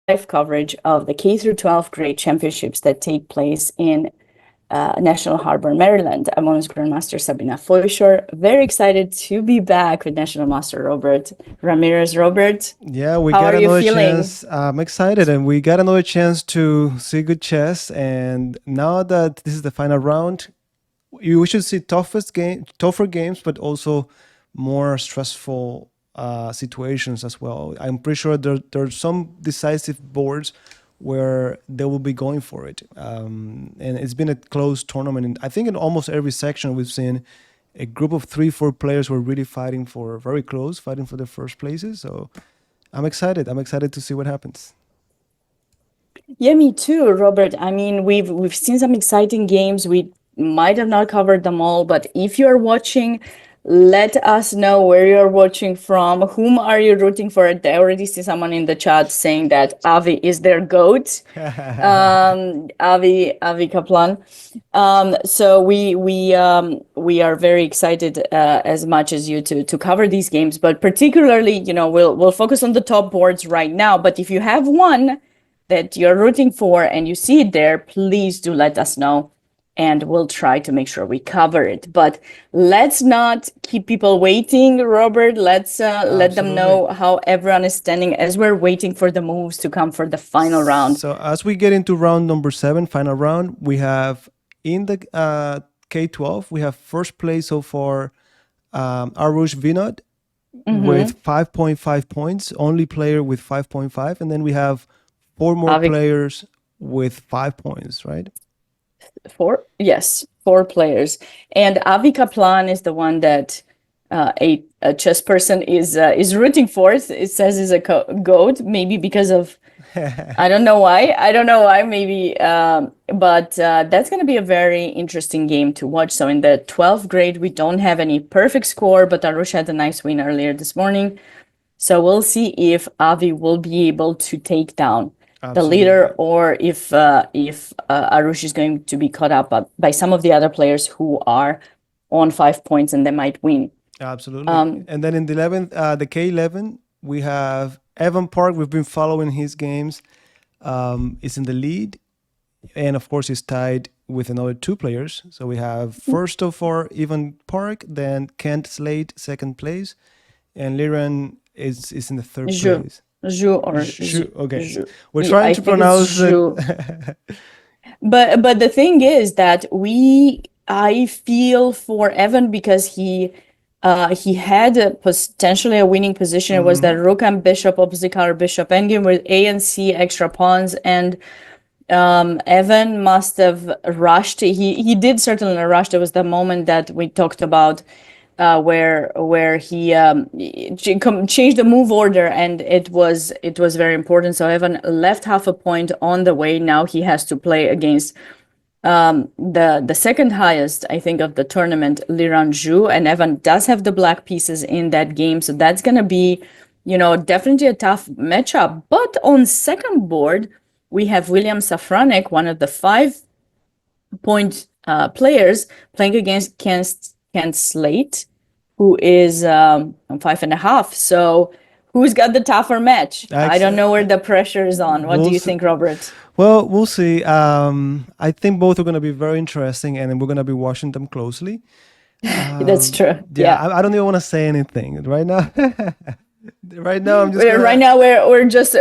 live coverage of the K through 12 grade championships that take place in National Harbor, Maryland. I'm Women's Grandmaster Sabina Foisor. Very excited to be back with National Master Robert Ramirez. Robert, Yeah, we how got are you another feeling? chance. I'm excited, and we got another chance to see good chess. And now that this is the final round, we should see tougher games, but also more stressful situations as well. I'm pretty sure there's some decisive boards where they will be going for it. And it's been a close tournament. And I think in almost every section we've seen a group of 3, 4 players who are really fighting for very close, fighting for the first places. So I'm excited. I'm excited to see what happens. Yeah, me too, Robert. I mean, we've seen some exciting games. We might have not covered them all, but if you're watching, let us know where you're watching from. Whom are you rooting for? I already see someone in the chat saying that Avi is their goat. Avi Kaplan. So we are very excited as much as you to cover these games, but particularly, we'll focus on the top boards right now. But if you have one that you're rooting for and you see it there, please do let us know and we'll try to make sure we cover it. But let's not keep people waiting, Robert. Let's let them Absolutely. know how everyone is standing as we're waiting for the moves to come for the final round. So as we get into round number 7, final round, we have in the K-12, we have first place so far, Arush Vinod with Mm-hmm. 5.5 points, only player with 5.5, and then we have 4 more Avi, players with 5 points, right? four? Yes, four players. And Avi Kaplan is the one that a chess person is rooting for. It says he's a goat, maybe because of I don't know why. I don't know why. Maybe, but that's going to be a very interesting game to watch. So in the 12th grade, we don't have any perfect score, but Arush had a nice win earlier this morning. So we'll see if Avi will be able to take down the leader, Absolutely. or if Arush is going to be caught up by some of the other players who are on 5 points and they might win. Absolutely. Um, And then in the 11th, the K11, we have Evan Park. We've been following his games. Is in the lead, and of course, he's tied with another 2 players. So we have first of all Evan Park, then Kent Slade, second place, and Liran is in the third Zhu, place. Zhu or Okay, Zhu. we're Yeah, trying I to think it's pronounce it. Zhu. But the thing is that I feel for Evan because he had potentially a winning position. It was that Mhm. rook and bishop opposite color bishop endgame with A and C extra pawns, and Evan must have rushed. He did certainly rush. There was the moment that we talked about where he changed the move order, and it was very important. So Evan left half a point on the way. Now he has to play against the second highest, I think, of the tournament, Liran Zhu, and Evan does have the black pieces in that game, so that's gonna be, definitely a tough matchup. But on second board, we have William Safranek, one of the 5 point players, playing against Kent Slate, who is on 5.5. So who's got the tougher match? I Ex- don't know where the pressure is on. What do we'll you see. think, Robert? Well, we'll see. I think both are going to be very interesting, and we're going to be watching them closely. That's true. Yeah, Yeah. I don't even want to say anything right now. Right now, I'm just Right gonna. now we're just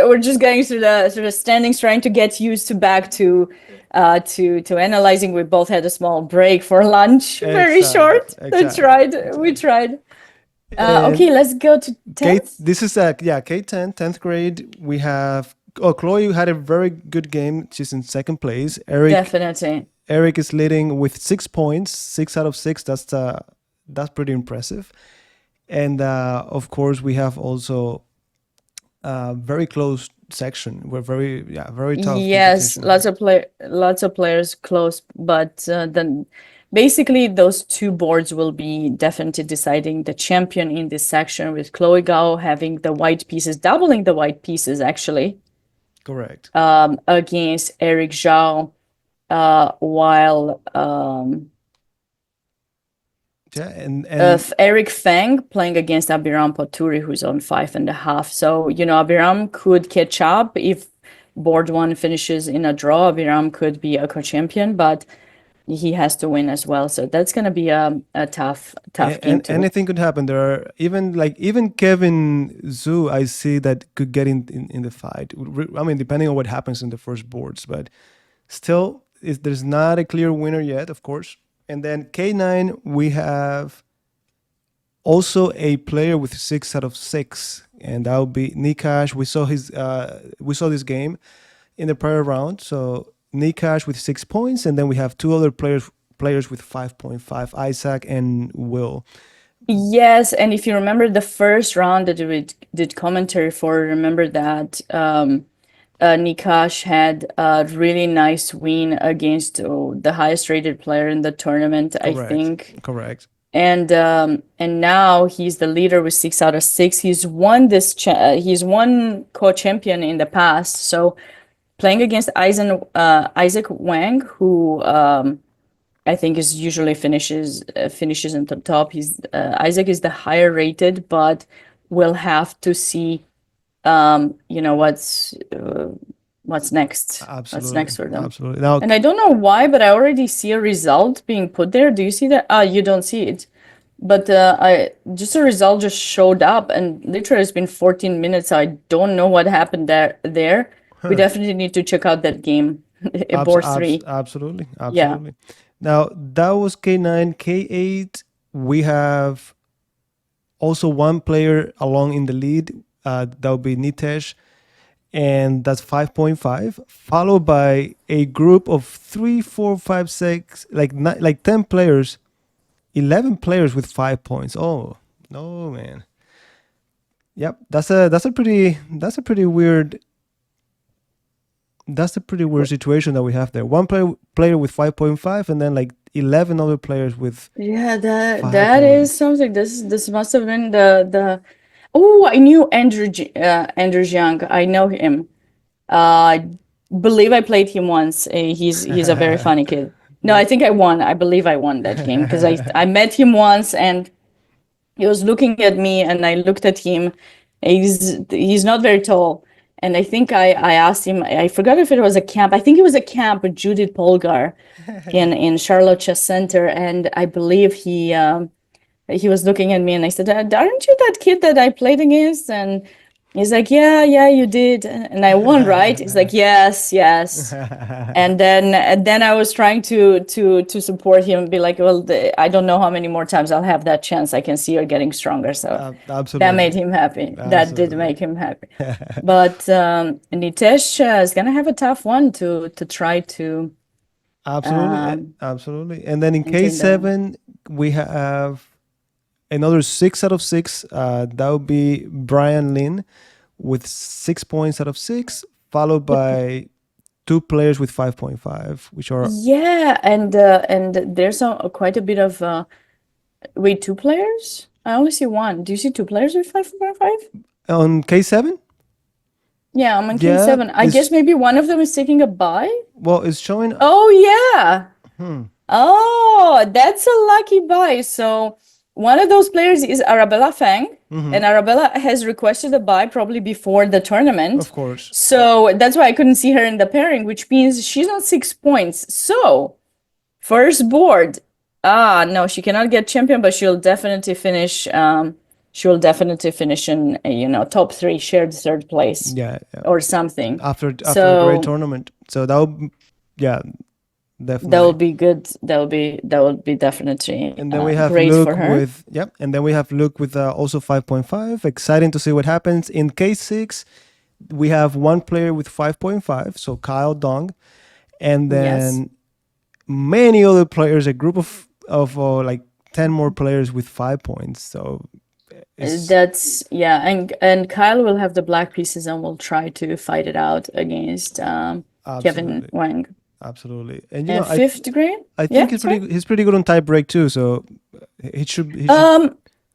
going through the standings, trying to get used to back to analyzing. We both had a small break for lunch, very Exactly, short. We exactly, tried. We exactly. tried. And Okay, let's go to Kate, 10th. this is yeah, K10, 10th grade. We have Chloe had a very good game. She's in second place. Definitely. Eric is leading with 6 points, 6 out of 6. That's pretty impressive. And of course, we have also very close section. We're very tough Yes, competition here. lots of players close, but then basically those two boards will be definitely deciding the champion in this section, with Chloe Gao having the white pieces, doubling the white pieces actually, Correct. against Eric Zhao, while Yeah, and Eric Fang playing against Abiram Poturi, who's on 5.5. So, Abiram could catch up if board one finishes in a draw, Abiram could be a co-champion, but he has to win as well. So that's going to be a tough game And too. anything could happen. There are even Kevin Zhu, I see that could get in the fight. I mean, depending on what happens in the first boards, but still, there's not a clear winner yet, of course. And then K9, we have also a player with 6 out of 6, and that would be Nikash. We saw this game in the prior round. So Nikash with 6 points, and then we have two other players with 5.5, Isaac and Will. Yes, and if you remember the first round that we did commentary for, remember that Nikash had a really nice win against the highest rated player in the tournament, I think. Correct. And now he's the leader with 6 out of 6. He's won he's won co-champion in the past. So playing against Isaac Wang, who I think is usually finishes in the top. Isaac is the higher rated, but we'll have to see, what's next. Absolutely. What's next for them? Absolutely. Now, And I don't know why, but I already see a result being put there. Do you see that? You don't see it, but a result just showed up, and literally it's been 14 minutes. So I don't know what happened there. We definitely need to check out that game. Board 3. Absolutely. Yeah. Now, that was K9. K8, we have also one player along in the lead. That would be Nitesh, and that's 5.5, followed by a group of 3, 4, 5, 6, like 10 players, 11 players with 5 points. Oh, no, man. Yep, that's a pretty weird. That's a pretty weird situation that we have there. One player with 5.5, and then like 11 other players with. Yeah, 5 that is points. something. This must have been the. Oh, I knew Andrew Young. I know him. I believe I played him once. He's a very funny kid. No, I think I won. I believe I won that game because I met him once and he was looking at me and I looked at him. He's not very tall. And I think I asked him, I forgot if it was a camp. I think it was a camp with Judith Polgar in Charlotte Chess Center. And I believe he was looking at me and I said, aren't you that kid that I played against? And he's like, yeah, you did. And I won, right? He's like, yes. And then I was trying to support him and be like, well, I don't know how many more times I'll have that chance. I can see you're getting stronger. So Absolutely. that made him happy. That did make him happy. But Nitesh is going to have a tough one to try to. Absolutely. And then in maintain K7, we have another 6 out of 6. That would be Brian Lin with 6 points out of 6, followed by two players with 5.5, which are. Yeah, and there's quite a bit of wait, 2 players? I only see one. Do you see 2 players with 5.5? On K7? Yeah, I'm on Yeah, K7. I guess maybe one of them is taking a bye. Well, it's showing. Oh yeah. Oh, that's a lucky buy. So one of those players is Arabella Fang, and Arabella has requested a buy probably before the tournament. Of course. So that's why I couldn't see her in the pairing, which means she's on 6 points. So first board. No, she cannot get champion, but she'll definitely finish. She will definitely finish in top 3, shared third place. Yeah. Or something. After a great tournament. So that would, definitely. That would be good. That would be definitely And then we have great Luke for her. And then we have Luke with also 5.5. Exciting to see what happens. In K6, we have one player with 5.5, so Kyle Dong, and then many other players, a group of like 10 more players with 5 points. So that's and Kyle will have the black pieces and will try to fight it out against Kevin Wang. Absolutely. And in 5th grade? I think he's pretty good on tie break too, so he should.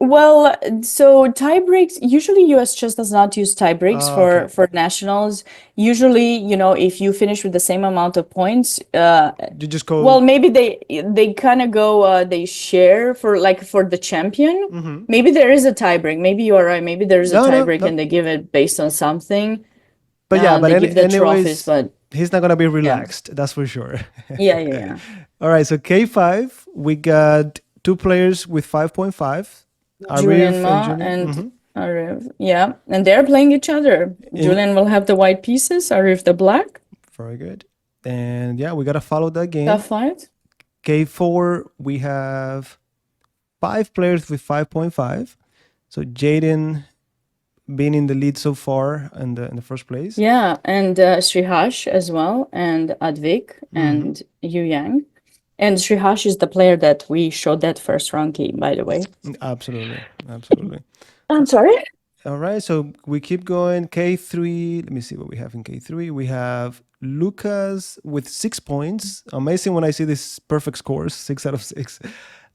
Well, so tie breaks, usually US Chess does not use tie breaks for nationals. Usually, if you finish with the same amount of points, you just go. Well, maybe they kind of go, they share for the champion. Maybe there is a tie break. Maybe you are right. Maybe there is a tie break and they give it based on something. But yeah, but They give the trophies, anyways, but he's not gonna be yeah, relaxed. That's for sure. yeah. All right, so K5, we got two players with 5.5, Julian Arif and Ma Julian. and Arif, yeah, and they're playing each other. In Julian will have the white pieces, Arif the black. Very good. And yeah, we gotta follow that game. Tough fight. K4, we have five players with 5.5. So Jaden being in the lead so far in the first place. Yeah, and Srihash as well, and Advik and Yu Yang. And Srihash is the player that we showed that first round game, by the way. Absolutely. Absolutely. I'm sorry. All right, so we keep going. K3, let me see what we have in K3. We have Lucas with 6 points. Amazing when I see these perfect scores, 6 out of 6.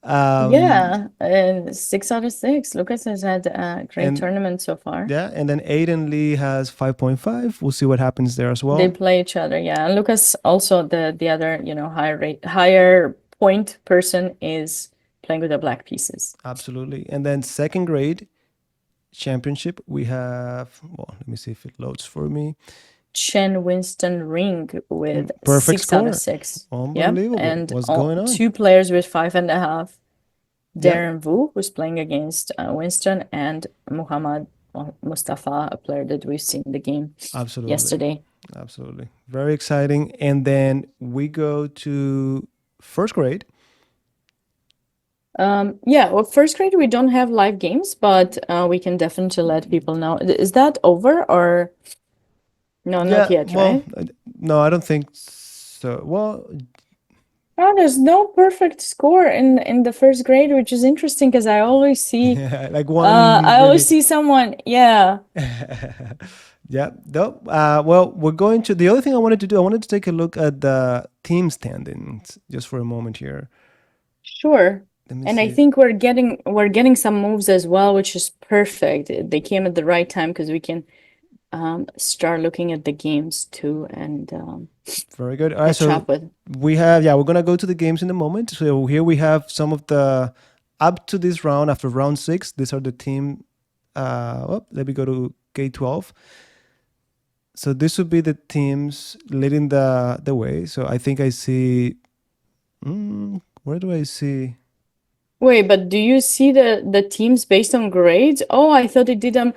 Yeah, and 6 out of 6. Lucas has had a great And- tournament so far. Yeah, and then Aiden Lee has 5.5. We'll see what happens there as well. They play each other, yeah. And Lucas also the other, higher point person is playing with the black pieces. Absolutely. And then second grade championship, we have, well, let me see if it loads for me. Chen Winston Ring with Perfect 6 out of 6. Unbelievable. Yep. And What's going on? 2 players with 5.5. Yeah. Darren Wu, who's playing against Winston, and Muhammad Mustafa, a player that we've seen the game Absolutely. yesterday. Absolutely. Very exciting. And then we go to first grade. Yeah, well, first grade we don't have live games, but we can definitely let people know. Is that over or no? Not yet, well, right? no, I don't think so. Well, Oh, there's no perfect score in the first grade, which is interesting because I always see like one. I always see someone, yeah. Yeah. No. Well, we're going to the other thing I wanted to do. I wanted to take a look at the team standings just for a moment here. Sure. Let me And I see. think we're getting some moves as well, which is perfect. They came at the right time because we can start looking at the games too and Very good. All right, catch so up with. we have, we're gonna go to the games in a moment. So here we have some of the up to this round after round 6. These are the team. Let me go to K12. So this would be the teams leading the way. So I think I see. Where do I see? Wait, but do you see the teams based on grades? Oh, I thought they did them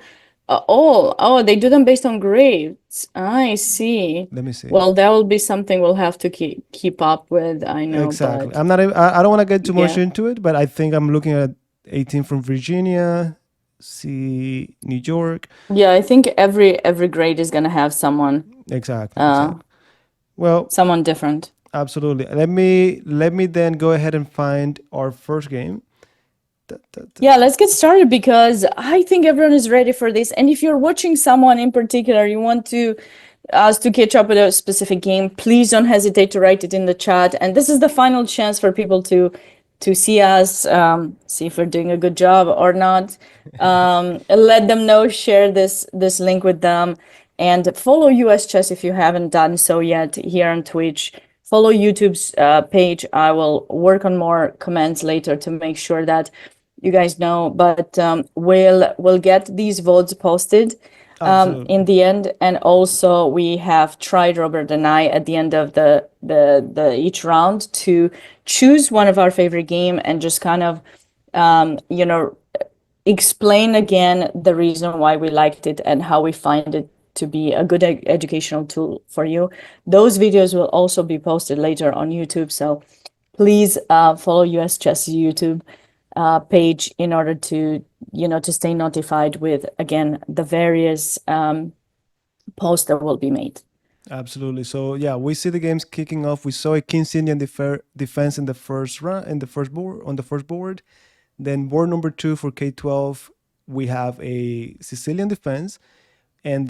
they do them based on grades. I see. Let me see. Well, that will be something we'll have to keep up with. I know, Exactly. but I'm not. I don't want to get too much Yeah. into it, but I think I'm looking at 18 from Virginia. See New York. yeah, I think every grade is gonna have someone Exactly. Well, someone different. absolutely. Let me then go ahead and find our first game. Yeah, let's get started because I think everyone is ready for this. And if you're watching someone in particular, you want to us to catch up with a specific game, please don't hesitate to write it in the chat. And this is the final chance for people to see us, see if we're doing a good job or not. Let them know, share this link with them, and follow US Chess if you haven't done so yet here on Twitch. Follow YouTube's page. I will work on more comments later to make sure that you guys know, but we'll get these votes posted in the end. And also we have tried, Robert and I, at the end of the each round to choose one of our favorite game and just kind of explain again the reason why we liked it and how we find it to be a good educational tool for you. Those videos will also be posted later on YouTube, so please follow US Chess YouTube page in order to to stay notified with, again, the various posts that will be made. Absolutely. So yeah, we see the games kicking off. We saw a King's Indian defense in the first round, in the first board, on the first board. Then board number 2 for K12, we have a Sicilian defense, and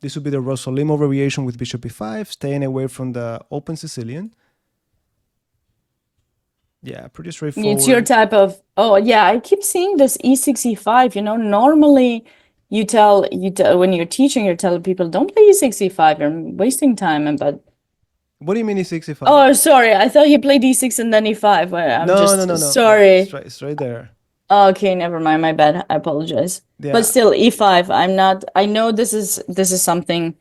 this would be the Rosolimo variation with Bishop E5, staying away from the open Sicilian. Yeah, pretty straightforward. It's your type of, oh yeah, I keep seeing this E6, E5, normally you tell when you're teaching, you're telling people don't play E6, E5, you're wasting time, but what do you mean E6, E5? oh, sorry, I thought you played E6 and then E5. No. Sorry. Straight there. Okay, never mind, my bad. I apologize. Yeah. But still, E5, I know this is something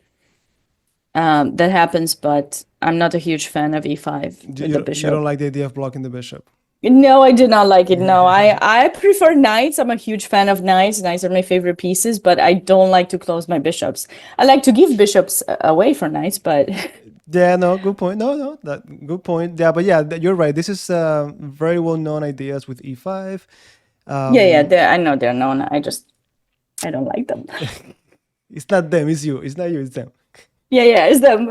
that happens, but I'm not a huge fan of e5 with the You bishop. don't like the idea of blocking the bishop. No, I do not like it. No, I prefer knights. I'm a huge fan of knights. Knights are my favorite pieces, but I don't like to close my bishops. I like to give bishops away for knights, but Yeah, no, good point. No, that good point. Yeah, but yeah, you're right. This is very well known ideas with e5. yeah, I know they're known. I don't like them. It's not them, it's you. It's not you, it's them. Yeah, it's them.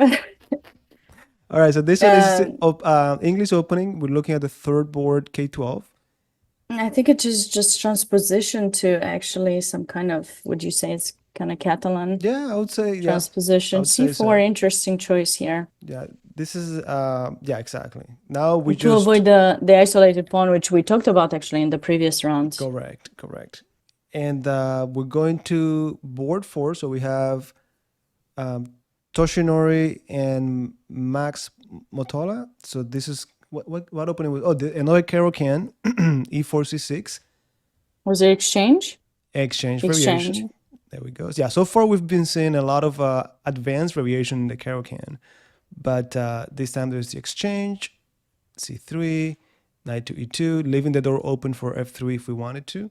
All right, so this one is English opening. We're looking at the third board, K-12. I think it is just transposition to actually some kind of, would you say it's kind of Catalan Yeah, I would say, yeah. transposition? I would say C4, so. interesting choice here. Yeah, this is, yeah, exactly. Now we To just... avoid the isolated pawn, which we talked about actually in the previous round. Correct. And we're going to board 4, so we have Toshinori and Max Motola. So this is what opening was? Oh, another Carol can e4 c6 Was it exchange? exchange variation. There we go. Yeah, so far we've been seeing a lot of advanced variation in the Carol can, but this time there's the exchange, c3, knight to e2, leaving the door open for f3 if we wanted to,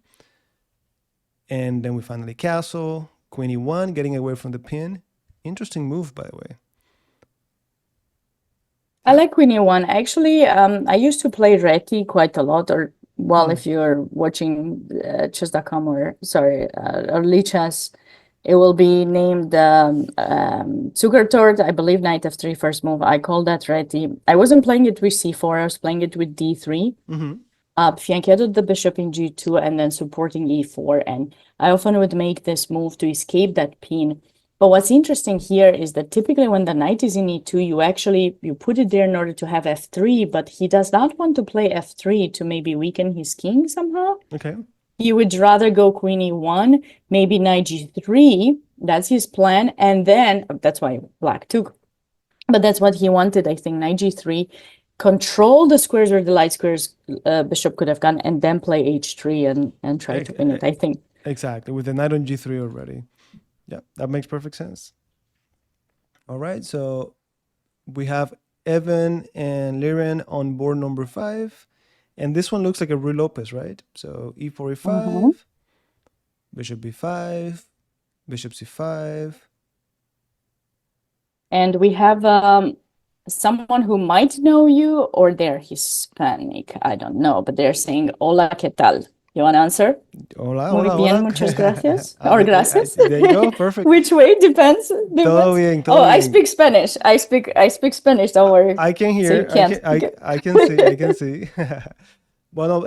and then we finally castle, queen e1, getting away from the pin. Interesting move, by the way. I like queen e1. Actually, I used to play Reti quite a lot, or well, if you're watching chess.com or Lichess, it will be named Zuckertort, I believe, knight f3 first move. I call that Reti. I wasn't playing it with c4, I was playing it with d3. Fianchettoed the bishop in g2 and then supporting e4. And I often would make this move to escape that pin. But what's interesting here is that typically when the knight is in e2, you put it there in order to have f3, but he does not want to play f3 to maybe weaken his king somehow. Okay. He would rather go queen e1, maybe knight g3. That's his plan. And then that's why black took. But that's what he wanted, I think, knight g3. Control the squares where the light squares bishop could have gone, and then play h3 and try to win it, I think. Exactly, with the knight on g3 already. Yeah, that makes perfect sense. All right, so we have Evan and Liren on board number 5. And this one looks like a Rui Lopez, right? So e4, e5, bishop b5, bishop c5. And we have someone who might know you, or they're Hispanic. I don't know, but they're saying, hola, ¿qué tal? You want to answer? Hola, Muy hola, bien, hola. muchas gracias. Or gracias. There you go, perfect. Which way? Depends. Todo bien, todo I bien. speak Spanish. I speak Spanish, don't worry. I can hear, So you can't. I can see. Bueno,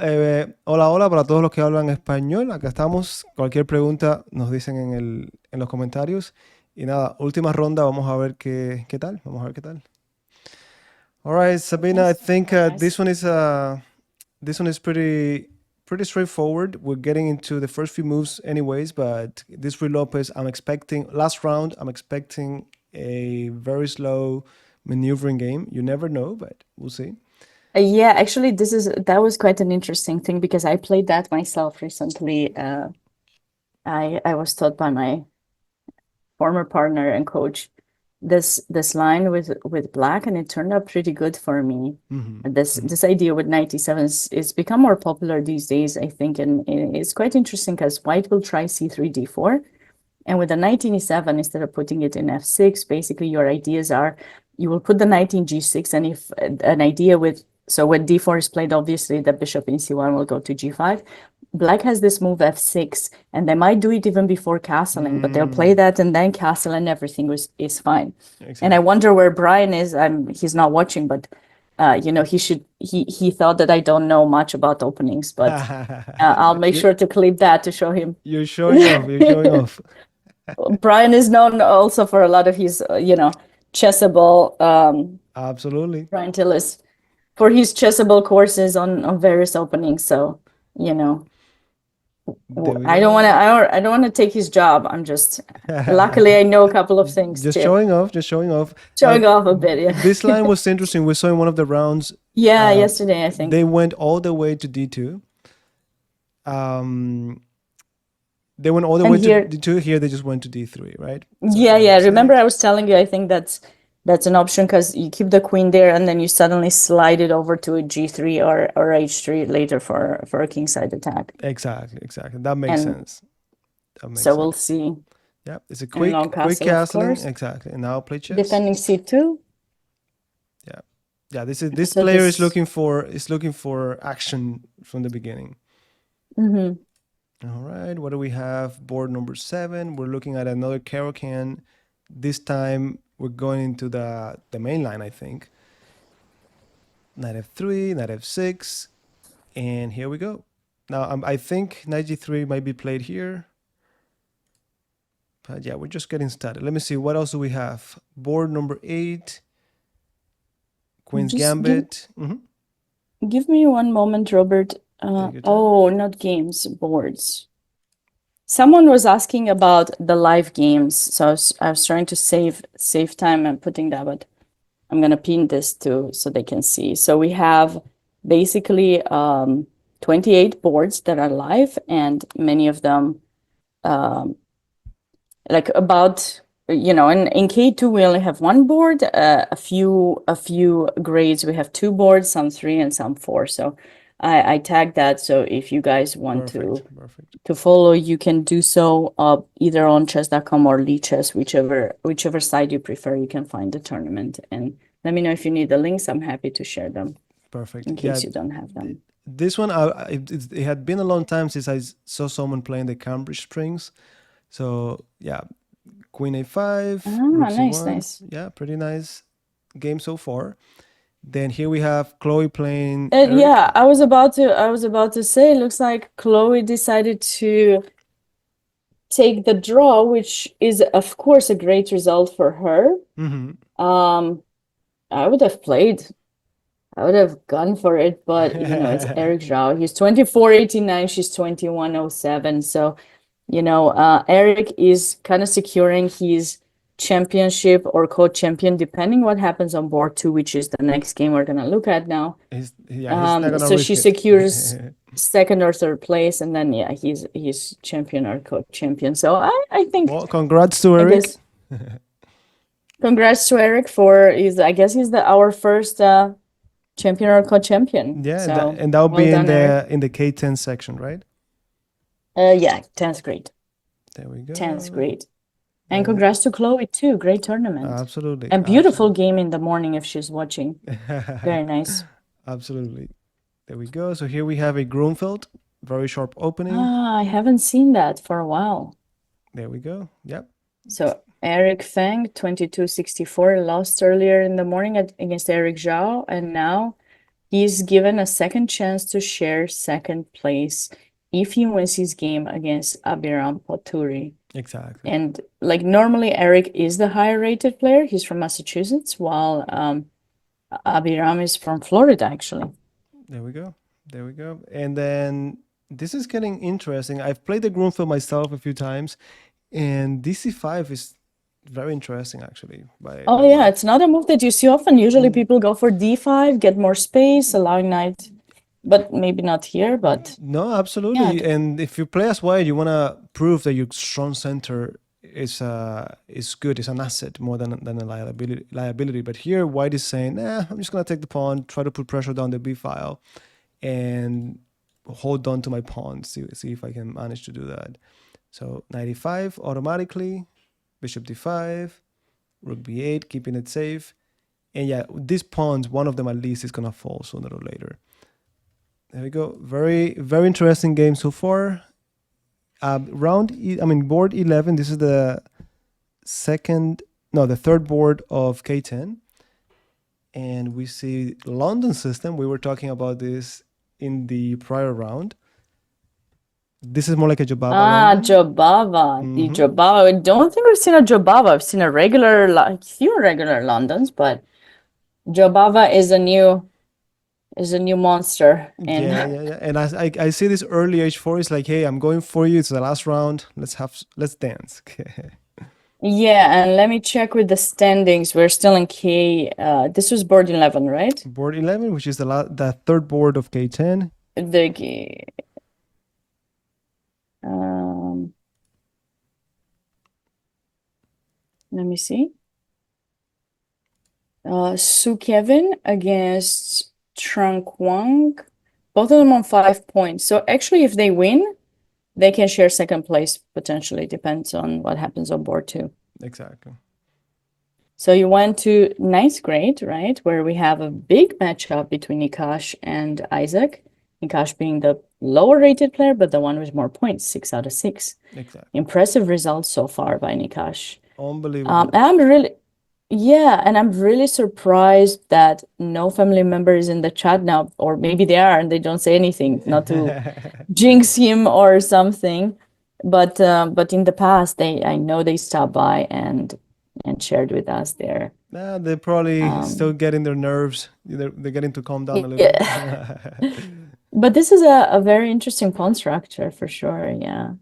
hola para todos los que hablan español. Acá estamos. Cualquier pregunta nos dicen en los comentarios. Y nada, última ronda. Vamos a ver qué tal. Vamos a ver qué tal. All right, Sabina, I think this one is pretty straightforward. We're getting into the first few moves anyways, but this Rui Lopez, last round, I'm expecting a very slow maneuvering game. You never know, but we'll see. Yeah, actually, that was quite an interesting thing because I played that myself recently. I was taught by my former partner and coach this line with black, and it turned out pretty good for me. This idea with 97 is become more popular these days, I think, and it's quite interesting because white will try c3 d4, and with the knight in e7, instead of putting it in f6, basically your ideas are you will put the knight in g6, and if an idea so when d4 is played, obviously the bishop in c1 will go to g5. Black has this move f6, and they might do it even before castling, but they'll play that and then castle, and everything is fine. Exactly. And I wonder where Brian is. He's not watching, but he thought that I don't know much about openings, but I'll make sure to clip that to show him. You're showing off. Brian is known also for a lot of his chessable. Absolutely. Brian Tillis for his chessable courses on various openings. So I don't want to take his job. I'm just luckily I know a couple of things. Just showing off. Showing off a bit. Yeah. This line was interesting. We saw in one of the rounds. Yeah, yesterday I think they went all the way to d2. They went all the way to d2. Here they just went to d3, right? So yeah. Remember I was telling you, I think that's That's an option because you keep the queen there and then you suddenly slide it over to a g3 or h3 later for a kingside attack. Exactly. That makes And sense. That makes so we'll sense. see. Yeah, it's a And long quick castle, of castling. course. Exactly. And now play chess. Defending c2. Yeah. This So player is this. looking for action from the beginning. Mhm. All right. What do we have? Board number 7. We're looking at another Caro-Kann. This time we're going into the main line, I think. Knight f3, knight f6, and here we go. Now I think knight g3 might be played here. But yeah, we're just getting started. Let me see, what else do we have? Board number 8, Queen's Just Gambit. give me one moment, Robert. Take your time. Oh, not games, boards. Someone was asking about the live games, so I was trying to save time and putting that, but I'm gonna pin this too so they can see. So we have basically 28 boards that are live, and many of them like about in K2 we only have one board. A few grades we have two boards, some 3 and some 4. So I tagged that. So if you guys want Perfect. to follow, you can do so either on chess.com or Lichess, whichever side you prefer. You can find the tournament and let me know if you need the links. I'm happy to share them Perfect. in case you don't have them. This one, it had been a long time since I saw someone playing the Cambridge Springs. So yeah, Queen a5, Rook c1. Nice. Yeah, pretty nice game so far. Then here we have Chloe playing Eric. Yeah, I was about to say, it looks like Chloe decided to take the draw, which is of course a great result for her. I would have gone for it, but it's Eric Zhao. He's 24.89, she's 21.07. So, Eric is kind of securing his championship or co-champion, depending what happens on board 2, which is the next game we're gonna look at now. He's not gonna So risk she it. secures second or third place, and then he's champion or co-champion. So I think, Well, congrats to I Eric. guess, congrats to Eric for I guess he's our first champion or co-champion. Yeah, So and that'll be well done, Eric. in the K10 section, right? Yeah, 10th grade. There we go. 10th grade. And congrats to Chloe too. Great tournament. Absolutely. And beautiful game in the morning if she's watching. Very nice. Absolutely. There we go. So here we have a Grunfeld, very sharp opening. I haven't seen that for a while. There we go. Yep. So Eric Feng, 2264, lost earlier in the morning against Eric Zhao, and now he's given a second chance to share second place if he wins his game against Abiram Poturi. Exactly. And normally Eric is the higher rated player. He's from Massachusetts, while Abiram is from Florida, actually. There we go. And then this is getting interesting. I've played the Grunfeld myself a few times, and DC5 is very interesting, actually. It's not a move that you see often. Usually people go for D5, get more space, allowing knight, but maybe not here, but... No, absolutely. Yeah. And if you play as white, you want to prove that your strong center is good, is an asset more than a liability. But here, white is saying, I'm just going to take the pawn, try to put pressure down the B file, and hold on to my pawn, see if I can manage to do that. So 95 automatically, bishop d5, rook b8, keeping it safe. And yeah, these pawns, one of them at least is going to fall sooner or later. There we go. Very, very interesting game so far. Board 11, this is the third board of K10. And we see London system. We were talking about this in the prior round. This is more like a Jobava. Jobava. The Jobava. I don't think we've seen a Jobava. I've seen a few regular Londons, but Jobava is a new monster. And yeah. And I see this early H4 is like, hey, I'm going for you. It's the last round. Let's dance. Yeah, and let me check with the standings. We're still in K. This was board 11, right? Board 11, which is the third board of K10. Let me see. Su Kevin against Trunk Wang. Both of them on 5 points. So actually, if they win, they can share second place potentially. Depends on what happens on board too. Exactly. So you went to ninth grade, right? Where we have a big matchup between Nikash and Isaac. Nikash being the lower rated player, but the one with more points, 6 out of 6. Exactly. Impressive results so far by Nikash. Unbelievable. And I'm really, yeah, and I'm really surprised that no family member is in the chat now, or maybe they are and they don't say anything, not to jinx him or something. But in the past, I know they stopped by and shared with us their Nah, they're probably still um getting their nerves. They're getting to calm down a little bit. yeah. But this is a very interesting pawn structure for sure, yeah.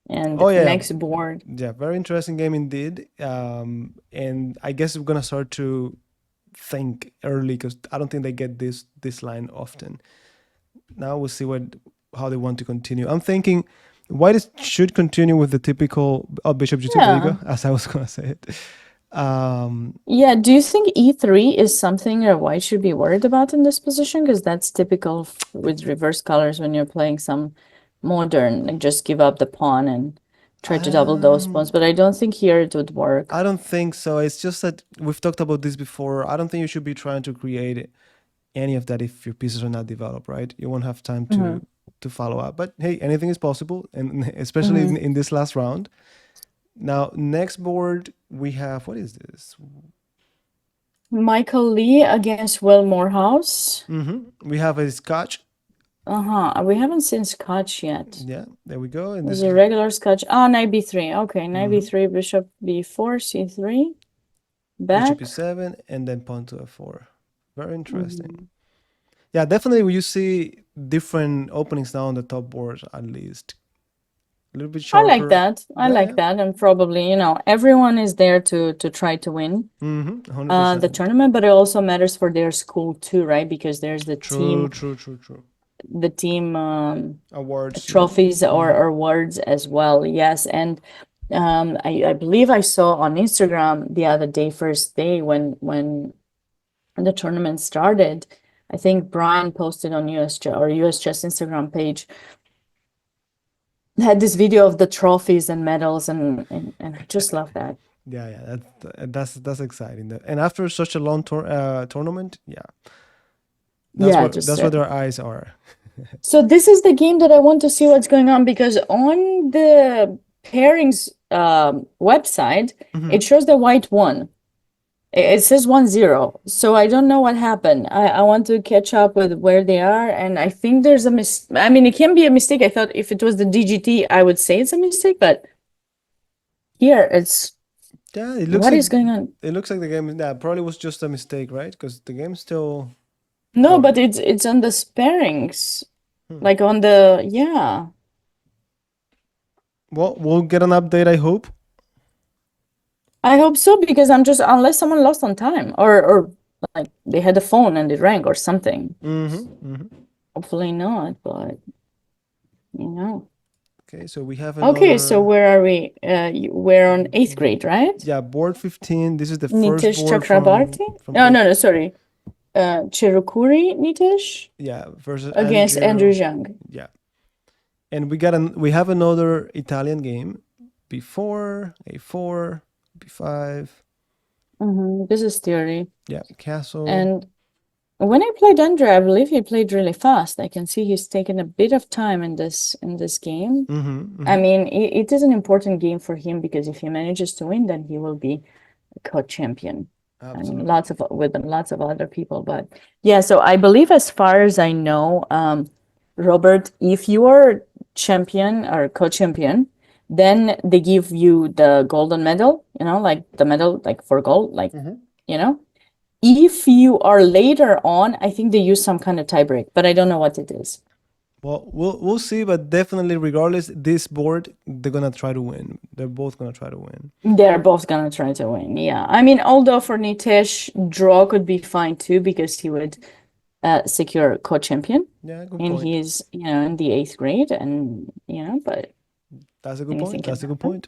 And Oh yeah, next board. yeah, very interesting game indeed. And I guess we're gonna start to think early because I don't think they get this line often. Now we'll see how they want to continue. I'm thinking white should continue with the typical bishop g2 Yeah. Vega, as I was gonna say it. Yeah, do you think E3 is something that white should be worried about in this position? Because that's typical with reverse colors when you're playing some modern, like just give up the pawn and try to double those pawns. But I don't think here it would work. I don't think so. It's just that we've talked about this before. I don't think you should be trying to create any of that if your pieces are not developed, right? You won't have time to follow up. But hey, anything is possible, and especially in this last round. Now, next board we have, what is this? Michael Lee against Will Morehouse. We have a Scotch. We haven't seen Scotch yet. Yeah, there we go. And There's this a is regular Scotch. Oh, knight b3. Okay, knight b3, bishop b4, c3. bishop Back. e7, and then pawn to f4. Very interesting. Yeah, definitely you see different openings now on the top board at least. A little bit I sharper. like that. I like that. And probably, everyone is there to try to win 100%. the tournament, but it also matters for their school too, right? Because there's the True. team Awards, trophies or awards as well. Yes. And I believe I saw on Instagram the other day, first day when the tournament started, I think Brian posted on US Chess Instagram page, had this video of the trophies and medals, and I just love that. Yeah, that's exciting. And after such a long tournament, that's where their eyes are. So this is the game that I want to see what's going on, because on the pairings website, it shows the white won. It says 1-0. So I don't know what happened. I want to catch up with where they are, and I think there's a mistake. I mean, it can be a mistake. I thought if it was the DGT, I would say it's a mistake, but here it's it looks what like, is going on? It looks like the game probably was just a mistake, right? Because the game's still No, but it's on the pairings. Like on the Well, we'll get an update, I hope. I hope so, because I'm just, unless someone lost on time or like they had a phone and it rang or something. Hopefully not, but Okay, so we have another... Okay, so where are we? We're on 8th grade, right? Yeah, board 15. This is the Nitish first board Chakrabarti? from No, sorry. Chirukuri Nitish versus against Andrew Zhang. Yeah. And we have another Italian game. B4, A4, B5. This is theory. Yeah, castle. And when I played Andrew, I believe he played really fast. I can see he's taken a bit of time in this game. I mean, it is an important game for him, because if he manages to win, then he will be a co-champion. Absolutely. And lots of other people. But yeah, so I believe, as far as I know, Robert, if you are champion or co-champion, then they give you the golden medal, like the medal, like for gold, like, if you are later on, I think they use some kind of tiebreak, but I don't know what it is. Well, we'll see, but definitely, regardless, this board, they're gonna try to win. They're both gonna try to win. They're both gonna try to win, yeah. I mean, although for Nitish, draw could be fine too, because he would secure co-champion. Yeah, good and point. he's, in the 8th grade, and but that's a good point. That's a good point.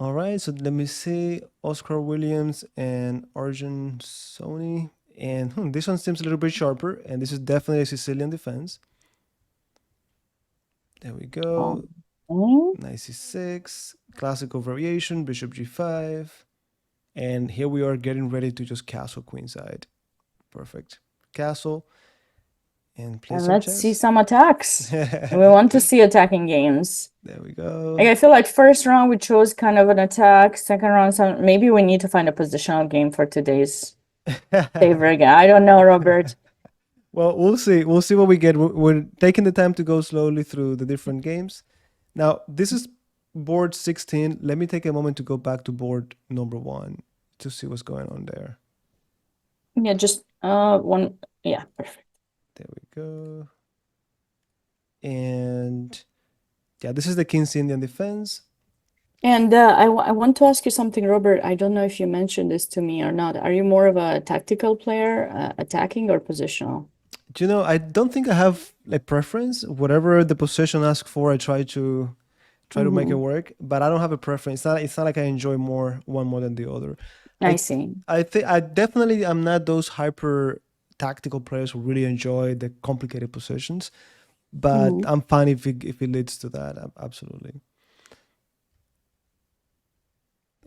All right, so let me see. Oscar Williams and Arjun Sony. And this one seems a little bit sharper, and this is definitely a Sicilian defense. There we go. Okay. Knight c6, classical variation, bishop g5. And here we are getting ready to just castle queenside. Perfect. Castle and play And some let's see chess. some attacks. We There want to see attacking games. we Like, go. I feel like first round we chose kind of an attack. Second round, some maybe we need to find a positional game for today's favorite game. I don't know, Robert. Well, we'll see. We'll see what we get. We're taking the time to go slowly through the different games. Now, this is board 16. Let me take a moment to go back to board number 1 to see what's going on there. Yeah, just one. Yeah, perfect. There we go. And yeah, this is the King's Indian defense. And I want to ask you something, Robert. I don't know if you mentioned this to me or not. Are you more of a tactical player, attacking or positional? Do you know, I don't think I have a preference. Whatever the position asks for, I try to make it work, but I don't have a preference. It's not like I enjoy one more than the other. I see. I think I definitely am not those hyper tactical players who really enjoy the complicated positions, but I'm fine if it leads to that. Absolutely.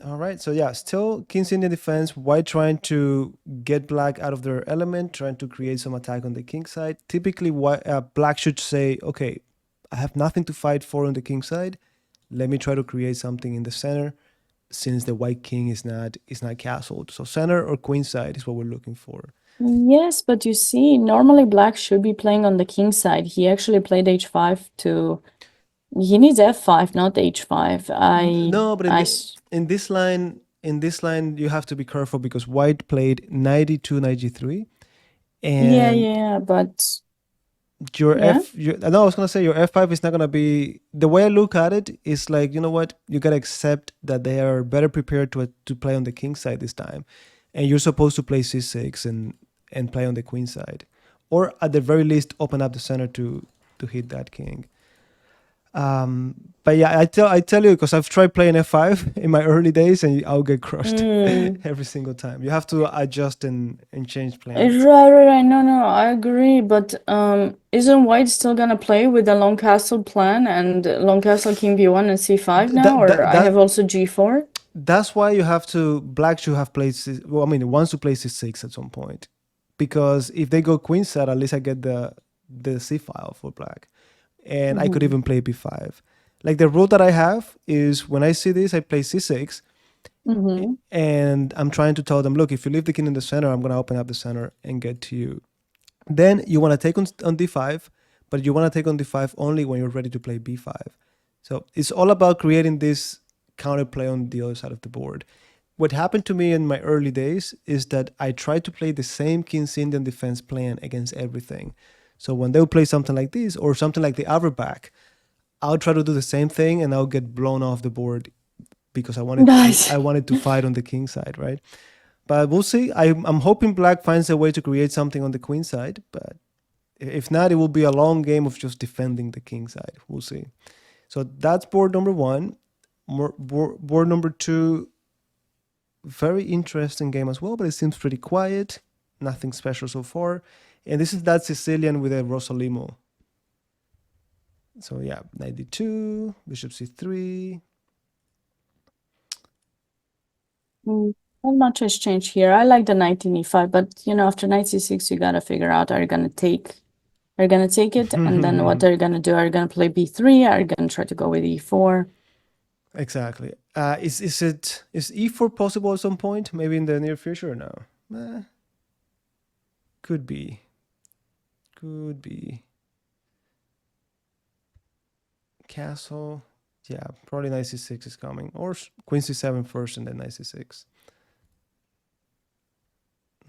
All right, so yeah, still King's Indian defense. White trying to get black out of their element, trying to create some attack on the king side. Typically, black should say, okay, I have nothing to fight for on the king side. Let me try to create something in the center, since the white king is not castled. So center or queen side is what we're looking for. Yes, but you see, normally black should be playing on the king side. He actually played h5 to. He needs f5, not h5. No, but in this line, you have to be careful because white played 92, 93, and yeah, but your yeah. no, I was gonna say your f5 is not gonna be the way I look at it. Is like, you know what, you gotta accept that they are better prepared to play on the king side this time, and you're supposed to play c6 and play on the queen side, or at the very least open up the center to hit that king. But yeah, I tell you, because I've tried playing f5 in my early days, and I'll get crushed every single time. You have to adjust and change plans. Right. No, I agree. But isn't white still gonna play with the long castle plan and long castle king b1 and c5 now, That, or that, I have that also g4? that's why you have to black should have played well, I mean, it wants to play c6 at some point, because if they go queen side, at least I get the c file for black, and I could even play b5. Like, the rule that I have is when I see this, I play c6, and I'm trying to tell them, look, if you leave the king in the center, I'm going to open up the center and get to you. Then you want to take on d5, but you want to take on d5 only when you're ready to play b5. So it's all about creating this counterplay on the other side of the board. What happened to me in my early days is that I tried to play the same King's Indian defense plan against everything. So when they'll play something like this or something like the Averback, I'll try to do the same thing and I'll get blown off the board because I wanted to fight on the king side, right? But we'll see. I'm hoping black finds a way to create something on the queen side, but if not, it will be a long game of just defending the king side. We'll see. So that's board number 1. Board number 2, very interesting game as well, but it seems pretty quiet. Nothing special so far. And this is that Sicilian with a Rosalimo. So yeah, 92, bishop c3. Not much has changed here. I like the knight in e5, but after knight c6, you gotta figure out, are you gonna take it, and then what are you gonna do? Are you gonna play b3? Are you gonna try to go with e4? Exactly. Is e4 possible at some point? Maybe in the near future or no? Could be. Castle. Yeah, probably knight c6 is coming. Or queen c7 first and then knight c6.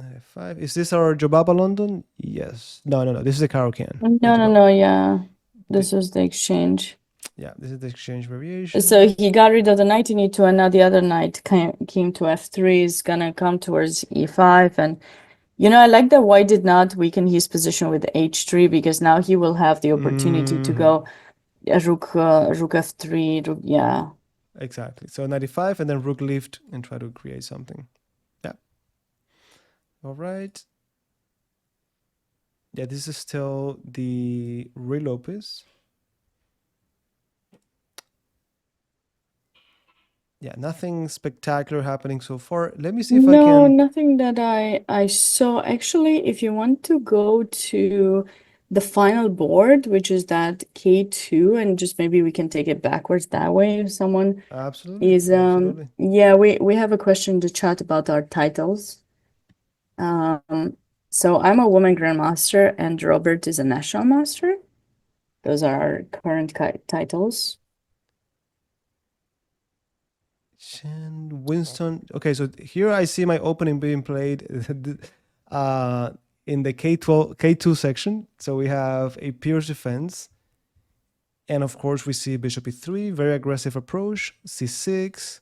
Knight f5. Is this our Jobaba London? Yes. No. This is the Caro-Kann. No, yeah. This was the exchange. Yeah, this is the exchange variation. So he got rid of the knight in e2, and now the other knight came to f3, is gonna come towards e5. And I like that white did not weaken his position with h3, because now he will have the opportunity to go rook f3, yeah. Exactly. So knight e5 and then rook lift and try to create something. Yeah. All right. Yeah, this is still the Ruy Lopez. Yeah, nothing spectacular happening so far. Let me see if I No, can. nothing that I saw. Actually, if you want to go to the final board, which is that K2, and just maybe we can take it backwards that way if someone Absolutely. is Absolutely. yeah, we have a question in the chat about our titles. So I'm a woman grandmaster and Robert is a national master. Those are our current titles. Chen Winston. Okay, so here I see my opening being played uh, in the K12 K2 section. So we have a Pierce defense. And of course, we see bishop e3, very aggressive approach, c6,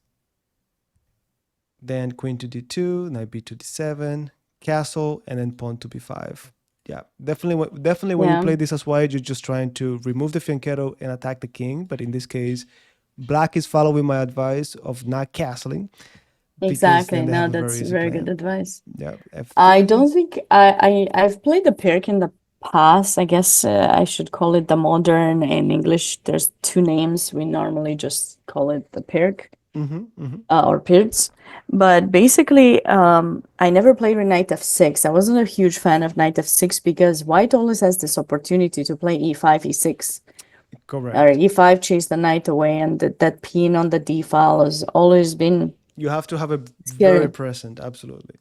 then queen to d2, knight b to d7, castle, and then pawn to b5. Yeah, definitely when you Yeah, play this as white, you're just trying to remove the fianchetto and attack the king. But in this case, black is following my advice of not castling because exactly. then they No, have a very that's easy very good plan. advice. Yeah, I f3. don't think I've played the Pirk in the past. I guess I should call it the modern. In English, there's two names. We normally just call it the Pirk or Pirts. But basically, I never played with Knight f6. I wasn't a huge fan of Knight f6 because White always has this opportunity to play e5, e6, or Correct. e5 chase the knight away, and that pin on the d file has always been You have to have a very scary. present. Absolutely.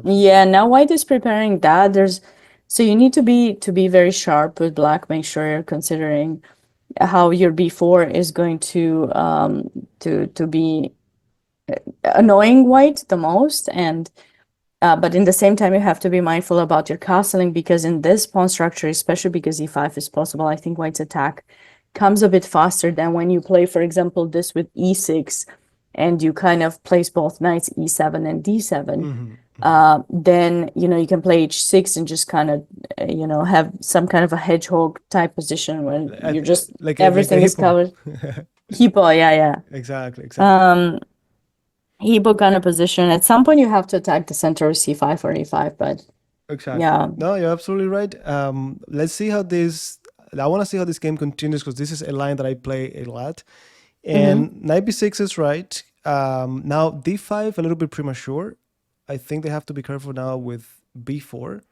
Yeah, Absolutely. now White is preparing that. So you need to be very sharp with Black. Make sure you're considering how your b4 is going to be annoying White the most, and but in the same time you have to be mindful about your castling because in this pawn structure, especially because e5 is possible, I think White's attack comes a bit faster than when you play, for example, this with e6 and you kind of place both knights e7 and d7. Then you can play h6 and just kind of have some kind of a hedgehog type position where you're just Like a everything is hippo. covered. Hippo, yeah, Exactly, yeah. exactly. Hippo kind of position. At some point, you have to attack the center of c5 or e5, but Exactly. yeah. No, you're absolutely right. Let's see how this. I want to see how this game continues because this is a line that I play a lot. Hmm. And knight b6 is right. Now d5 a little bit premature. I think they have to be careful now with b4.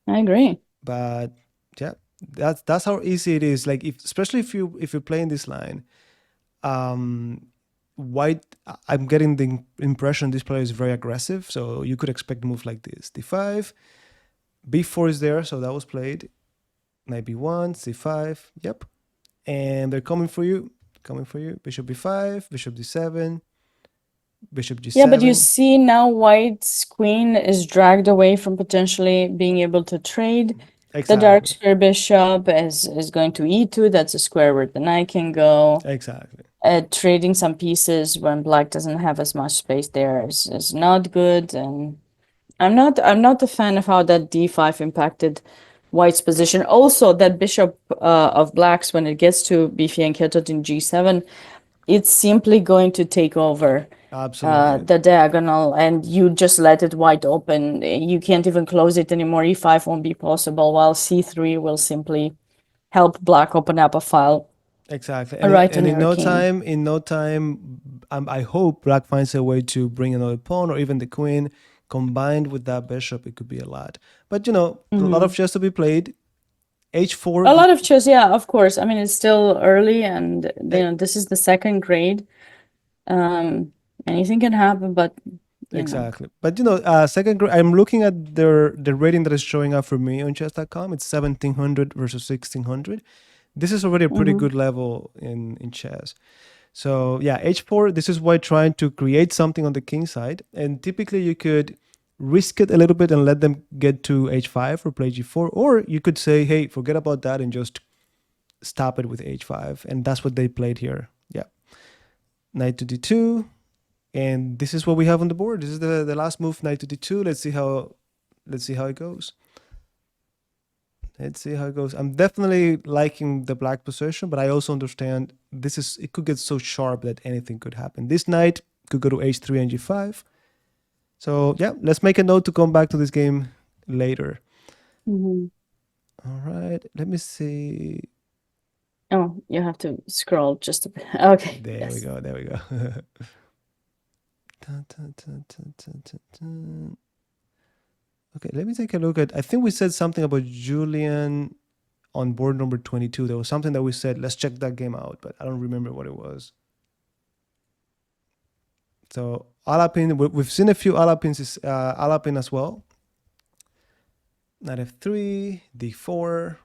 I agree. But yeah, that's how easy it is. Like especially if you're playing this line, um, white. I'm getting the impression this player is very aggressive. So you could expect moves like this: d5, b4 is there, so that was played. Knight b1, c5. Yep, and they're coming for you. Coming for you. Bishop b5, bishop d7, bishop Yeah, but you g7. see now White's queen is dragged away from potentially being able to trade. The dark Exactly. square bishop is going to e2. That's a square where the knight can go. Exactly. Trading some pieces when black doesn't have as much space there is not good. And I'm not a fan of how that d5 impacted White's position. Also, that bishop of black's when it gets to be fianchettoed in g7, it's simply going to take over Absolutely. the diagonal, and you just let it wide open. You can't even close it anymore. E5 won't be possible, while c3 will simply help black open up a file Exactly. right And on your king. in no time, I hope black finds a way to bring another pawn or even the queen. Combined with that bishop, it could be a lot. But a lot of chess to be played. H4. A lot of chess, yeah, of course. I mean, it's still early, and E- this is the second grade. Anything can happen, but you know. Exactly. But second grade, I'm looking at the rating that is showing up for me on chess.com. It's 1700 versus 1600. This is already a pretty Mhm. good level in chess. So yeah, h4, this is why trying to create something on the king side. And typically you could risk it a little bit and let them get to h5 or play g4. Or you could say, hey, forget about that and just stop it with h5. And that's what they played here. Yeah. Knight to d2. And this is what we have on the board. This is the last move, knight to d2. Let's see how it goes. Let's see how it goes. I'm definitely liking the black position, but I also understand it could get so sharp that anything could happen. This knight could go to h3 and g5. So yeah, let's make a note to come back to this game later. Mhm. All right, let me see. Oh, you have to scroll just a bit. Okay, There we yes. go. There we go. Dun, dun, dun, dun, dun, dun, dun. Okay, let me take a look at. I think we said something about Julian on board number 22. There was something that we said, let's check that game out, but I don't remember what it was. So Alapin, we've seen a few Alapins, Alapin as well. Knight f3, d4,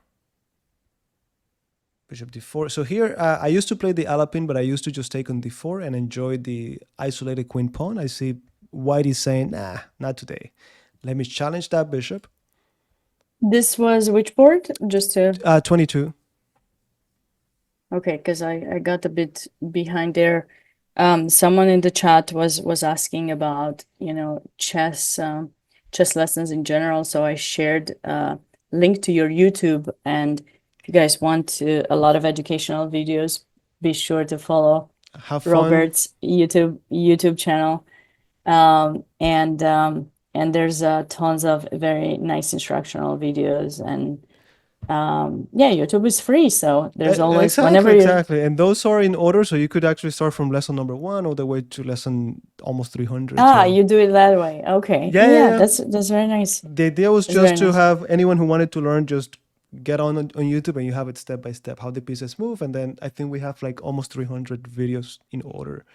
bishop d4. So here, I used to play the Alapin, but I used to just take on d4 and enjoy the isolated queen pawn. I see White is saying, nah, not today. Let me challenge that bishop. This was which board? Just to 22. okay, because I got a bit behind there. Someone in the chat was asking about, chess lessons in general. So I shared a link to your YouTube, and if you guys want a lot of educational videos, be sure to follow Have fun. Robert's YouTube channel. And there's tons of very nice instructional videos, and yeah, YouTube is free, so there's always Exactly, whenever you exactly. And those are in order, so you could actually start from lesson number 1 all the way to lesson almost 300. So you do it that way. Okay. yeah, yeah, Yeah, yeah. that's very nice. The idea was That's very just to nice. have anyone who wanted to learn just get on YouTube and you have it step by step how the pieces move, and then I think we have like almost 300 videos in order.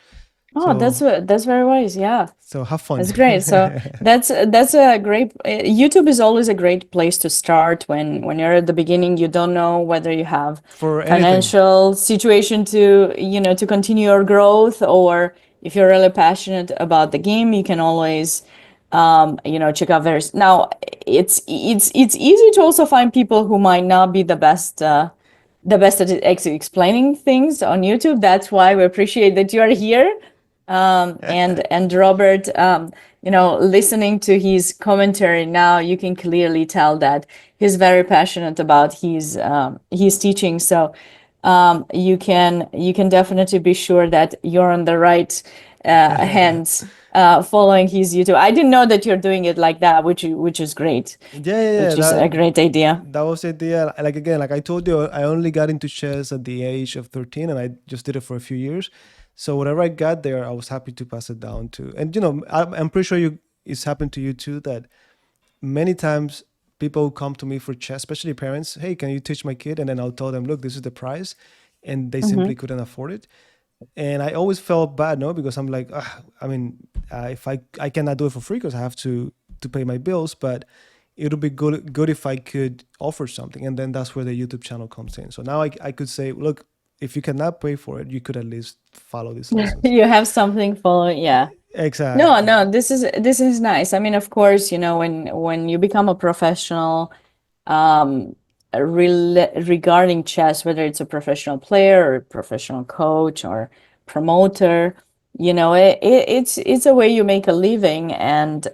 Oh, So that's very wise. Yeah. have fun. That's great. So that's a great YouTube is always a great place to start when you're at the beginning. You don't know whether you have For anything. financial situation to continue your growth, or if you're really passionate about the game, you can always check out various. Now, it's easy to also find people who might not be the best at explaining things on YouTube. That's why we appreciate that you are here. And Robert, listening to his commentary now, you can clearly tell that he's very passionate about his teaching. So you can definitely be sure that you're on the right hands following his YouTube. I didn't know that you're doing it like that, which is great, Yeah, yeah, yeah. which is a great idea. That was the idea. Like again, like I told you, I only got into chess at the age of 13, and I just did it for a few years. So whatever I got there, I was happy to pass it down to. And I'm pretty sure it's happened to you too that many times people come to me for chess, especially parents. Hey, can you teach my kid? And then I'll tell them, look, this is the price, and they simply Hmm. couldn't afford it. And I always felt bad, no, because I'm like, I mean, if I cannot do it for free because I have to pay my bills, but it would be good if I could offer something, and then that's where the YouTube channel comes in. So now I could say, look, if you cannot pay for it, you could at least follow these lessons. You have something following, yeah. No, Exactly. no, this is nice. I mean, of course, when you become a professional, um, regarding chess, whether it's a professional player or a professional coach or promoter, it's a way you make a living, and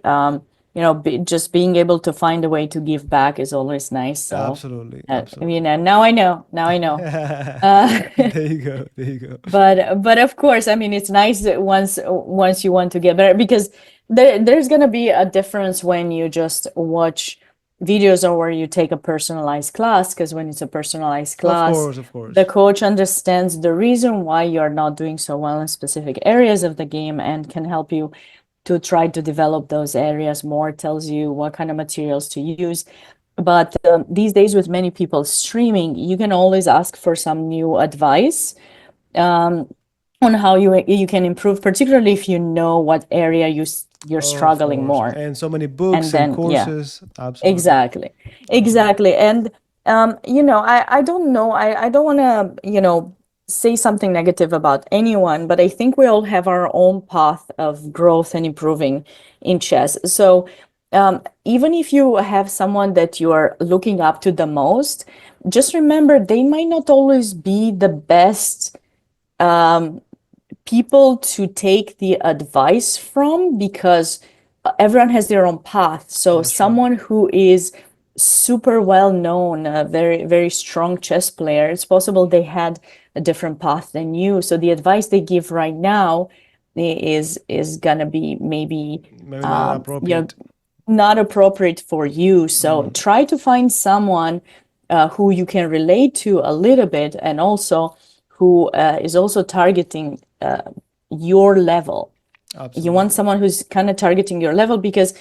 just being able to find a way to give back is always nice. So, Absolutely, I mean, absolutely. and now I know, now I know. Uh, There you go. There you go. but of course, I mean, it's nice that once you want to get better, because there's gonna be a difference when you just watch videos or where you take a personalized class. Because when it's a personalized Of class, course, of the course. coach understands the reason why you're not doing so well in specific areas of the game and can help you to try to develop those areas more, tells you what kind of materials to use. But these days, with many people streaming, you can always ask for some new advice, um, on how you can improve, particularly if you know what area you're Of struggling course. more. And so many And books and then, yeah, courses. Absolutely. exactly, Absolutely. exactly. And I don't know, I don't want to say something negative about anyone, but I think we all have our own path of growth and improving in chess. So even if you have someone that you are looking up to the most, just remember they might not always be the best people to take the advice from, because everyone has their own path. So That's right. someone who is super well known, very, very strong chess player. It's possible they had a different path than you. So the advice they give right now is gonna be maybe Maybe not you know, appropriate. not appropriate for you. So try to find someone who you can relate to a little bit, and also who is also targeting your level. You want Absolutely. someone who's kind of targeting your level, because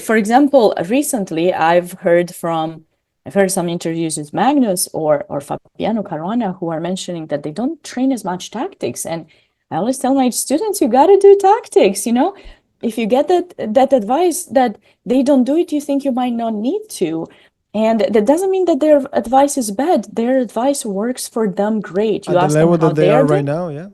for example, recently I've heard some interviews with Magnus or Fabiano Caruana, who are mentioning that they don't train as much tactics. And I always tell my students, you got to do tactics. If you get that advice that they don't do it, you think you might not need to. And that doesn't mean that their advice is bad. Their advice works for them great. You At the ask them level how that they they're are right doing, now, yeah.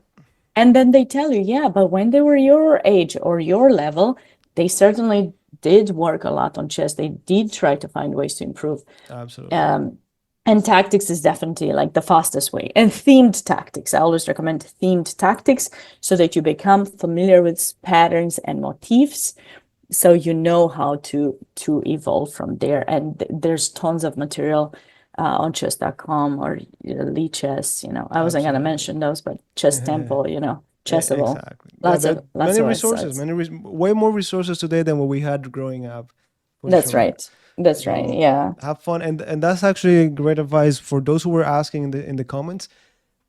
and then they tell you, yeah, but when they were your age or your level, they certainly did work a lot on chess. They did try to find ways to improve. Absolutely. And tactics is definitely like the fastest way. And themed tactics. I always recommend themed tactics so that you become familiar with patterns and motifs, so you know how to evolve from there. And there's tons of material on chess.com or Lee Chess. I wasn't gonna Absolutely. mention those, but Chess Temple, Chessable, Exactly. Yeah, lots there are of many resources, websites. way more resources today than what we had growing up, for That's sure. right. That's right. So Yeah. have fun, and that's actually great advice for those who were asking in the comments.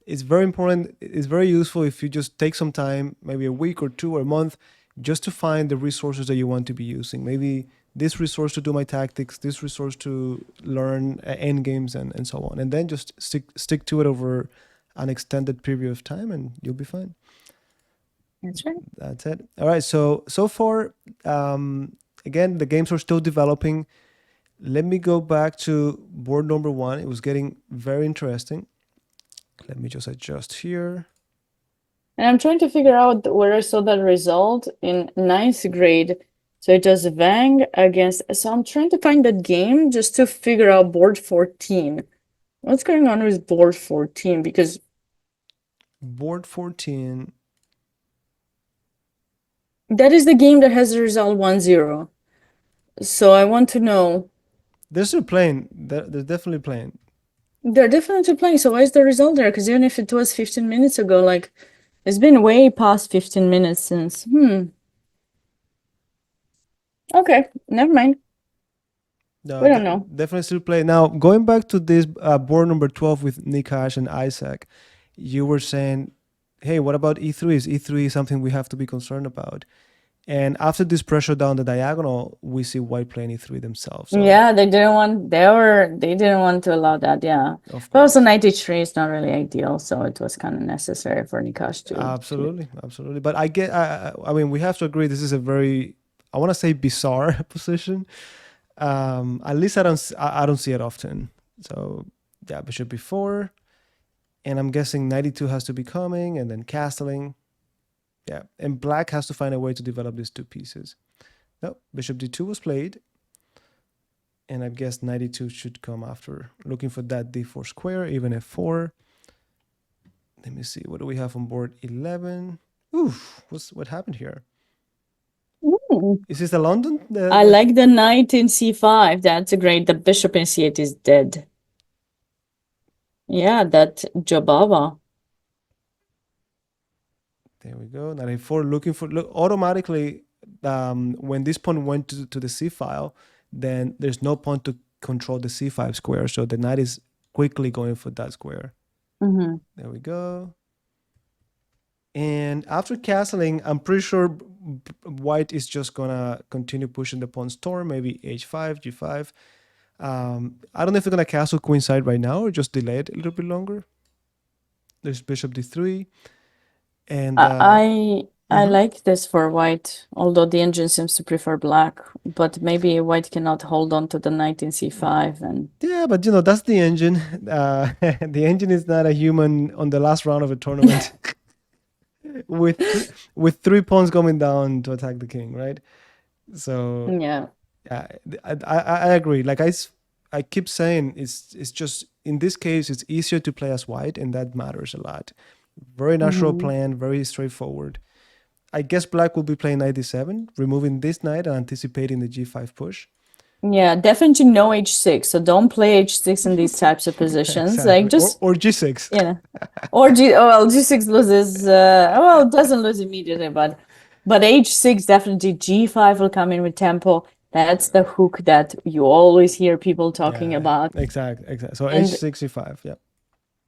It's very important. It's very useful if you just take some time, maybe a week or two or a month, just to find the resources that you want to be using. Maybe this resource to do my tactics, this resource to learn end games, and so on. And then just stick to it over an extended period of time, and you'll be fine. That's right. That's it. All right. So far, again, the games are still developing. Let me go back to board number one. It was getting very interesting. Let me just adjust here. And I'm trying to figure out where I saw that result in ninth grade. So it was Vang against. So I'm trying to find that game just to figure out board 14. What's going on with board 14? Because Board 14. that is the game that has the result 1-0. So I want to know. They're still playing. They're definitely playing. They're definitely playing. So why is the result there? Because even if it was 15 minutes ago, like it's been way past 15 minutes since. Okay, never mind. No, We don't know. definitely still playing. Now, going back to this board number 12 with Nikash and Isaac, you were saying, hey, what about E3? Is E3 something we have to be concerned about? And after this pressure down the diagonal, we see white playing E3 themselves. So, Yeah, they didn't want to allow that, yeah. of But also course. 93 is not really ideal, so it was kind of necessary for Nikash to Absolutely, absolutely. But I get, I mean, we have to agree this is a very, I want to say bizarre position. At least I don't see it often. So yeah, bishop b4, and I'm guessing 92 has to be coming, and then castling. Yeah, and black has to find a way to develop these two pieces. No, bishop d2 was played, and I guess 92 should come after, looking for that d4 square, even f4. Let me see, what do we have on board 11? Oof, what happened here? Ooh. Is this the London? I like the knight in c5. That's a great. The bishop in c8 is dead. Yeah, that Jobava. There we go. Knight a4, looking for, look, automatically, when this pawn went to the c file, then there's no pawn to control the c5 square. So the knight is quickly going for that square. Mm-hmm. There we go. And after castling, I'm pretty sure white is just gonna continue pushing the pawn's turn, maybe h5, g5. I don't know if they're gonna castle queenside right now or just delay it a little bit longer. There's bishop d3, and I like this for white, although the engine seems to prefer black, but maybe white cannot hold on to the knight in c5 and yeah, but that's the engine. The engine is not a human on the last round of a tournament with three pawns coming down to attack the king, right? So yeah. yeah, I agree. Like I keep saying, it's just in this case it's easier to play as white, and that matters a lot. Very natural Mm-hmm. plan, very straightforward. I guess black will be playing knight d7, removing this knight and anticipating the g5 push. Yeah, definitely no h6. So don't play h6 in these types of positions. Like Exactly. just, Or G6. you know, or g6 loses. Well, it doesn't lose immediately, but h6 definitely. G5 will come in with tempo. That's the hook that you always hear people talking Yeah, about. exactly. So And H65, yeah.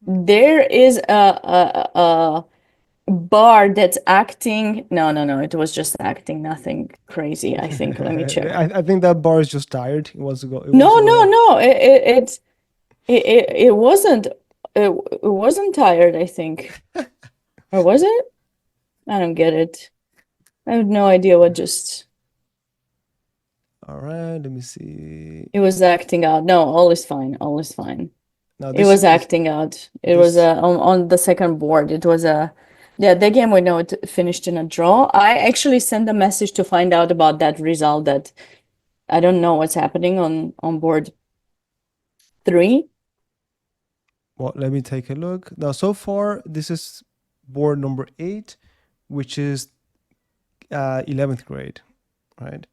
there is a bar that's acting. No. It was just acting. Nothing crazy, I think. Let me check. I think that bar is just tired. It wants to go. It wants No, to go no, up. no. It wasn't. It wasn't tired, I think. Or was it? I don't get it. I have no idea what just. All right, let me see. It was acting out. No, all is fine. All is fine. Now It this was is acting out. It was this. on the second board. It was a yeah. The game we know it finished in a draw. I actually sent a message to find out about that result. That I don't know what's happening on board 3. Well, let me take a look. Now, so far, this is board number 8, which is 11th grade, right?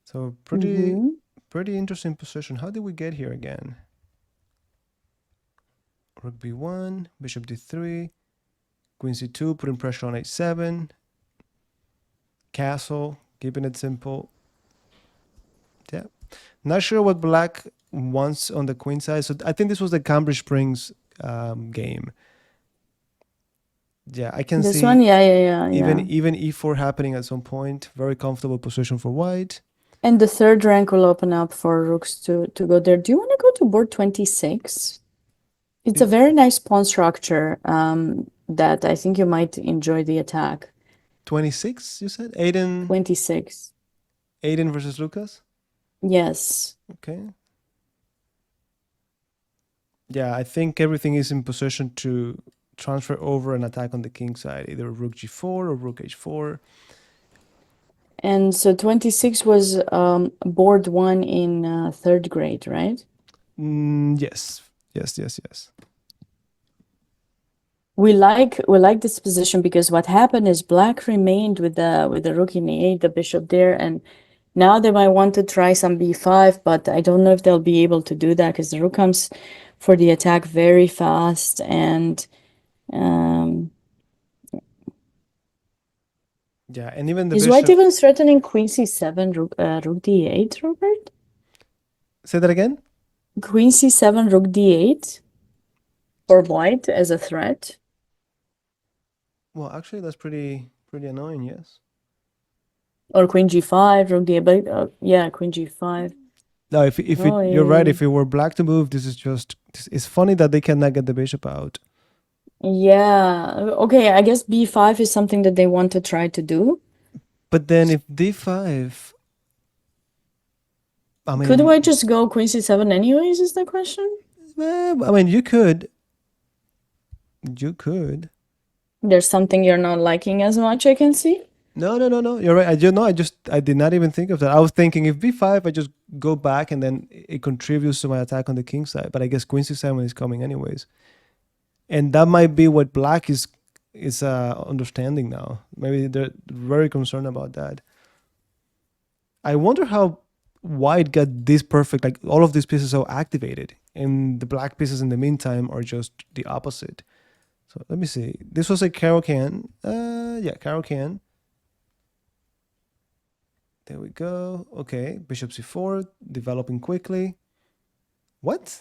So Mm-hmm. pretty interesting position. How did we get here again? Rook b1, bishop d3, queen c2, putting pressure on h7, castle, keeping it simple. Yeah. Not sure what black wants on the queen side. So I think this was the Cambridge Springs game. Yeah, I can This one, see yeah. even e4 happening at some point. Very comfortable position for white. And the third rank will open up for rooks to go there. Do you want to go to board 26? It's a very nice pawn structure that I think you might enjoy the attack. 26, you said? 26. Aiden versus Lucas? Yes. Okay. Yeah, I think everything is in position to transfer over and attack on the king side, either rook g4 or rook h4. And so 26 was board 1 in third grade, right? Yes. Yes. We like this position because what happened is black remained with the rook in e8, the bishop there, and now they might want to try some b5, but I don't know if they'll be able to do that because the rook comes for the attack very fast, and Yeah, and even the is white bishop. even threatening queen c7, rook d8, Robert? Say that again? Queen c7, rook d8 for white as a threat? Well, actually, that's pretty annoying, yes. Or queen g5, rook d8, but yeah, queen g5. No, if you're right, if it were black to move, this is just it's funny that they cannot get the bishop out. Yeah, okay, I guess b5 is something that they want to try to do. But then if d5, I Could mean, white just go queen c7 anyways, is the question? I mean, you could. There's something you're not liking as much, I can see. No. You're right. I did not even think of that. I was thinking if b5, I just go back and then it contributes to my attack on the king side. But I guess queen c7 is coming anyways, and that might be what black is understanding now. Maybe they're very concerned about that. I wonder how white got this perfect, like all of these pieces so activated, and the black pieces in the meantime are just the opposite. So let me see. This was a Caro-Kann. Yeah, Caro-Kann. There we go. Okay, bishop c4, developing quickly. What?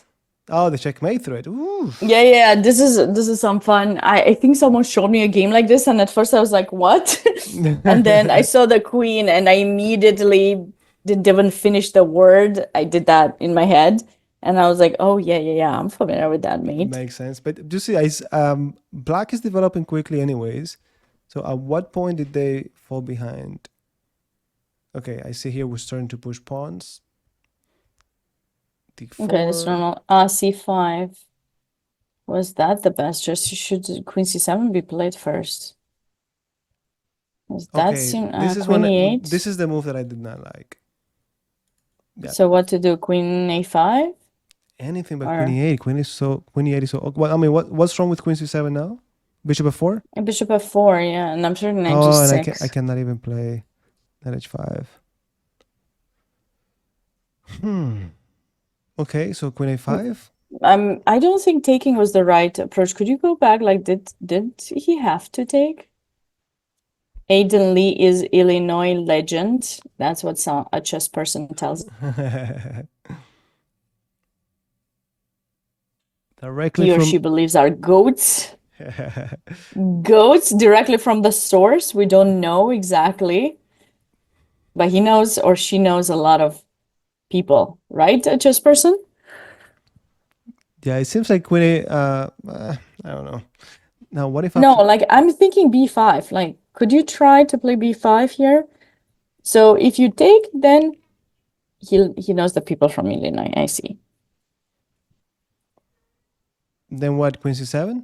Oh, the checkmate thread. Ooh. Yeah. This is some fun. I think someone showed me a game like this, and at first I was like, "What?" And then I saw the queen, and I immediately didn't even finish the word. I did that in my head, and I was like, "Oh yeah. I'm familiar with that, mate." Makes sense. But do you see, black is developing quickly anyways. So at what point did they fall behind? Okay, I see here we're starting to push pawns. D4. Okay, that's normal. C5. Was that the best? Just should queen c7 be played first? Does that Okay, seem this is queen e8? this is the move that I did not like. Yeah. So what to do? Queen a5? Anything but Or queen e8. Queen e8 is so. Well, I mean, what's wrong with queen c7 now? Bishop f4. bishop f4, yeah, and I'm certain knight Oh, and I g6. cannot even play knight h5. Okay, so queen a5. I don't think taking was the right approach. Could you go back? Like, did he have to take? Aiden Lee is Illinois legend. That's what a chess person tells. Directly He or from she believes are goats. Goats directly from the source. We don't know exactly, but he knows or she knows a lot of people, right? A chess person? yeah, it seems like queen I don't know. Now what if No, after like I'm thinking b5. Like, could you try to play b5 here? So if you take, then he knows the people from Illinois. I see. then what, queen c7?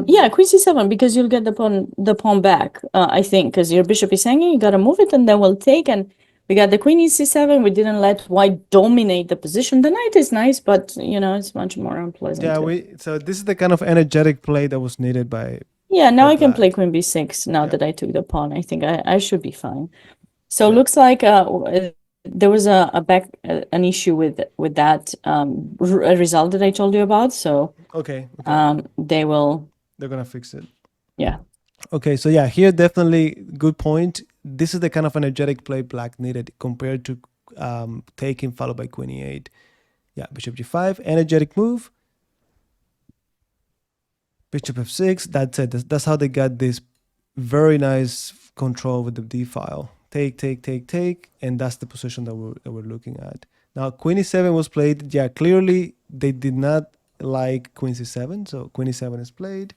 Yeah, queen c7 because you'll get the pawn back. I think because your bishop is hanging, you gotta move it, and then we'll take. And we got the queen e7. We didn't let white dominate the position. The knight is nice, but it's much more unpleasant. Yeah, so this is the kind of energetic play that was needed by Yeah, now I can play black. queen b6 now that I took the pawn. I think I should be fine. So Yeah. looks like there was an issue with that result that I told you about. So Okay. they're gonna fix it. yeah. Okay, so yeah, here definitely good point. This is the kind of energetic play black needed compared to taking followed by queen e8. Yeah, bishop g5, energetic move. Bishop f6. That's it. That's how they got this very nice control with the d file. Take, take, take, take, and that's the position that we're looking at. Now queen e7 was played. Yeah, clearly they did not like queen c7, so queen e7 is played.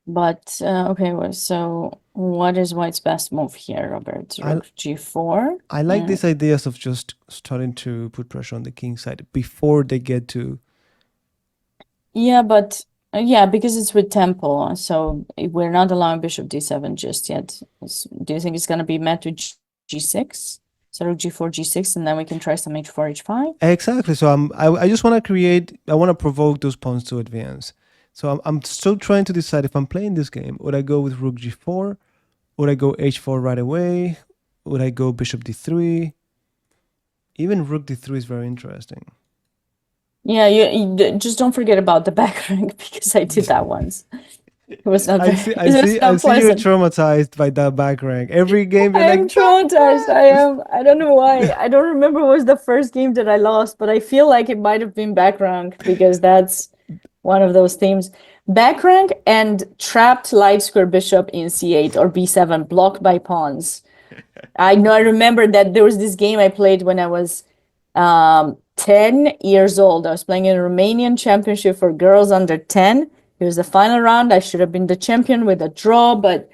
But okay, well, so what is white's best move here, Robert? Rook g4. I like these ideas of just starting to put pressure on the king side before they get to. Yeah, but yeah, because it's with tempo, so we're not allowing bishop d7 just yet. Do you think it's gonna be met with g6? So rook g4, g6, and then we can try some h4, h5. Exactly. So I just want to create. I want to provoke those pawns to advance. So I'm still trying to decide if I'm playing this game. Would I go with rook g4? Would I go h4 right away? Would I go bishop d3? Even rook d3 is very interesting. Yeah, you just don't forget about the back rank because I did that once. It was not I very, see. it was not You're pleasant. traumatized by that back rank. Every game you're I am like, traumatized. I am. I don't know why. I don't remember what was the first game that I lost, but I feel like it might have been back rank because that's one of those themes. Back rank and trapped light square bishop in c8 or b7 blocked by pawns. I know. I remember that there was this game I played when I was 10 years old. I was playing in a Romanian championship for girls under 10. It was the final round. I should have been the champion with a draw, but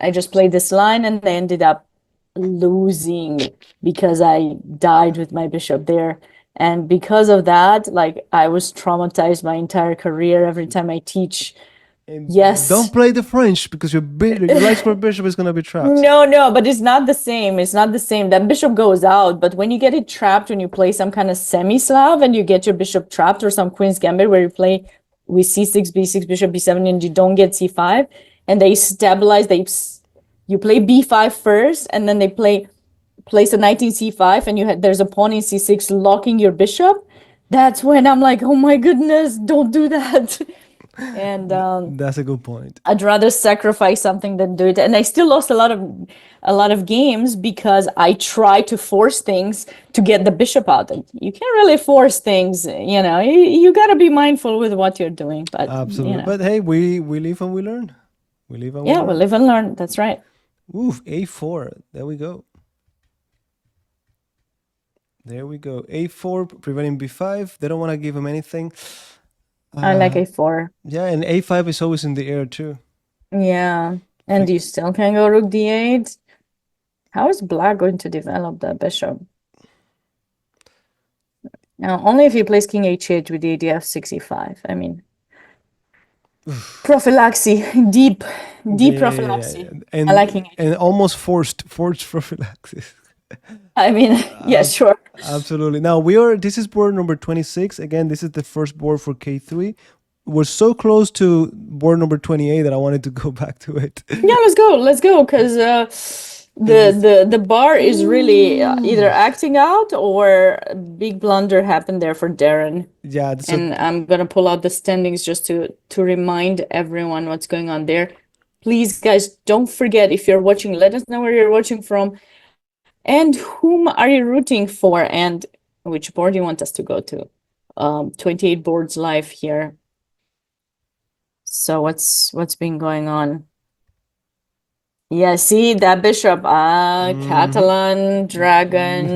I just played this line and I ended up losing because I died with my bishop there. And because of that, like I was traumatized my entire career. Every time I teach, yes. Don't play the French because your light square bishop is gonna be trapped. No, but it's not the same. It's not the same. That bishop goes out, but when you get it trapped, when you play some kind of semi-Slav and you get your bishop trapped, or some Queen's Gambit where you play with c6, b6, bishop b7, and you don't get c5, and they stabilize, you play b5 first, and then they place a knight in c5, and there's a pawn in c6 locking your bishop. That's when I'm like, oh my goodness, don't do that. And that's a good point. I'd rather sacrifice something than do it. And I still lost a lot of games because I try to force things to get the bishop out. And you can't really force things, you got to be mindful with what you're doing. But Absolutely. But hey, we live and we learn. We live and we learn. We live and learn. That's right. Oof, a4. There we go. There we go. a4 preventing b5. They don't want to give him anything. I like a4. Yeah, and a5 is always in the air too. Yeah, and you still can go rook d8. How is black going to develop the bishop? Now, only if you place king h8 with the idea of 65. I mean, prophylaxis, deep prophylaxis. And, I like king h8. And almost forced prophylaxis. I mean, yeah, sure. Absolutely. Now this is board number 26. Again, this is the first board for K3. We're so close to board number 28 that I wanted to go back to it. Yeah, let's go. Because The bar is really either acting out or a big blunder happened there for Darren. Yeah, so And I'm gonna pull out the standings just to remind everyone what's going on there. Please, guys, don't forget, if you're watching, let us know where you're watching from and whom are you rooting for and which board you want us to go to. 28 boards live here. So what's been going on? Yeah, see that bishop, Catalan dragon,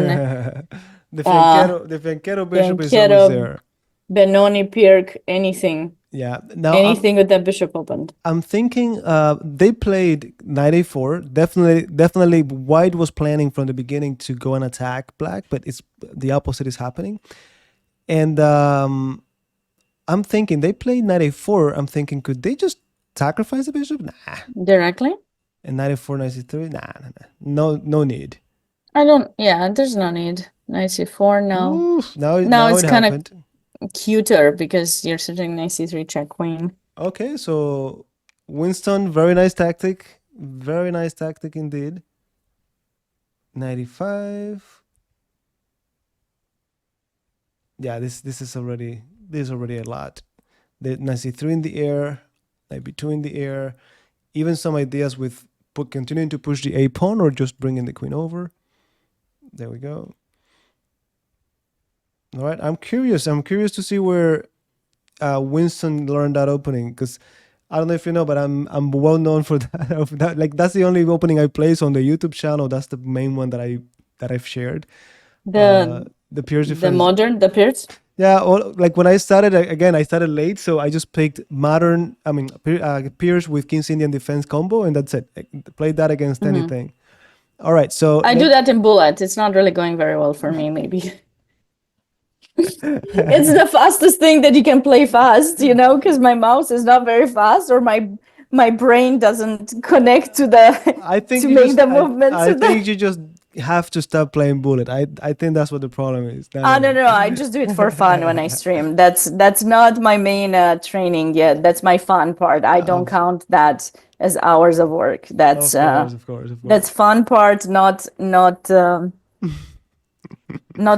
the uh, Fianchero bishop is always Bianchero, there. Benoni, Pirk, anything. Yeah. Now Anything with that bishop opened. I'm thinking they played knight a4. Definitely white was planning from the beginning to go and attack black, but it's the opposite is happening. And I'm thinking they played knight a4. I'm thinking, could they just sacrifice the bishop? Nah. Directly? And knight a4, knight c3? Nah. No need. I don't, yeah, there's no need. Knight c4, no. Oof, now Now it's it kind happened. of cuter because you're sitting knight c3 check queen. Okay, so Winston, very nice tactic. Very nice tactic indeed. 95. Yeah, this is already a lot. The knight c3 in the air, knight b2 in the air. Even some ideas with continuing to push the a pawn or just bringing the queen over. There we go. All right, I'm curious to see where Winston learned that opening, because I don't know if you know, but I'm well known for that. Like, that's the only opening I place on the YouTube channel. That's the main one that I've shared. The Pierce defense. the Pierce? Yeah, like when I started, again, I started late, so I just picked modern, Pierce with King's Indian defense combo, and that's it. I played that against anything. All right, so I do that in bullet. It's not really going very well for me, maybe. It's the fastest thing that you can play fast, because my mouse is not very fast, or my brain doesn't connect to the I think to make the movements. I think you just have to stop playing bullet. I think that's what the problem is. No, I just do it for fun when I stream. That's not my main training yet. That's my fun part. I don't count that as hours of work. That's of course. that's fun part, not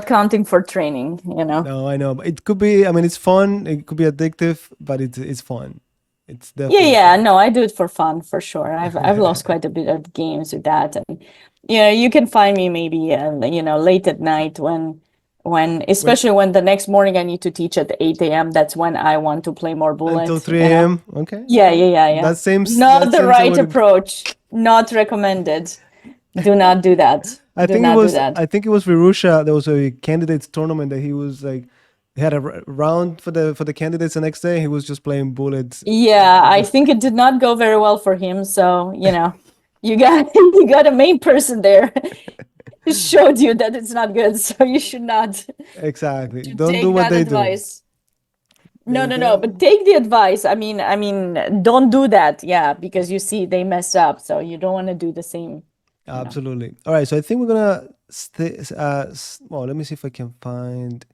counting for training, No, I know, but it could be. I mean, it's fun. It could be addictive, but it's fun. It's definitely Yeah. No, I do it for fun for sure. I've lost quite a bit of games with that, and you can find me maybe late at night when especially when the next morning I need to teach at 8 a.m. That's when I want to play more bullet. Until 3 a.m. Okay. Yeah. That seems not the right approach. Not recommended. Do not do that. I think it was Virusha. There was a candidates tournament that he was like, he had a round for the candidates the next day. He was just playing bullets. Yeah, I think it did not go very well for him. So you got a main person there. It showed you that it's not good. So you should not. Exactly. Don't do what they advice. do. No. But take the advice. I mean, don't do that. Yeah, because you see they mess up. So you don't want to do the same. Absolutely. All right. So I think we're gonna stay. Well, let me see if I can find.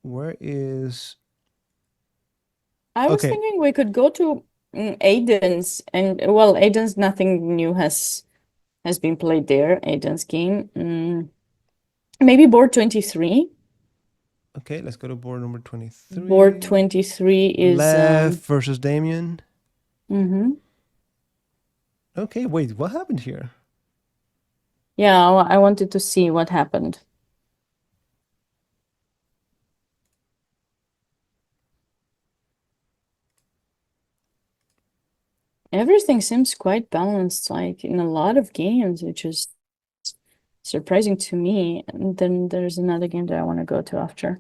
Where is? I was thinking we could go to Aiden's, and well, Aiden's nothing new has been played there. Aiden's game. Maybe board 23. Okay, let's go to board number 23. Board 23 is Lev versus Damien. Mm-hmm. Okay, wait, what happened here? Yeah, I wanted to see what happened. Everything seems quite balanced, like in a lot of games, which is surprising to me. And then there's another game that I want to go to after.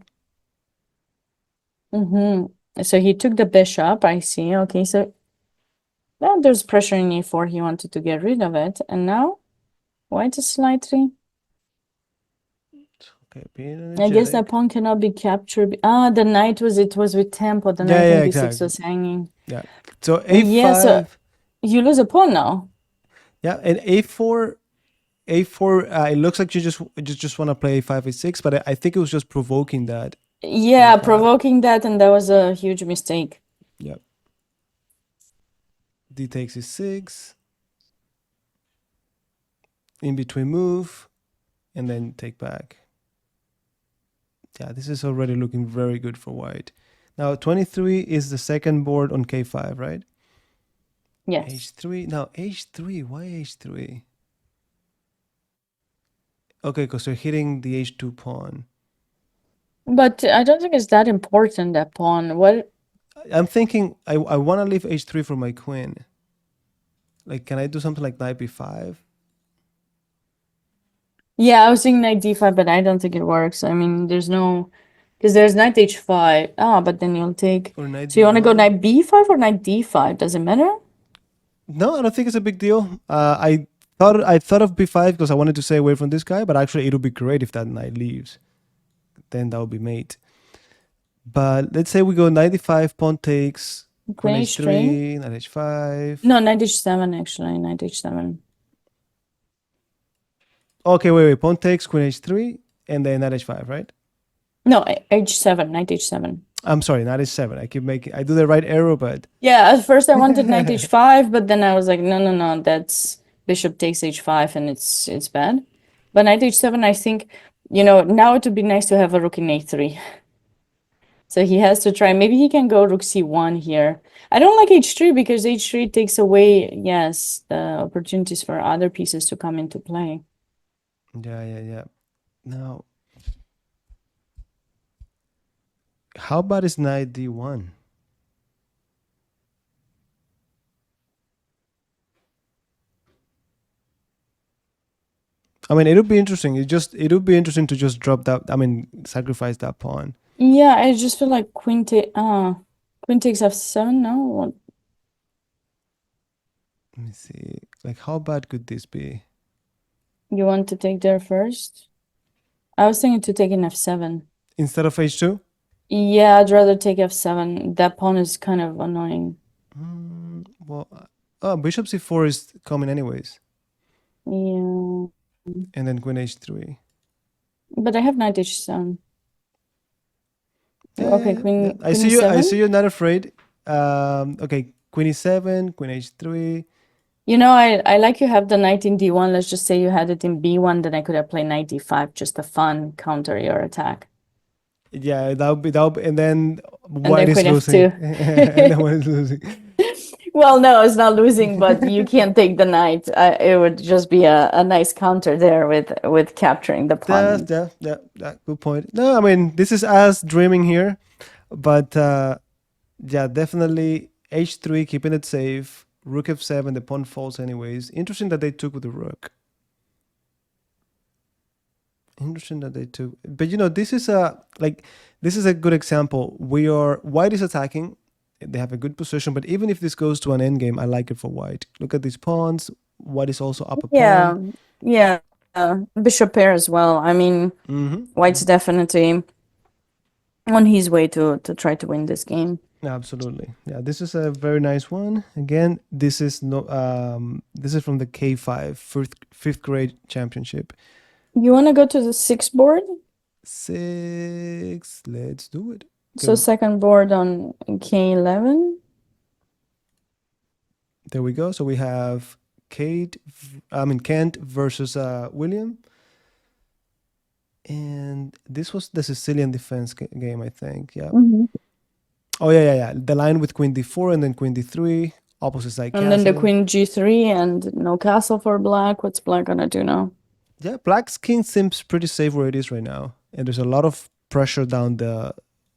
So he took the bishop, I see. Okay, so well, there's pressure in e4. He wanted to get rid of it. And now white is slightly. Okay, I guess that pawn cannot be captured. The knight it was with tempo. The knight on b6 exactly. was hanging. Yeah. So a5. Yeah, so you lose a pawn now. Yeah, and a4. It looks like you just want to play a5, a6, but I think it was just provoking that. Yeah, provoking that, and that was a huge mistake. Yep. D takes e6. in between move, and then take back. Yeah, this is already looking very good for white. Now 23 is the second board on k5, right? Yes. h3. Now h3. Why h3? Okay, because you're hitting the h2 pawn. But I don't think it's that important, that pawn. What? I'm thinking I want to leave h3 for my queen. Like, can I do something like knight b5? Yeah, I was thinking knight d5, but I don't think it works. I mean, there's no, because there's knight h5. Ah, but then you'll take. Or knight So you want to go d1? knight b5 or knight d5? Does it matter? No, I don't think it's a big deal. I thought of b5 because I wanted to stay away from this guy, but actually it would be great if that knight leaves. Then that would be mate. But let's say we go knight d5, pawn takes, queen Queen h3? h3, knight h5. No, knight h7 actually, knight h7. Okay, wait. Pawn takes, queen h3, and then knight h5, right? No, h7, knight h7. I'm sorry, knight h7. I do the right arrow, but Yeah, at first I wanted knight h5, but then I was like, no, that's bishop takes h5 and it's bad. But knight h7, I think, now it would be nice to have a rook in a3. So he has to try. Maybe he can go rook c1 here. I don't like h3 because h3 takes away, yes, the opportunities for other pieces to come into play. yeah. Now, how about is knight d1? I mean, it would be interesting. It would be interesting to just drop that. I mean, sacrifice that pawn. Yeah, I just feel like queen takes f7. No, Let me see. Like, how bad could this be? you want to take there first? I was thinking to take in f7. Instead of h2? Yeah, I'd rather take f7. That pawn is kind of annoying. Well, bishop c4 is coming anyways. Yeah, And then queen h3. but I have knight h7. Yeah, Okay, yeah. queen I see you. I e7. see you're not afraid. Okay, queen e7, queen h3. I like you have the knight in d1. Let's just say you had it in b1, then I could have played knight d5, just a fun counter your attack. Yeah, that would be, and then And white then is queen losing. f2. And then white is losing. Well, no, it's not losing, but you can't take the knight. It would just be a nice counter there with capturing the pawn. Yeah. Good point. No, I mean, this is us dreaming here, but yeah, definitely h3, keeping it safe. Rook f7, the pawn falls anyways. Interesting that they took with the rook. Interesting that they took, but this is a good example. White is attacking. They have a good position, but even if this goes to an endgame, I like it for white. Look at these pawns. White is also up a pawn. Yeah. Bishop pair as well. I mean, White's definitely on his way to try to win this game. Absolutely. Yeah, this is a very nice one. Again, this is this is from the K5 fifth grade championship. You want to go to the 6th board? 6. Let's do it. So second board on K11. There we go. So we have Kent versus William. And this was the Sicilian defense game, I think. Yeah. Oh, yeah. The line with queen d4 and then queen d3, opposite side castle. And then the queen g3 and no castle for black. What's black gonna do now? Yeah, black's king seems pretty safe where it is right now. And there's a lot of pressure down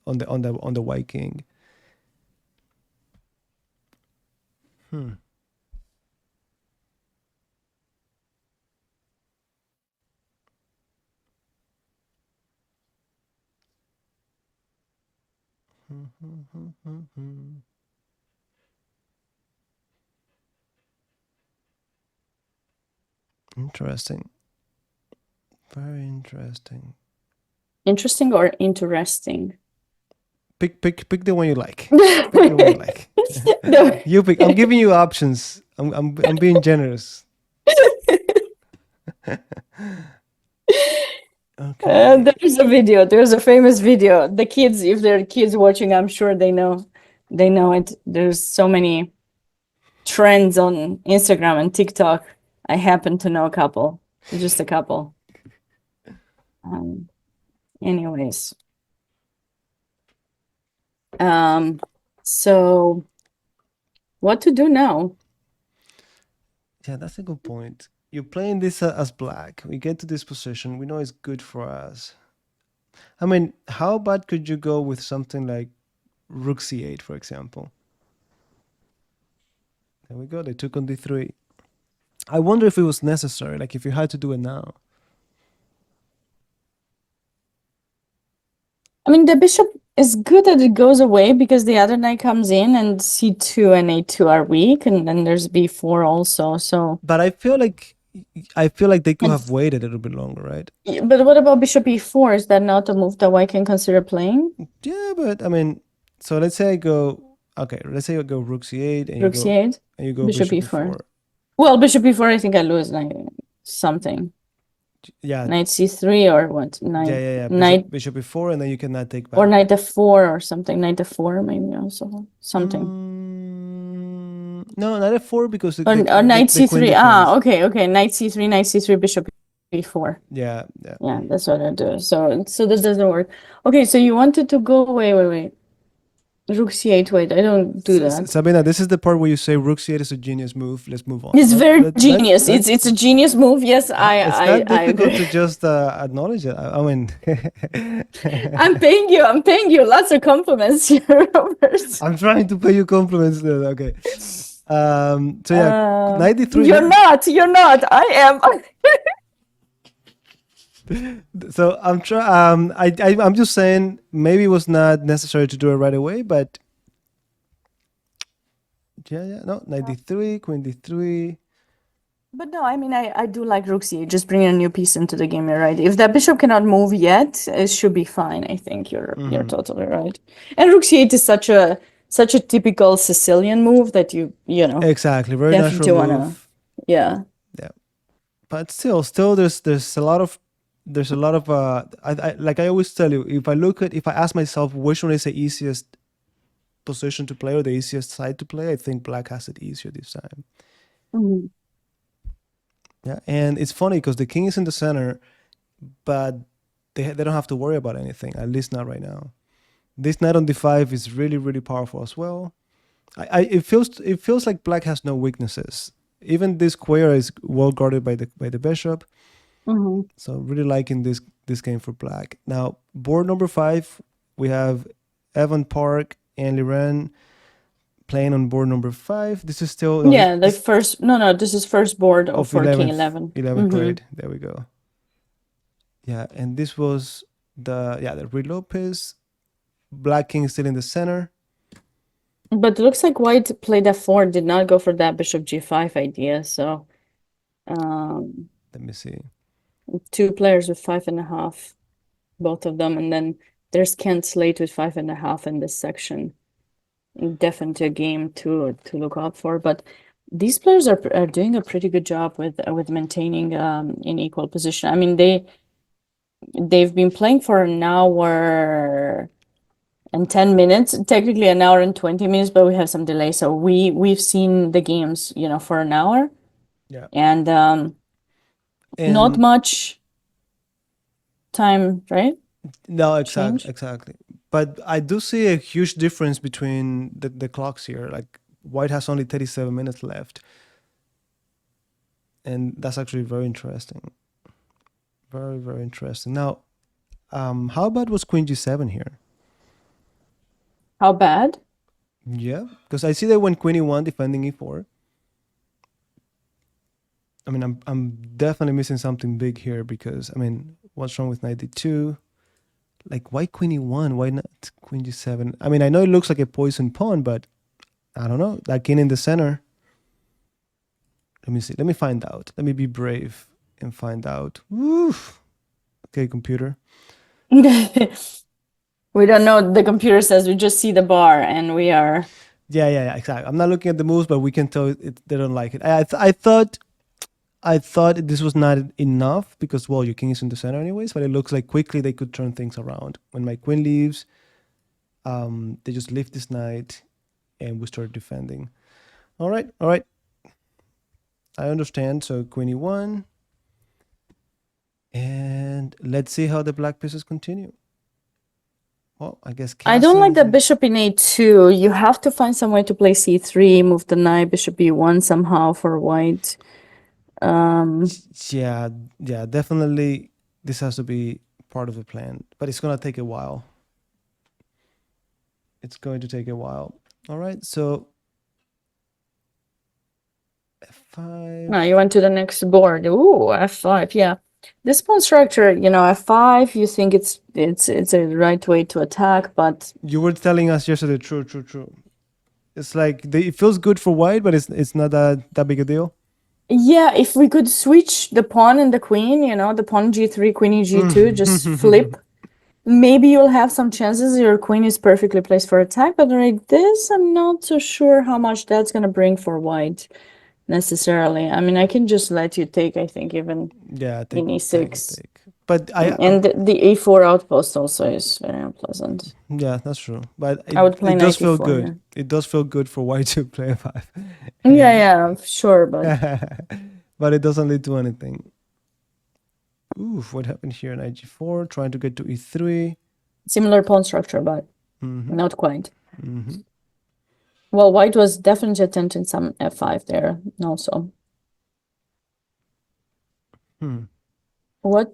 on the white king. Interesting. Very interesting. Interesting or interesting? Pick the one you like. Pick the one you like. No. You pick. I'm giving you options. I'm being generous. Okay. There's a video. There's a famous video. The kids, if there are kids watching, I'm sure they know it. There's so many trends on Instagram and TikTok. I happen to know a couple. Just a couple. Anyways. So what to do now? Yeah, that's a good point. You're playing this as black. We get to this position. We know it's good for us. I mean, how bad could you go with something like Rook C8, for example? There we go. They took on D3. I wonder if it was necessary, like if you had to do it now. I mean, the bishop is good that it goes away because the other knight comes in and C2 and A2 are weak, and then there's B4 also. So, But I feel like they could and have waited a little bit longer, right? but what about bishop E4? Is that not a move that white can consider playing? Yeah, but I mean, so let's say I go. Okay, let's say I go Rook C8 Rook C8, and you go bishop Bishop E4. E4. Well, bishop E4, I think I lose knight something. Yeah, Knight C3 or what? yeah. Knight Bishop E4, and then you cannot take or back. knight F4 or something. Knight F4 maybe also something. No, not F4 because Or knight the queen C3. defends. Okay. Knight C3, bishop E4. Yeah. Yeah, that's what I do. So this doesn't work. Okay, so you wanted to go wait. Rook C8, wait, I don't do that. Sabina, this is the part where you say Rook C8 is a genius move. Let's move on. It's very genius. Let It's a genius move. Yes, it's not I difficult agree. to just acknowledge it. I mean, I'm paying you. I'm paying you lots of compliments here, Robert. I'm trying to pay you compliments. Then. Okay. So yeah, 93. You're not. You're not. I am. So I'm just saying maybe it was not necessary to do it right away, but yeah. No, 93, Queen D3. But no, I mean, I do like Rook C8, just bringing a new piece into the game. You're right. If that bishop cannot move yet, it should be fine. I think you're totally right. And Rook C8 is such a typical Sicilian move that you know Exactly, very natural definitely wanna, move. yeah. Yeah, but still, there's a lot of like I always tell you, if I ask myself which one is the easiest position to play or the easiest side to play, I think black has it easier this time. Mhm. Yeah, and it's funny because the king is in the center, but they don't have to worry about anything, at least not right now. This knight on d5 is really powerful as well. It feels like black has no weaknesses. Even this square is well guarded by the bishop. Mhm. So really liking this game for black. Now board number 5, we have Evan Park and Liren playing on board number 5. This is still no, Yeah, the this first no, this is first board of for 11th K11. 11th grade. There we go. Yeah, and this was the Reed Lopez. Black king still in the center. But it looks like white played F4, did not go for that bishop G5 idea. So Let me see. two players with 5.5, both of them, and then there's Kent Slate with 5.5 in this section. Definitely a game to look out for. But these players are doing a pretty good job with maintaining in equal position. I mean, they've been playing for an hour and 10 minutes, technically an hour and 20 minutes, but we have some delay. So we've seen the games, for an hour, Yeah. and not And much time, right? no, Change. exactly. But I do see a huge difference between the clocks here. Like white has only 37 minutes left. And that's actually very interesting. Very interesting. Now, how bad was Queen G7 here? How bad? Yeah, because I see that when Queen E1 defending E4. I mean, I'm definitely missing something big here because I mean, what's wrong with Knight D2? Like, why Queen E1? Why not Queen G7? I mean, I know it looks like a poison pawn, but I don't know. That king in the center. Let me see. Let me find out. Let me be brave and find out. Woof. Okay, computer. We don't know. The computer says we just see the bar and we are. Yeah, exactly. I'm not looking at the moves, but we can tell they don't like it. I thought this was not enough because well, your king is in the center anyways. But it looks like quickly they could turn things around. When my queen leaves, they just lift this knight, and we start defending. All right. I understand. So queen e1. And let's see how the black pieces continue. Well, I guess I don't castle like is the bishop in a2. You have to find some way to play c3, move the knight, bishop e1 somehow for white. yeah, yeah, definitely this has to be part of the plan, but it's gonna take a while. It's going to take a while. All right, so f5. No, you went to the next board. Ooh, f5. Yeah, this pawn structure, f5. You think it's a right way to attack, but You were telling us yesterday. True, true, true. It's like it feels good for white, but it's not that big a deal. yeah, if we could switch the pawn and the queen, the pawn g3, queen g2, just flip. Maybe you'll have some chances. Your queen is perfectly placed for attack, but like this, I'm not so sure how much that's gonna bring for white necessarily. I mean, I can just let you take, I think, even Yeah, in take, e6. take. But And the a4 outpost also is very unpleasant. yeah, that's true. But I would play it does knight feel e4 good. here. It does feel good for white to play a5. Yeah, yeah, sure, but But it doesn't lead to anything. Oof, what happened here? Knight g4, trying to get to e3. similar pawn structure, but Mm-hmm. not quite. Mm-hmm. Well, white was definitely attempting some f5 there also. Hmm. What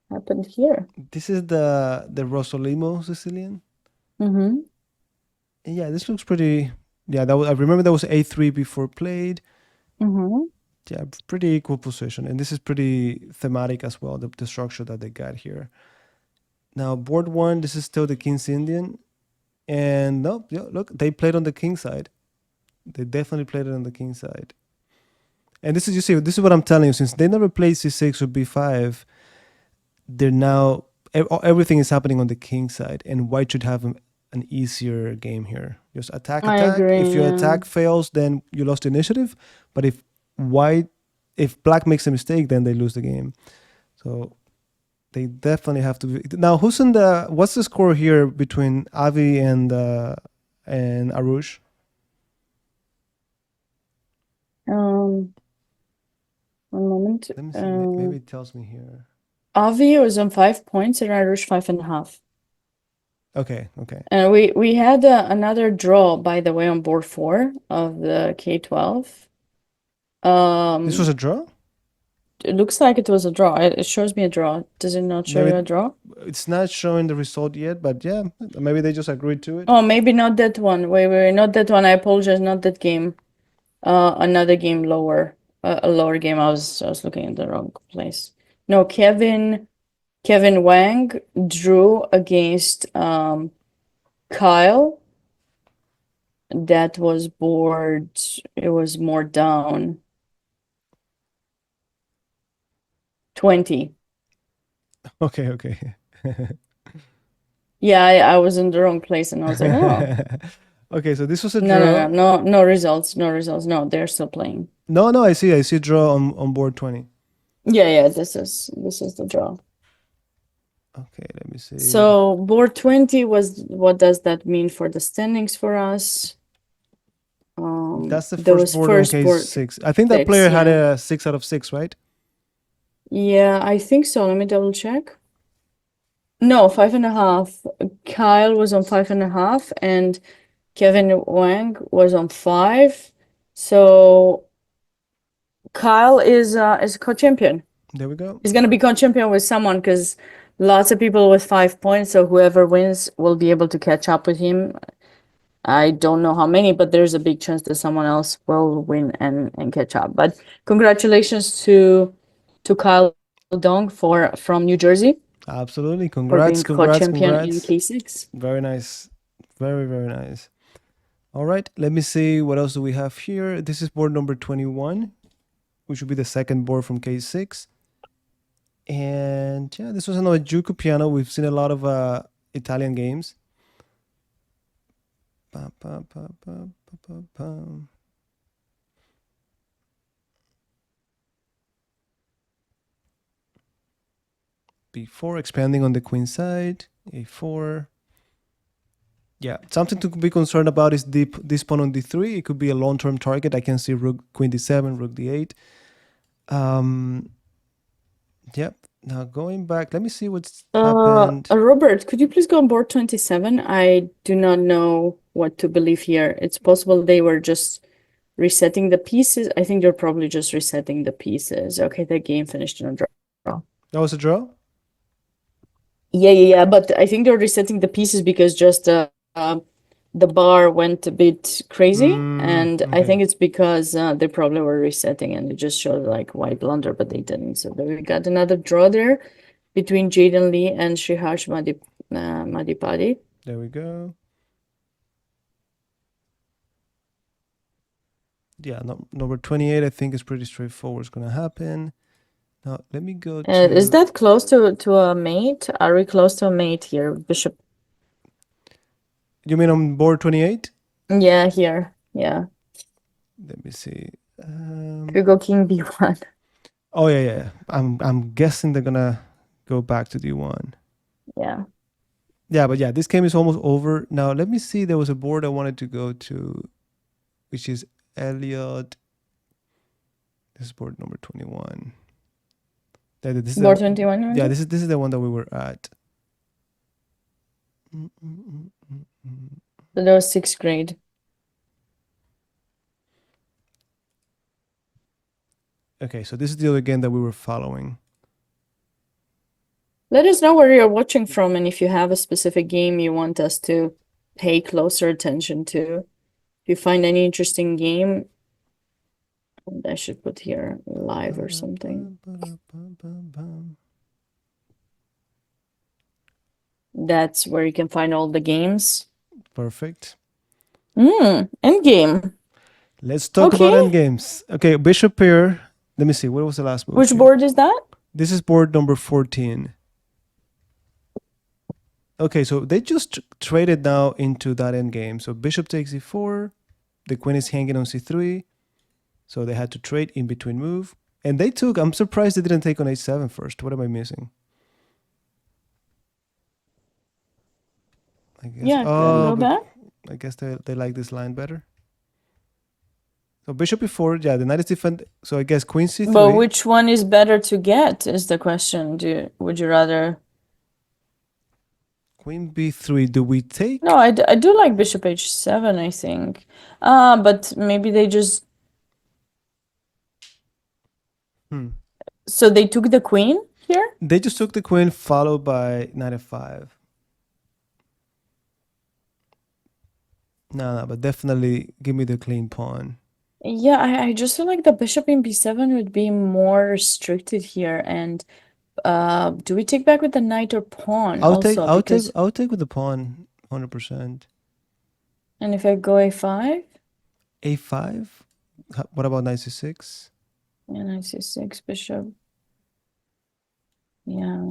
happened here? This is the Rosolimo Sicilian. Mm-hmm. Yeah, this looks pretty. Yeah, I remember that was a3 before played. Mm-hmm. Yeah, pretty equal position, and this is pretty thematic as well. The structure that they got here. Now board one, this is still the King's Indian, and no, yeah, look, they played on the king side. They definitely played it on the king side. And this is you see, this is what I'm telling you. Since they never played c6 or b5, they're now everything is happening on the king side, and white should have an easier game here. Just attack, I attack. agree, If your yeah. attack fails, then you lost the initiative. But if black makes a mistake, then they lose the game. So they definitely have to be. Now, what's the score here between Avi and Arush? One moment. Let me see. Maybe it tells me here. Avi was on 5 points and Irish 5.5. Okay, okay. And we had another draw, by the way, on board 4 of the K-12. This was a draw? It looks like it was a draw. It shows me a draw. Does it not show Maybe you a draw? it's not showing the result yet, but yeah, maybe they just agreed to it. Oh, maybe not that one. Wait, not that one. I apologize, not that game. Another game lower. A lower game. I was looking in the wrong place. No, Kevin Wang drew against Kyle. That was board. It was more down. 20. Okay, okay. Yeah, I was in the wrong place and I was like, oh. Okay, so this was a No, draw. no results. No results. No, they're still playing. No, I see a draw on board 20. Yeah, this is the draw. Okay, let me see. So board 20 was, what does that mean for the standings for us? That's the There was first board on first board K6. I think that 6, player had yeah. a 6 out of 6, right? Yeah, I think so. Let me double check. No, 5.5. Kyle was on 5.5 and Kevin Wang was on 5. So Kyle is co-champion. There we go. He's gonna be co-champion with someone because lots of people with 5 points. So whoever wins will be able to catch up with him. I don't know how many, but there's a big chance that someone else will win and catch up. But congratulations to Kyle Dong from New Jersey Absolutely. for being Congrats, co-champion in congrats. K6. Very nice. Very, very nice. All right, let me see what else do we have here. This is board number 21, which would be the second board from K6. And yeah, this was another Juku piano. We've seen a lot of Italian games. B4, expanding on the queen side. A4. Yeah, something to be concerned about is this pawn on d3. It could be a long-term target. I can see rook, queen d7, rook d8. Yep. Now going back, let me see what's happened. Robert, could you please go on board 27? I do not know what to believe here. It's possible they were just resetting the pieces. I think they're probably just resetting the pieces. Okay, the game finished in a draw. That was a draw? Yeah. But I think they're resetting the pieces because just the bar went a bit crazy, and I Okay. think it's because they probably were resetting and it just showed like white blunder, but they didn't. So we got another draw there between Jaden Lee and Sriharsh Madipati. There we go. Yeah, number 28, I think is pretty straightforward. It's going to happen. Now, let me go to... Is that close to a mate? Are we close to a mate here, Bishop? You mean on board 28? Yeah, here. Yeah. Let me see. If we go King B1. Oh, yeah. I'm guessing they're going to go back to D1. Yeah. Yeah, but yeah, this game is almost over. Now, let me see. There was a board I wanted to go to, which is Elliot. This is board number 21. This is Board 21? Yeah, this is the one that we were at. So that was sixth grade. Okay, so this is the other game that we were following. Let us know where you're watching from and if you have a specific game you want us to pay closer attention to. If you find any interesting game, I should put here live or something. That's where you can find all the games. Perfect. Endgame. Let's talk about endgames. Okay, bishop here. Let me see. What was the last move? Which board is that? This is board number 14. Okay, so they just traded now into that endgame. So bishop takes e4. The queen is hanging on c3. So they had to trade in between move. And they took, I'm surprised they didn't take on h7 first. What am I missing? I guess, Yeah, go back. I guess they like this line better. So bishop e4, yeah, the knight is different. So I guess queen c3. But which one is better to get is the question. Would you rather... Queen b3, do we take? No, I do like bishop h7, I think. But maybe they just... So they took the queen here? They just took the queen followed by knight f5. No, but definitely give me the clean pawn. Yeah, I just feel like the bishop in b7 would be more restricted here. And do we take back with the knight or pawn? I'll take with the pawn, 100%. And if I go a5? a5? What about knight c6? Yeah, knight c6, bishop. Yeah.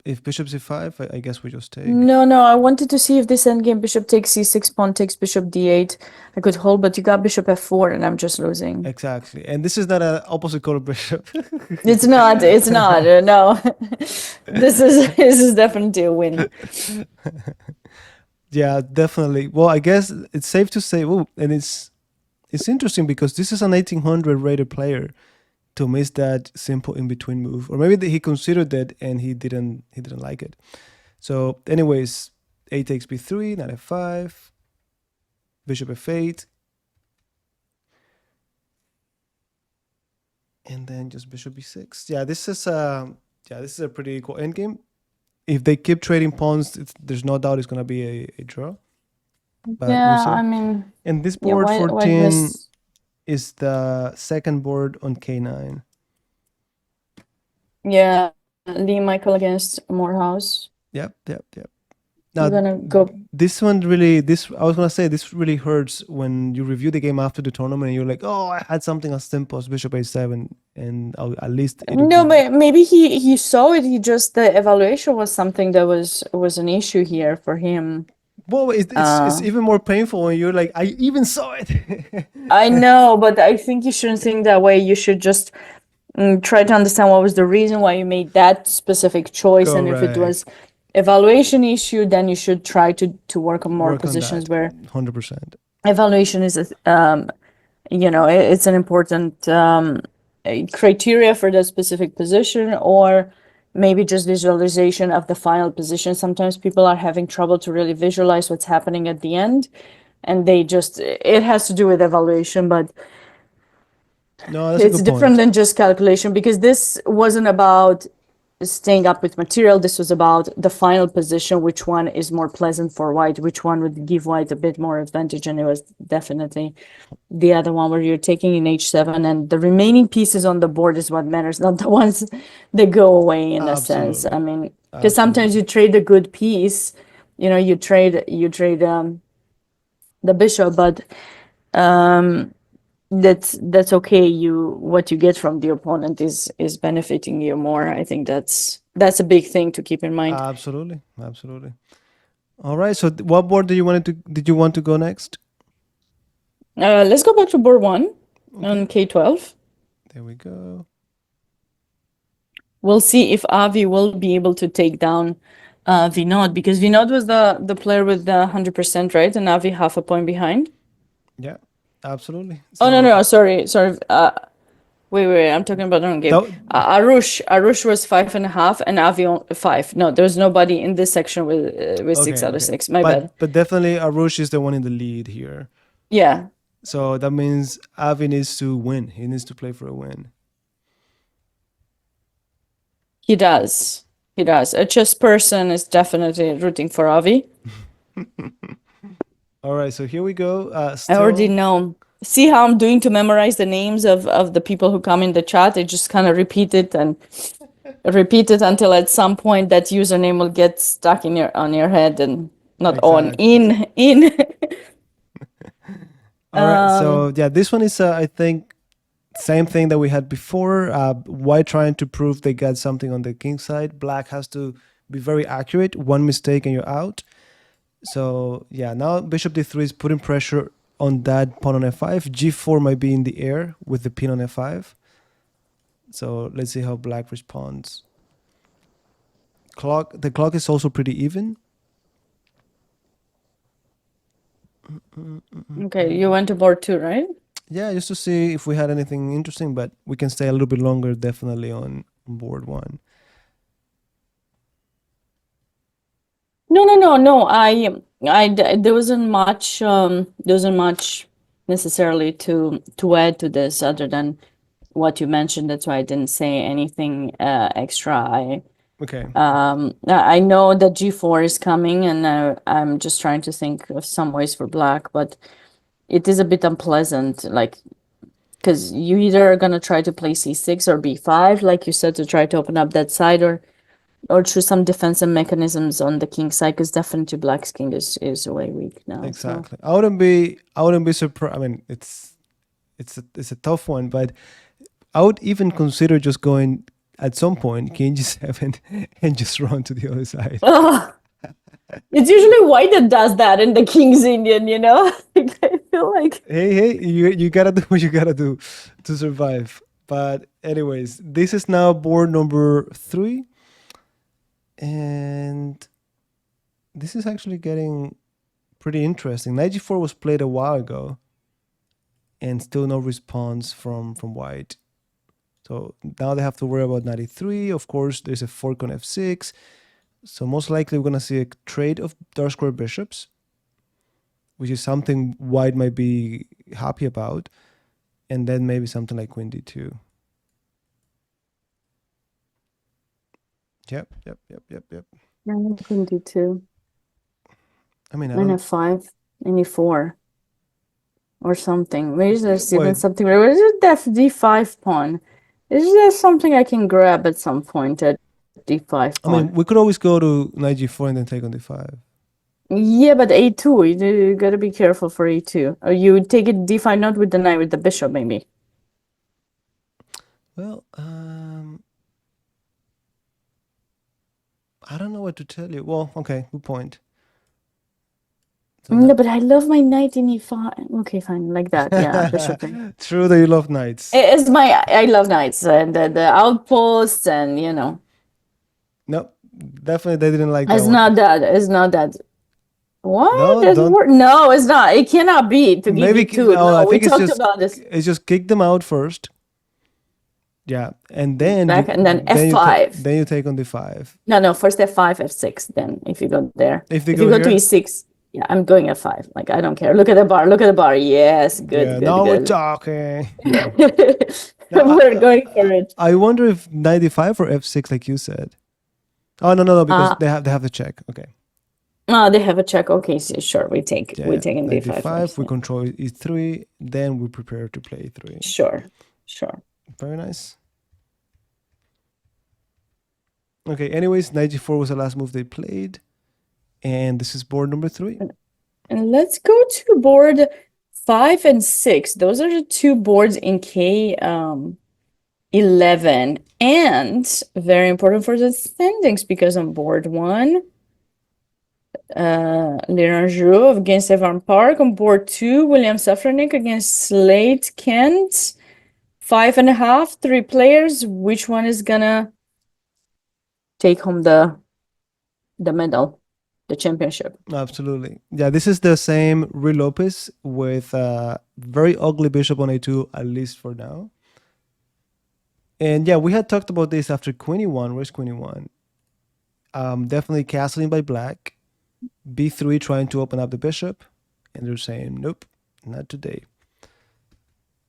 If bishop c5, I guess we just take. No, I wanted to see if this endgame bishop takes c6, pawn takes bishop d8. I could hold, but you got bishop f4 and I'm just losing. Exactly. And this is not an opposite color bishop. It's not. No. This is definitely a win. Yeah, definitely. Well, I guess it's safe to say, and it's interesting because this is an 1800 rated player to miss that simple in-between move. Or maybe he considered that and he didn't like it. So anyways, a takes b3, knight f5, bishop f8. And then just bishop b6. Yeah, this is a pretty equal endgame. If they keep trading pawns, there's no doubt it's gonna be a draw. But yeah, I mean. And this board 14 is the second board on K9. Yeah, Lee Michael against Morehouse. Yep. Now, you're gonna go. This one really, I was gonna say this really hurts when you review the game after the tournament and you're like, oh, I had something as simple as bishop a7, and at least. No, but maybe he saw it. He just the evaluation was something that was an issue here for him. Well, it's even more painful when you're like, I even saw it. I know, but I think you shouldn't think that way. You should just try to understand what was the reason why you made that specific choice. Correct. And if it was evaluation issue, then you should try to work on more positions where 100%. Evaluation is, it's an important criteria for that specific position, or maybe just visualization of the final position. Sometimes people are having trouble to really visualize what's happening at the end, and it has to do with evaluation, but No, that's a it's good different point. than just calculation, because this wasn't about staying up with material. This was about the final position, which one is more pleasant for white, which one would give white a bit more advantage, and it was definitely the other one where you're taking in h7, and the remaining pieces on the board is what matters, not the ones that go away, in a sense. Absolutely. I mean, because sometimes Absolutely. you trade a good piece, you trade the bishop, but that's okay. What you get from the opponent is benefiting you more. I think that's a big thing to keep in mind. Absolutely. Absolutely. All right. So what board did you want to go next? Let's go back to board one on Okay. K-12. There we go. We'll see if Avi will be able to take down Vinod, because Vinod was the player with the 100%, right? And Avi half a point behind. Yeah. Absolutely. Oh, no, So no, sorry. Wait, I'm talking about the wrong game. that, Arush was 5.5, and Avi 5. No, there's nobody in this section with six okay, out of okay. six. My bad. But definitely Arush is the one in the lead here. Yeah, So that means Avi needs to win. He needs to play for a win. he does. He does. A chess person is definitely rooting for Avi. All right, so here we go. I already Still know. See how I'm doing to memorize the names of the people who come in the chat? I just kind of repeat it until at some point that username will get stuck in your head, and not on, exactly. in. All right, so yeah, this one is I think same thing that we had before. White trying to prove they got something on the king side. Black has to be very accurate. One mistake and you're out. So yeah, now bishop d3 is putting pressure on that pawn on f5. g4 might be in the air with the pin on f5. So let's see how black responds. The clock is also pretty even. Okay, you went to board two, right? Yeah, just to see if we had anything interesting, but we can stay a little bit longer definitely on board one. No. There wasn't much necessarily to add to this other than what you mentioned. That's why I didn't say anything extra. Okay. I know that G4 is coming, and I'm just trying to think of some ways for black, but it is a bit unpleasant, like, because you either are gonna try to play C6 or B5, like you said, to try to open up that side, or through some defensive mechanisms on the king side, because definitely black's king is way weak now. Exactly. I wouldn't be surprised. I mean, it's a tough one, but I would even consider just going at some point king g7 and just run to the other side. So it's usually white that does that in the King's Indian, I feel like. Hey, you gotta do what you gotta do to survive. But anyways, this is now board number 3, and this is actually getting pretty interesting. Knight g4 was played a while ago, and still no response from white. So now they have to worry about knight e3. Of course, there's a fork on f6. So most likely we're gonna see a trade of dark square bishops, which is something white might be happy about, and then maybe something like queen d2. Yep. Queen D2. I mean, I Queen don't. F5. And E4. Or something. Maybe there's even Wait, something. Where is it? Def D5 pawn. Is there something I can grab at some point at D5 I mean, pawn? we could always go to knight g4 and then take on d5. Yeah, but A2. You gotta be careful for A2. Or you take it D5 not with the knight, with the bishop, maybe. Well, I don't know what to tell you. Well, okay, good point. So No, but I love my knight in E5. Okay, fine, like that. Yeah, bishop. True that you love knights. I love knights and the outposts, and No, definitely they didn't like that it's one. not that. It's not that. What? No, Doesn't don't. work. No, it's not. It cannot be to give Maybe you two. no. No, I we think talked about this. it's just kick them out first. Yeah, and then back, and then f5. then you take on d5. No, first f5, f6. Then if you go there, If they if you go go to here, e6, yeah, I'm going f5. Like I don't care. Look at the bar. Look at the bar. Yes, good, yeah. good, Now we're good. talking. Now We're going for it. I wonder if 95 or f6, like you said. Oh no, because Uh, they have the check. Okay. they have a check. Okay, so sure. We take Yeah, in d5 95. first. We Yeah. control e3. Then we prepare to play e3. Sure, sure. Very nice. Okay. Anyways, 94 was the last move they played, and this is board number 3. And let's go to board 5 and 6. Those are the two boards in K 11, and very important for the standings because on board 1, Liranjou against Evan Park. On board 2, William Safranik against Slade Kent. 5.5, 3 players. Which one is gonna take home the medal, the championship? Absolutely. Yeah, this is the same Rui Lopez with very ugly bishop on a2, at least for now. And yeah, we had talked about this after queen e1. Where's queen e1? Definitely castling by black. b3 trying to open up the bishop. And they're saying, nope, not today.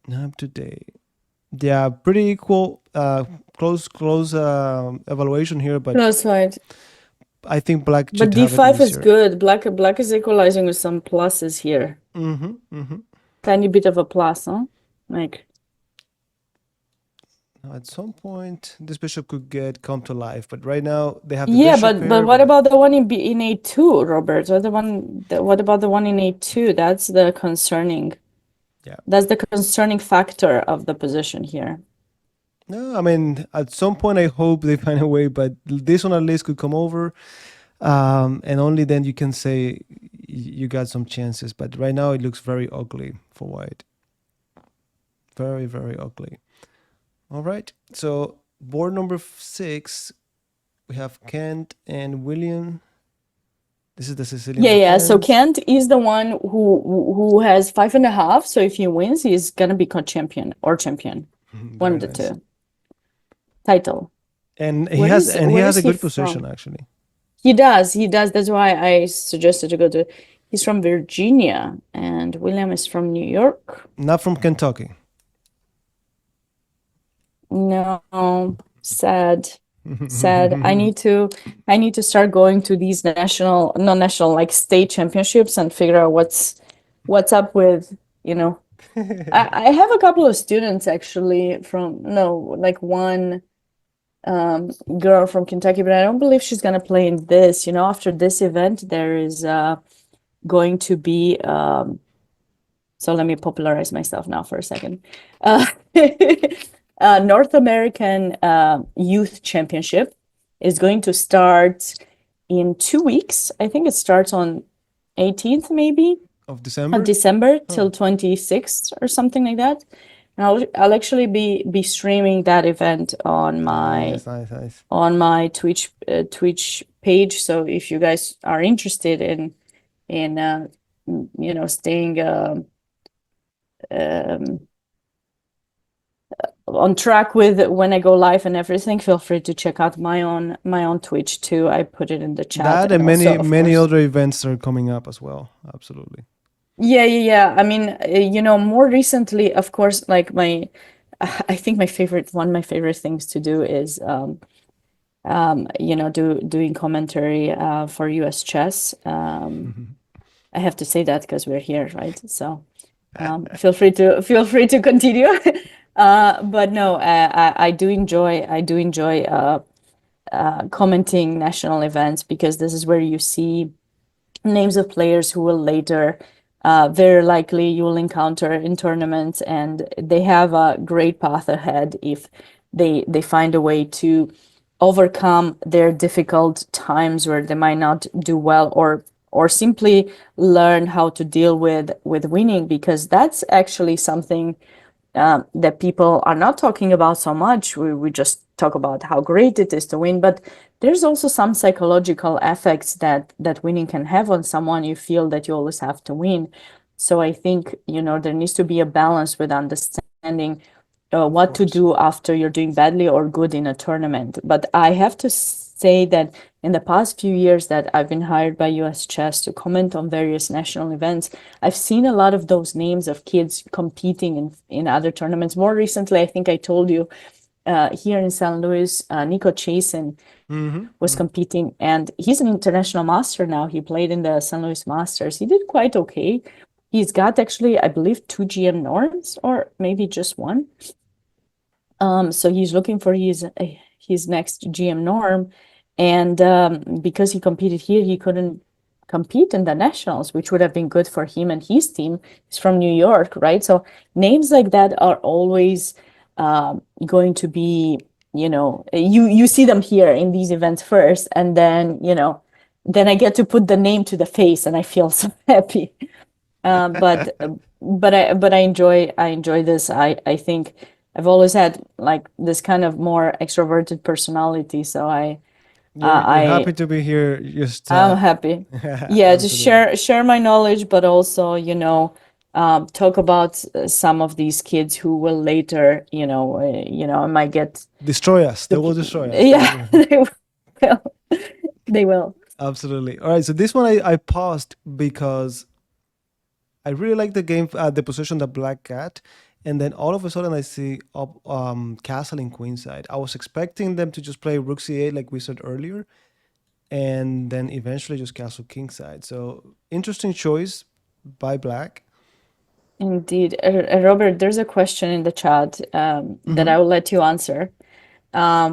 Not today. Yeah, pretty equal, close evaluation here, but Close fight. I think black But should have it d5 is easier. good. Black is equalizing with some pluses here. Tiny bit of a plus, huh? Like, Now, at some point, this bishop could come to life, but right now they have the yeah, bishop but here. what about the one in a2, Robert? What about the one in a2? That's the concerning. Yeah. That's the concerning factor of the position here. No, I mean, at some point, I hope they find a way, but this one at least could come over. And only then you can say you got some chances. But right now, it looks very ugly for white. Very, very ugly. All right. So, board number 6, we have Kent and William. This is the Sicilian Yeah. So defense. Kent is the one who has 5.5. So if he wins, he's gonna become champion or champion. One of the Very nice. two. Title. And he Where has is- and he where has is a he good position from? actually. He does. That's why I suggested to go to. He's from Virginia, and William is from New York. Not from Kentucky. No, sad. Sad. I need to start going to these not national, like state championships and figure out what's up with, I have a couple of students actually from, no, like one girl from Kentucky, but I don't believe she's gonna play in this. After this event, there is going to be so let me popularize myself now for a second. North American Youth Championship is going to start in 2 weeks. I think it starts on 18th maybe Of December? of December till 26th or something like that. And I'll actually be streaming that event on my Nice. on my Twitch page. So if you guys are interested in staying on track with when I go live and everything, feel free to check out my own Twitch too. I put it in the chat. That and also, many course, other events are coming up as well. Absolutely. Yeah. I mean, more recently, of course, like I think one of my favorite things to do is doing commentary for US chess. I have to say that because we're here, right? So feel free to continue. But no, I do enjoy commenting national events because this is where you see names of players who will later very likely you will encounter in tournaments, and they have a great path ahead if they find a way to overcome their difficult times where they might not do well, or simply learn how to deal with winning, because that's actually something that people are not talking about so much. We just talk about how great it is to win, but there's also some psychological effects that winning can have on someone. You feel that you always have to win. So I think, there needs to be a balance with understanding Of what to course. do after you're doing badly or good in a tournament. But I have to say that in the past few years that I've been hired by US Chess to comment on various national events, I've seen a lot of those names of kids competing in other tournaments. More recently, I think I told you here in St. Louis, Nico Chasen was competing, and he's an international master now. He played in the St. Louis Masters. He did quite okay. He's got actually, I believe, 2 GM norms or maybe just one. So he's looking for his next GM norm, and because he competed here, he couldn't compete in the nationals, which would have been good for him and his team. He's from New York, right? So names like that are always going to be, you see them here in these events first, and then then I get to put the name to the face, and I feel so happy. But I enjoy this. I think I've always had like this kind of more extroverted personality, so You're I happy to be here. Just I'm happy. Yeah, to absolutely share my knowledge, but also talk about some of these kids who will later I might get destroy us. They to will destroy us. yeah they will they will. Absolutely. All right. So this one I paused because I really like the game, the position that Black cat, and then all of a sudden I see up castle in queenside. I was expecting them to just play rook c8 like we said earlier, and then eventually just castle kingside. So interesting choice by Black. Indeed. Robert, there's a question in the chat that Hmm. I will let you answer.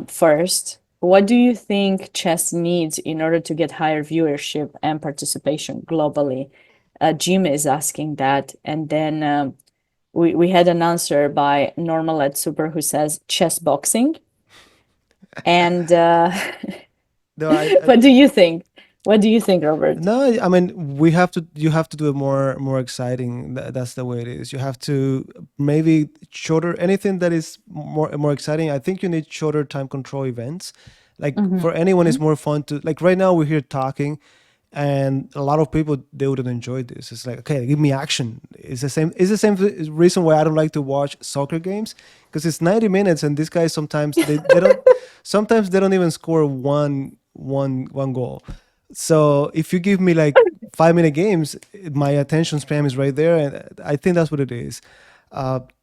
First, what do you think chess needs in order to get higher viewership and participation globally? Jim is asking that. And then we had an answer by Normal at Super who says chess boxing. And No, what do you think? What do you think, Robert? no, I mean we have to. You have to do it more exciting. That's the way it is. You have to maybe shorter anything that is more exciting. I think you need shorter time control events. Like for anyone, it's more fun to like. Right now, we're here talking, and a lot of people they wouldn't enjoy this. It's like okay, give me action. It's the same. It's the same reason why I don't like to watch soccer games because it's 90 minutes, and these guys sometimes they don't. Sometimes they don't even score one goal. So if you give me like 5 minute games, my attention span is right there, and I think that's what it is.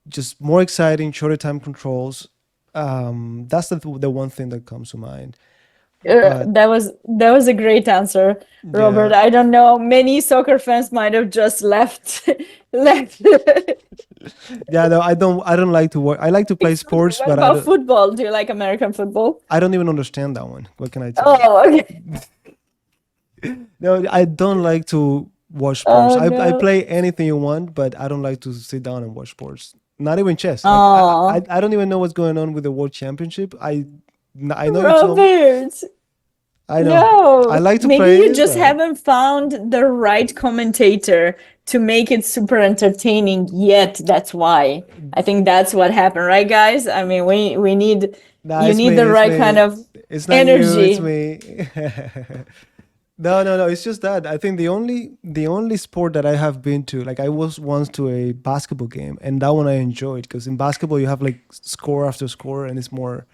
Just more exciting, shorter time controls. That's the one thing that comes to mind. But That was a great answer, Robert. yeah, I don't know. Many soccer fans might have just left left. yeah, no, I don't like to work. I like to play sports, What but about football? Do you like American football? I don't even understand that one. What can I tell you? Oh, okay. No, I don't like to watch sports. Oh I no. play anything you want, but I don't like to sit down and watch sports. Not even chess. Like Oh, I don't even know what's going on with the World Championship. I know you told me. Robert. I know. I No. like to Maybe play you it, just but haven't found the right commentator to make it super entertaining yet. That's why. I think that's what happened, right, guys? I mean, we need nah, you it's need me. the It's right kind me. of It's not you. It's energy. me. No, no, no. It's just that I think the only sport that I have been to, like I was once to a basketball game, and that one I enjoyed because in basketball you have like score after score, and it's more.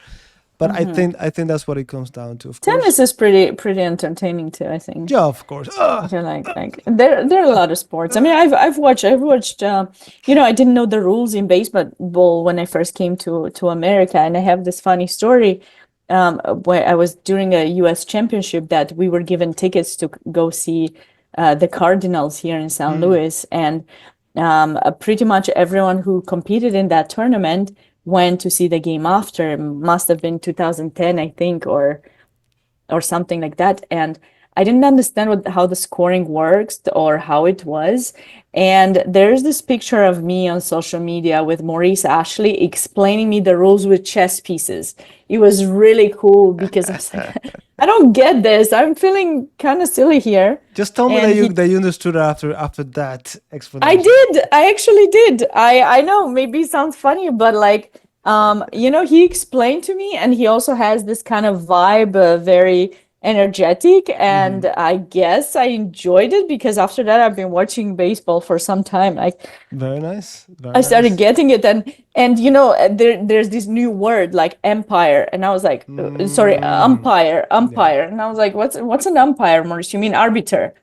But I think that's what it comes down to. Of course, Tennis is pretty entertaining too, I think. yeah, of course. You're like there are a lot of sports. I mean, I've watched I didn't know the rules in baseball when I first came to America, and I have this funny story where I was during a US championship that we were given tickets to go see the Cardinals here in St. Louis, and pretty much everyone who competed in that tournament went to see the game after. It must have been 2010, I think, or something like that. And I didn't understand how the scoring works or how it was. And there's this picture of me on social media with Maurice Ashley explaining me the rules with chess pieces. It was really cool because I was like, I don't get this. I'm feeling kind of silly here. Just tell me that And you he that you understood after that I explanation. did. I actually did. I know maybe it sounds funny, but he explained to me, and he also has this kind of vibe, very energetic, and Hmm. I guess I enjoyed it because after that I've been watching baseball for some time. Like Very nice. Very I started nice. getting it, and there's this new word like empire, and I was like, sorry, Mm, yeah. umpire, and I was like, what's an umpire, Maurice? You mean arbiter?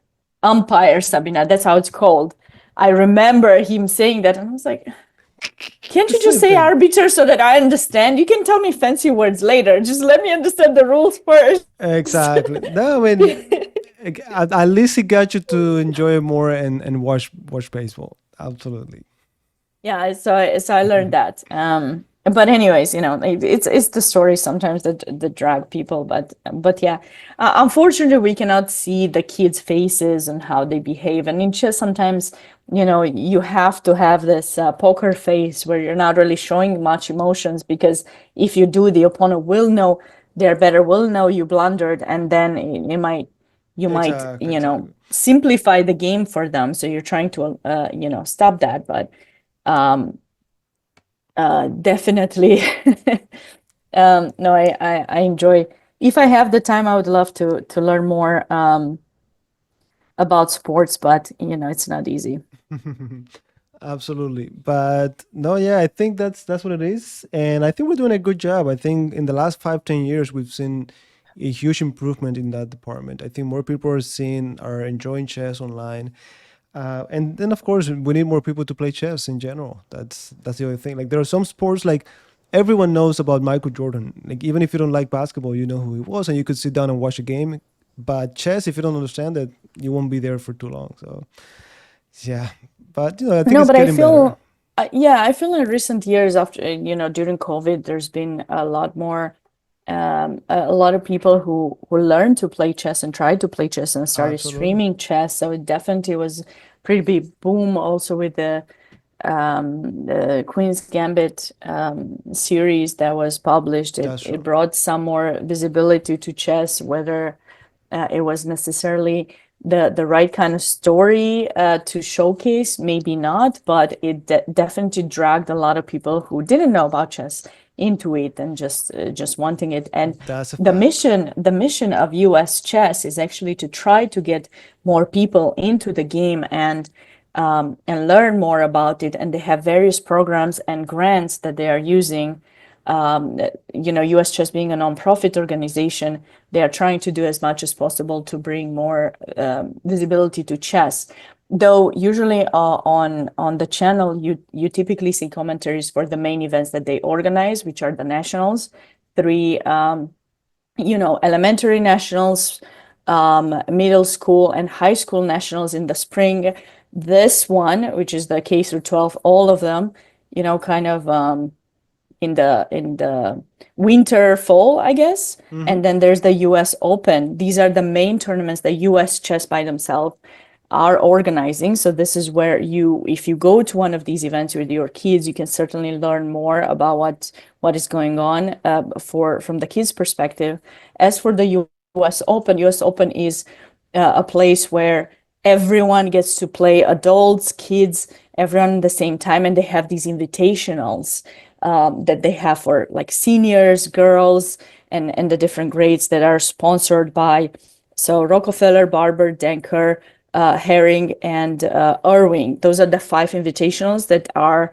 Umpire, Sabina, that's how it's called. I remember him saying that, and I was like, can't The you just same say thing. arbiter so that I understand? You can tell me fancy words later. Just let me understand the rules first. Exactly. No, I mean, at least it got you to enjoy it more and watch baseball. Absolutely. Yeah, so I learned that. But anyways, it's the story sometimes that drag people. But yeah, unfortunately, we cannot see the kids' faces and how they behave, and it's just sometimes you have to have this poker face where you're not really showing much emotions, because if you do, the opponent will know they're better, will know you blundered, and then it might you might Exactly. Exactly. simplify the game for them. So you're trying to stop that, but definitely. No, I enjoy. If I have the time, I would love to learn more about sports, but it's not easy. Absolutely. But no, yeah, I think that's what it is. And I think we're doing a good job. I think in the last 5, 10 years we've seen a huge improvement in that department. I think more people are enjoying chess online. And then of course we need more people to play chess in general. That's the other thing. Like there are some sports like everyone knows about Michael Jordan. Like even if you don't like basketball, you know who he was and you could sit down and watch a game. But chess, if you don't understand it, you won't be there for too long. So yeah, but I think No, it's but I getting better. feel, yeah, I feel in recent years after, during COVID, there's been a lot more, a lot of people who learned to play chess and tried to play chess and started Absolutely. streaming chess. So it definitely was pretty big boom also with the Queen's Gambit series that was published. It That's it true. brought some more visibility to chess, whether it was necessarily the right kind of story to showcase, maybe not, but it definitely dragged a lot of people who didn't know about chess into it and just wanting it. And That's a the fact. mission the mission of US chess is actually to try to get more people into the game and learn more about it. And they have various programs and grants that they are using. US Chess being a nonprofit organization, they are trying to do as much as possible to bring more visibility to chess. Though usually on the channel, you typically see commentaries for the main events that they organize, which are the nationals, three elementary nationals, middle school and high school nationals in the spring. This one, which is the K through 12, all of them, kind of in the winter, fall, I guess. Hmm. And then there's the US Open. These are the main tournaments that US Chess by themselves are organizing. So this is where if you go to one of these events with your kids, you can certainly learn more about what is going on from the kids' perspective. As for the US Open is a place where everyone gets to play, adults, kids, everyone at the same time, and they have these invitationals that they have for like seniors, girls, and the different grades that are sponsored by Rockefeller, Barber, Denker, Herring, and Irving. Those are the 5 invitationals that are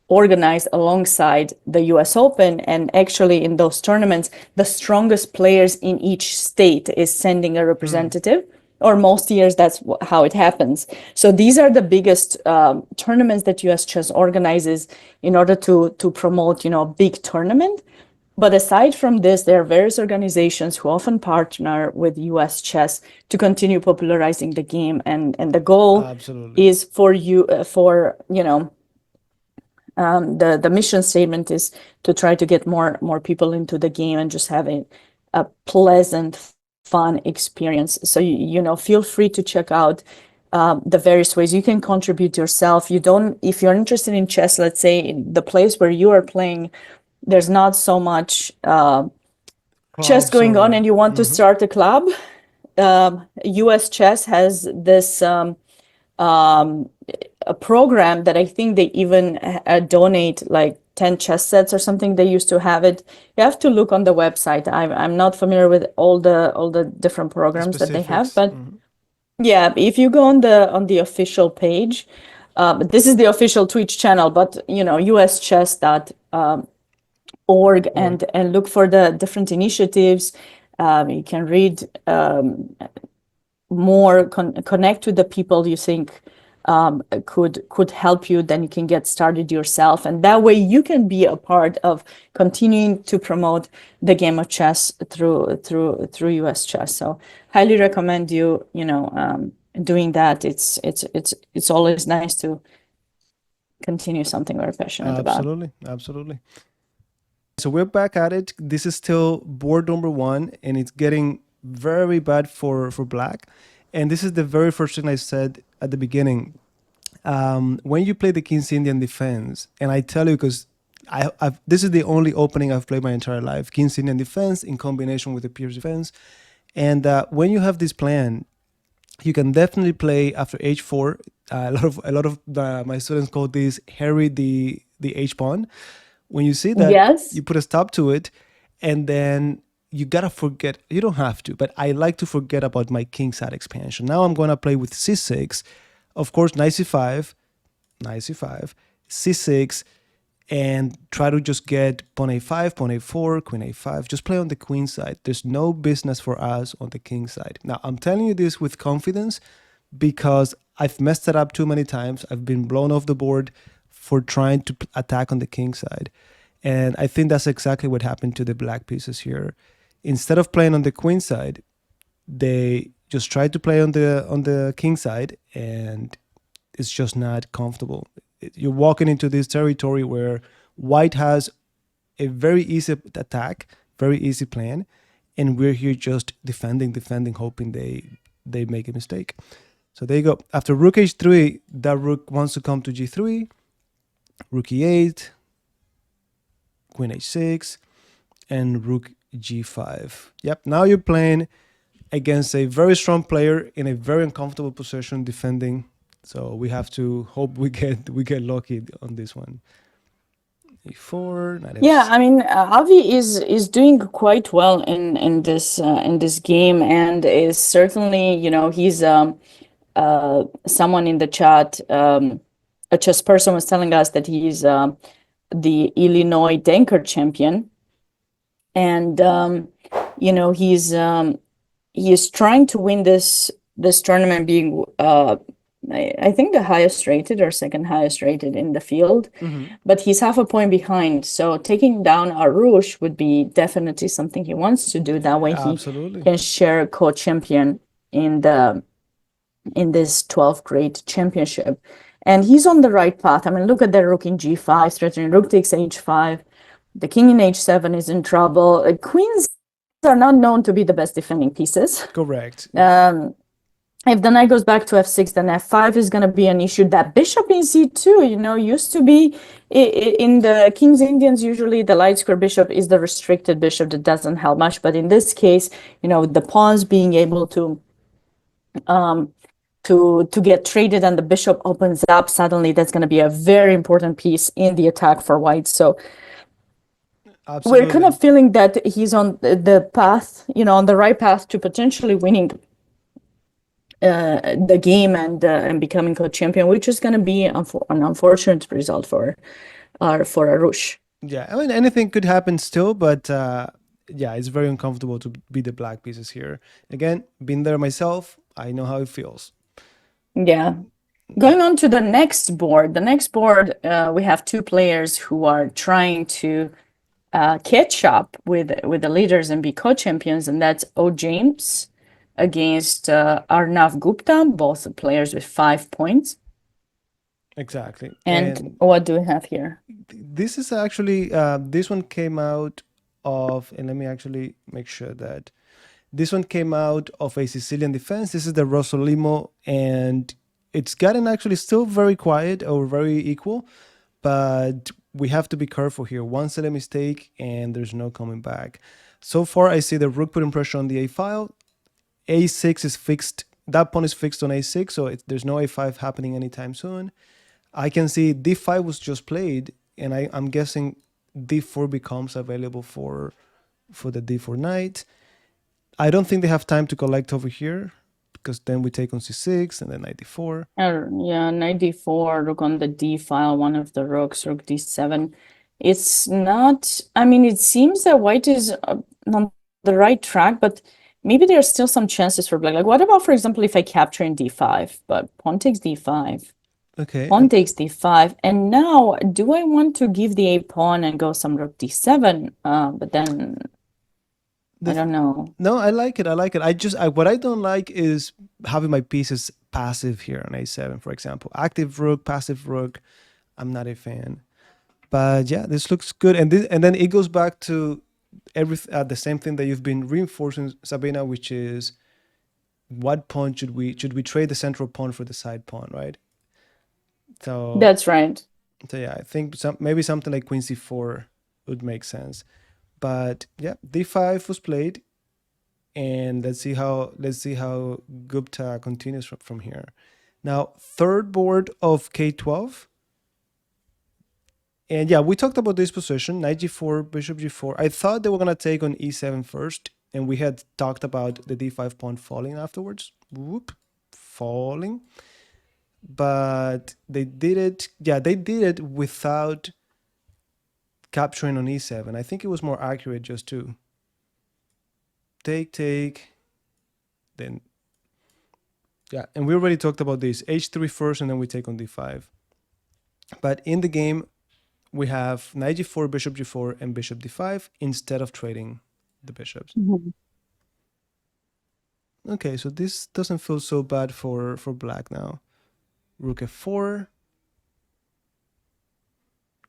organized alongside the US Open. And actually, in those tournaments, the strongest players in each state is sending a representative. Or most years, that's how it happens. So these are the biggest tournaments that US Chess organizes in order to promote, a big tournament. But aside from this, there are various organizations who often partner with US Chess to continue popularizing the game, and the goal Absolutely. is for you for the mission statement is to try to get more people into the game and just have a pleasant, fun experience. So feel free to check out the various ways you can contribute yourself. If you're interested in chess, let's say in the place where you are playing, there's not so much chess Clubs going on, or. and you want to Hmm. start a club. US Chess has this a program that I think they even donate like 10 chess sets or something. They used to have it. You have to look on the website. I'm not familiar with all the different The programs that they have, specifics. but yeah, if you go on the official page, this is the official Twitch channel, but uschess.org and look for the different initiatives. You can read more, connect with the people you think could help you. Then you can get started yourself, and that way you can be a part of continuing to promote the game of chess through US Chess. So highly recommend doing that. It's always nice to continue something we're passionate about. Absolutely. So we're back at it. This is still board number 1, and it's getting very bad for black. And this is the very first thing I said at the beginning. When you play the King's Indian Defense, and I tell you because this is the only opening I've played my entire life, King's Indian Defense in combination with the Pierce Defense. And when you have this plan, you can definitely play after h4. A lot of my students call this Harry the H pawn. When you see that, Yes. you put a stop to it, and then you gotta forget. You don't have to, but I like to forget about my king side expansion. Now I'm gonna play with c6, of course, knight c5, c6, and try to just get pawn a5, pawn a4, queen a5. Just play on the queen side. There's no business for us on the king side. Now I'm telling you this with confidence because I've messed it up too many times. I've been blown off the board for trying to attack on the king side. And I think that's exactly what happened to the black pieces here. Instead of playing on the queen side, they just tried to play on the king side, and it's just not comfortable. You're walking into this territory where white has a very easy attack, very easy plan, and we're here just defending, hoping they make a mistake. So there you go. After rook h3, that rook wants to come to g3, rook e8, queen h6, and rook g5. Yep, now you're playing against a very strong player in a very uncomfortable position defending. So we have to hope we get lucky on this one. e4, knight Yeah, f6. I mean, Avi is doing quite well in this game, and is certainly, he's someone in the chat, a chess person was telling us that he's the Illinois Danker champion, and he's trying to win this tournament, being I think the highest rated or second highest rated in the field, but he's half a point behind. So taking down Arush would be definitely something he wants to do. That way he can share a co-champion in this 12th grade championship. And he's on the right path. I mean, look at the rook in g5, threatening rook takes h5. The king in h7 is in trouble. Queens are not known to be the best defending pieces. Correct. If the knight goes back to f6, then f5 is going to be an issue. That bishop in c2, used to be in the King's Indians, usually the light square bishop is the restricted bishop that doesn't help much. But in this case, the pawns being able to get traded and the bishop opens up, suddenly that's going to be a very important piece in the attack for white. So we're kind of feeling that he's on the path, on the right path to potentially winning the game and becoming co-champion, which is going to be an unfortunate result for Arush. Yeah, I mean, anything could happen still, but yeah, it's very uncomfortable to be the black pieces here. Again, been there myself. I know how it feels. Yeah. Going on to the next board. The next board, we have two players who are trying to catch up with the leaders and be co-champions, and that's O. James against Arnav Gupta, both players with 5 points. Exactly. And what do we have here? This is actually, this one came out of, and let me actually make sure that this one came out of a Sicilian defense. This is the Rosolimo, and it's gotten actually still very quiet or very equal, but we have to be careful here. One silly mistake and there's no coming back. So far, I see the rook putting pressure on the a file. a6 is fixed that pawn is fixed on a6, so there's no a5 happening anytime soon. I can see d5 was just played, and I'm guessing d4 becomes available for the d4 knight. I don't think they have time to collect over here, because then we take on c6 and then knight d4. Yeah, knight d4, rook on the d file, one of the rooks, rook d7. It's not, I mean, it seems that white is on the right track, but maybe there are still some chances for black. Like, what about, for example, if I capture in d5, but pawn takes d5, Okay. pawn takes d5, and now do I want to give the a pawn and go some rook d7? But then I don't know. No, I like it. I like it. What I don't like is having my pieces passive here on a7, for example. Active rook, passive rook. I'm not a fan. But yeah, this looks good. And then it goes back to the same thing that you've been reinforcing, Sabina, which is what pawn should we trade the central pawn for the side pawn, right? So That's right. So yeah, I think maybe something like queen c4 would make sense. But yeah, d5 was played, and let's see how Gupta continues from here. Now, third board of K-12. And yeah, we talked about this position, knight g4, bishop g4. I thought they were going to take on e7 first, and we had talked about the d5 pawn falling afterwards. Whoop, falling. But they did it, yeah, they did it without capturing on e7. I think it was more accurate just to take, then, yeah, and we already talked about this, h3 first, and then we take on d5. But in the game, we have knight g4, bishop g4, and bishop d5 instead of trading the bishops. Okay, so this doesn't feel so bad for black now. Rook f4,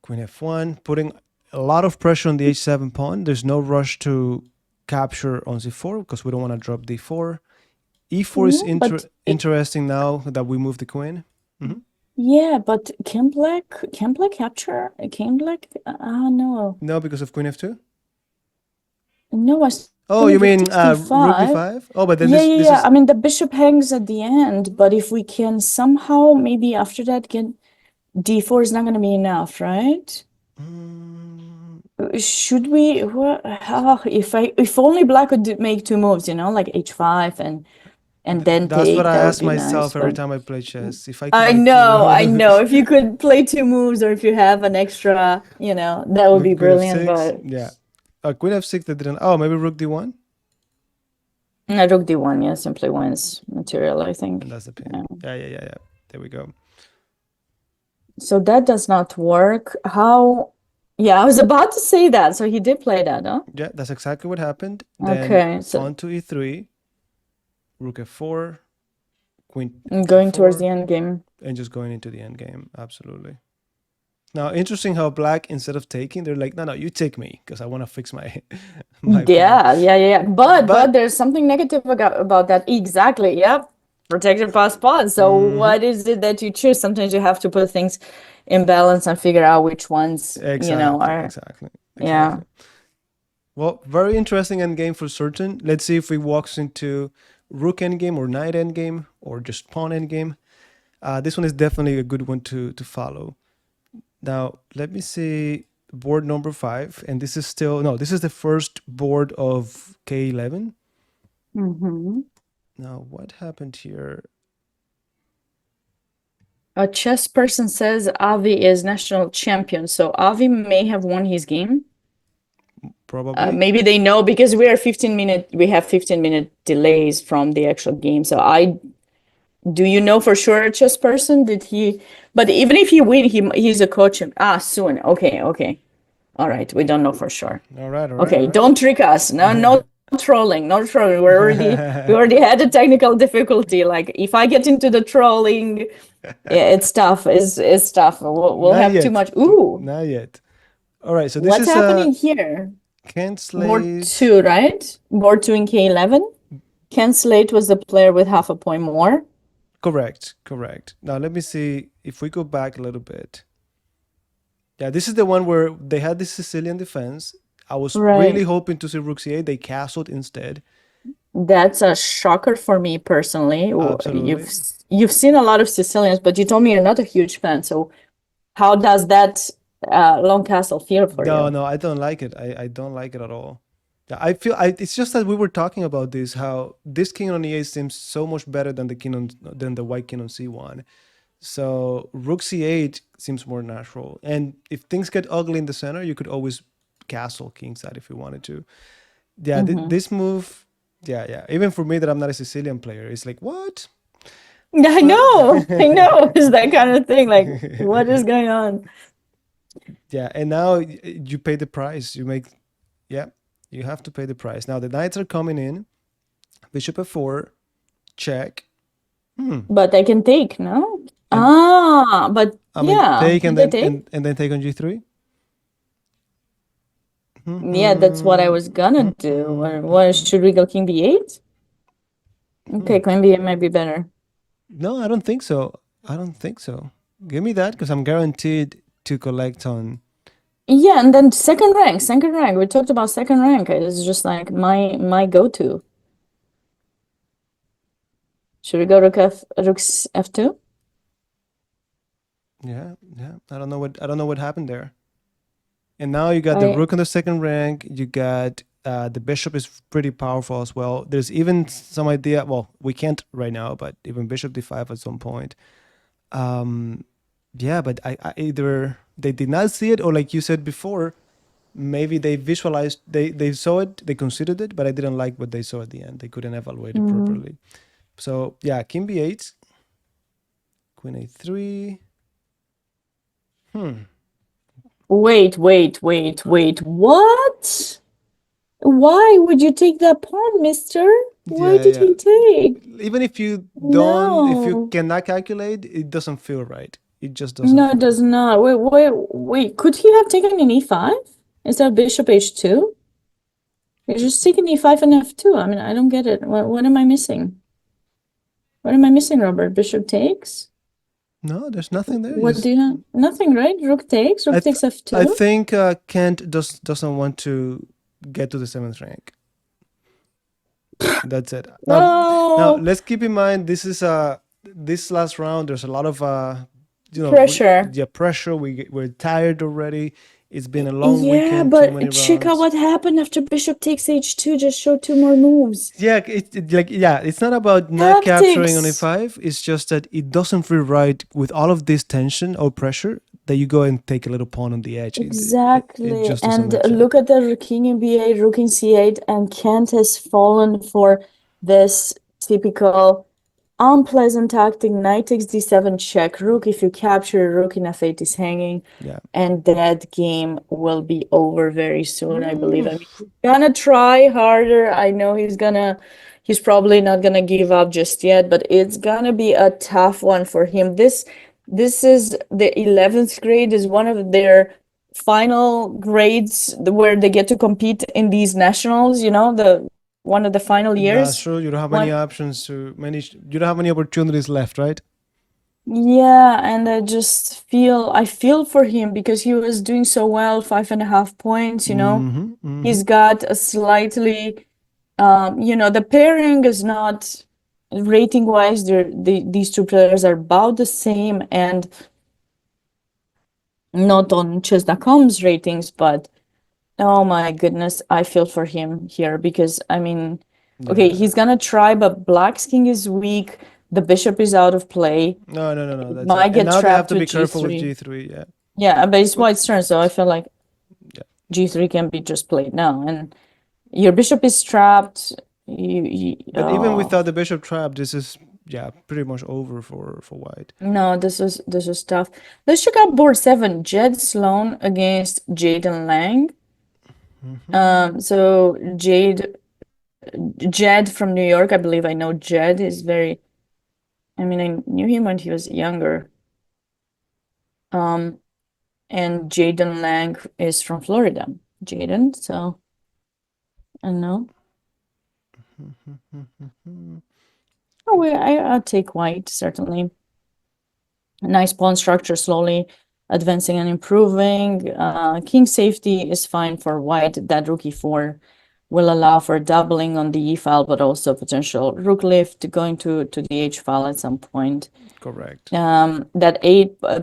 queen f1, putting a lot of pressure on the h7 pawn. There's no rush to capture on c4 because we don't want to drop d4. e4 is interesting now that we move the queen. Yeah, but can black capture? Can black? No. No, because of queen f2? No, I Oh, you mean rook d5. d5? Oh, but then Yeah, this yeah, yeah. is... I mean, the bishop hangs at the end, but if we can somehow, maybe after that, get d4 is not going to be enough, right? Should we? If only black could make two moves, like h5 and then That's take, what I that would ask be myself nice. every But time I play chess. If I could I make know, two I know. If you could play two moves, or if you have an extra, that would be with queen brilliant. f6, But yeah. Queen f6 they didn't. Oh, maybe rook d1. rook d1, yeah, simply wins material, I think. And that's the pin. Yeah. There we go. So that does not work. How? Yeah, I was about to say that. So he did play that, huh? Yeah, that's exactly what happened. Okay, Then so pawn to e3, rook f4, queen going towards f4, the end game. and just going into the end game. Absolutely. Now, interesting how black, instead of taking, they're like, no, you take me because I want to fix my pawn. Yeah. But there's something negative about that. Exactly. Yep. Protected pass pawn. So what is it that you choose? Sometimes you have to put things in balance and figure out which ones, are. Exactly. Yeah. Well, very interesting endgame for certain. Let's see if we walks into rook endgame or knight endgame or just pawn endgame. This one is definitely a good one to follow. Now, let me see board number 5. And this is this is the first board of K11. Now, what happened here? A chess person says Avi is national champion. So Avi may have won his game. Probably. Maybe they know because we have 15-minute delays from the actual game. So do you know for sure a chess person? But even if he win, he's a coach. Soon. Okay. All right. We don't know for sure. All right. Okay. Don't trick us. No trolling. No trolling. We already had a technical difficulty. Like if I get into the trolling, yeah, it's tough. It's tough. We'll have too much. Ooh. Not yet. All right. So this What's is happening here? Ken Board Slade. 2, right? Board 2 in K11. Ken Slate was the player with half a point more. Correct. Now let me see if we go back a little bit. Yeah, this is the one where they had the Sicilian defense. I was really hoping to see rook c8. They castled instead. That's a shocker for me personally. Absolutely. You've seen a lot of Sicilians, but you told me you're not a huge fan. So how does that Long Castle feel for No, you? no, I don't like it. I don't like it at all. Yeah, I feel it's just that we were talking about this, how this king on e8 seems so much better than the white king on c1. So rook c8 seems more natural. And if things get ugly in the center, you could always castle kingside if you wanted to. Yeah, Hmm. this move, yeah, yeah. Even for me that I'm not a Sicilian player, it's like, what? I What? know, I know. It's that kind of thing. Like, what is going on? Yeah, and now you pay the price. You make, yeah, you have to pay the price. Now the knights are coming in. Bishop f4, check. But I can take, no? And But I mean yeah, take and can't I then take? and then take on g3. Yeah, that's what I was gonna do. What should we go king b8? Okay, queen b8 might be better. No, I don't think so. I don't think so. Give me that because I'm guaranteed to collect on. Yeah, and then second rank, second rank. We talked about second rank. It's just like my go-to. Should we go rook f2? Yeah, yeah. I don't know what happened there. And now you got the I rook on the second rank. You got the bishop is pretty powerful as well. There's even some idea. Well, we can't right now, but even bishop d5 at some point. Yeah, but I either they did not see it, or like you said before, maybe they visualized, they saw it, they considered it, but I didn't like what they saw at the end. They couldn't evaluate it properly. So yeah, king b8, queen a3. wait. What? Why would you take that pawn, mister? Why Yeah, did yeah. he take? Even if you don't, if you No. cannot calculate, it doesn't feel right. It just doesn't No, it feel. does not. Wait. Could he have taken an e5 instead of bishop h2? He's just taking e5 and f2. I mean, I don't get it. What am I missing? What am I missing, Robert? Bishop takes? No, there's nothing there. What do Just you know? Nothing, right? Rook takes. I Rook th- takes I f2. think Kent doesn't want to get to the seventh rank. That's it. Now Oh, let's keep in mind this last round. There's a lot of pressure. yeah, pressure. We're tired already. It's been a long Yeah, weekend. Too many but check out rounds. what happened after bishop takes h2. Just show two more moves. Yeah, like yeah, it's not about not capturing on Tactics. a5. It's just that it doesn't feel right with all of this tension or pressure that you go and take a little pawn on the edge. It Exactly. just doesn't And make sense. look at the king in b8, rook in c8, and Kent has fallen for this typical unpleasant tactic. Knight takes d7 check rook. If you capture rook in f8 is hanging, Yeah. and that game will be over very soon, I believe. I mean, he's gonna try harder. I know he's probably not gonna give up just yet, but it's gonna be a tough one for him. This is the 11th grade, is one of their final grades where they get to compete in these nationals, the one of the final That's years. true. You don't have any One, options to many. You don't have any opportunities left, right? yeah, and I feel for him because he was doing so well, 5.5 points. He's got a slightly, the pairing is not rating wise, these two players are about the same, and not on chess.com's ratings, but oh my goodness, I feel for him here because I mean, okay, Yeah. he's gonna try, but Black's king is weak, the bishop is out of play. No, no, no, no. It That's it. might And get now they have trapped to with be careful with g3. g3. Yeah. Yeah, but it's But white's turn, so I feel like yeah. g3 can be just played now, and your bishop is trapped. But even without the bishop trap, this is yeah pretty much over for white. No, this is tough. Let's check out board 7. Jed Sloan against Jaden Lang. So Jed from New York, I believe I know Jed is very. I mean, I knew him when he was younger. Um, and Jaden Lang is from Florida. Jaden, so I don't know. Oh, I'll take white, certainly. Nice pawn structure, slowly advancing and improving. King safety is fine for white. That rook e4 will allow for doubling on the E file, but also potential rook lift going to the H file at some point. Correct. That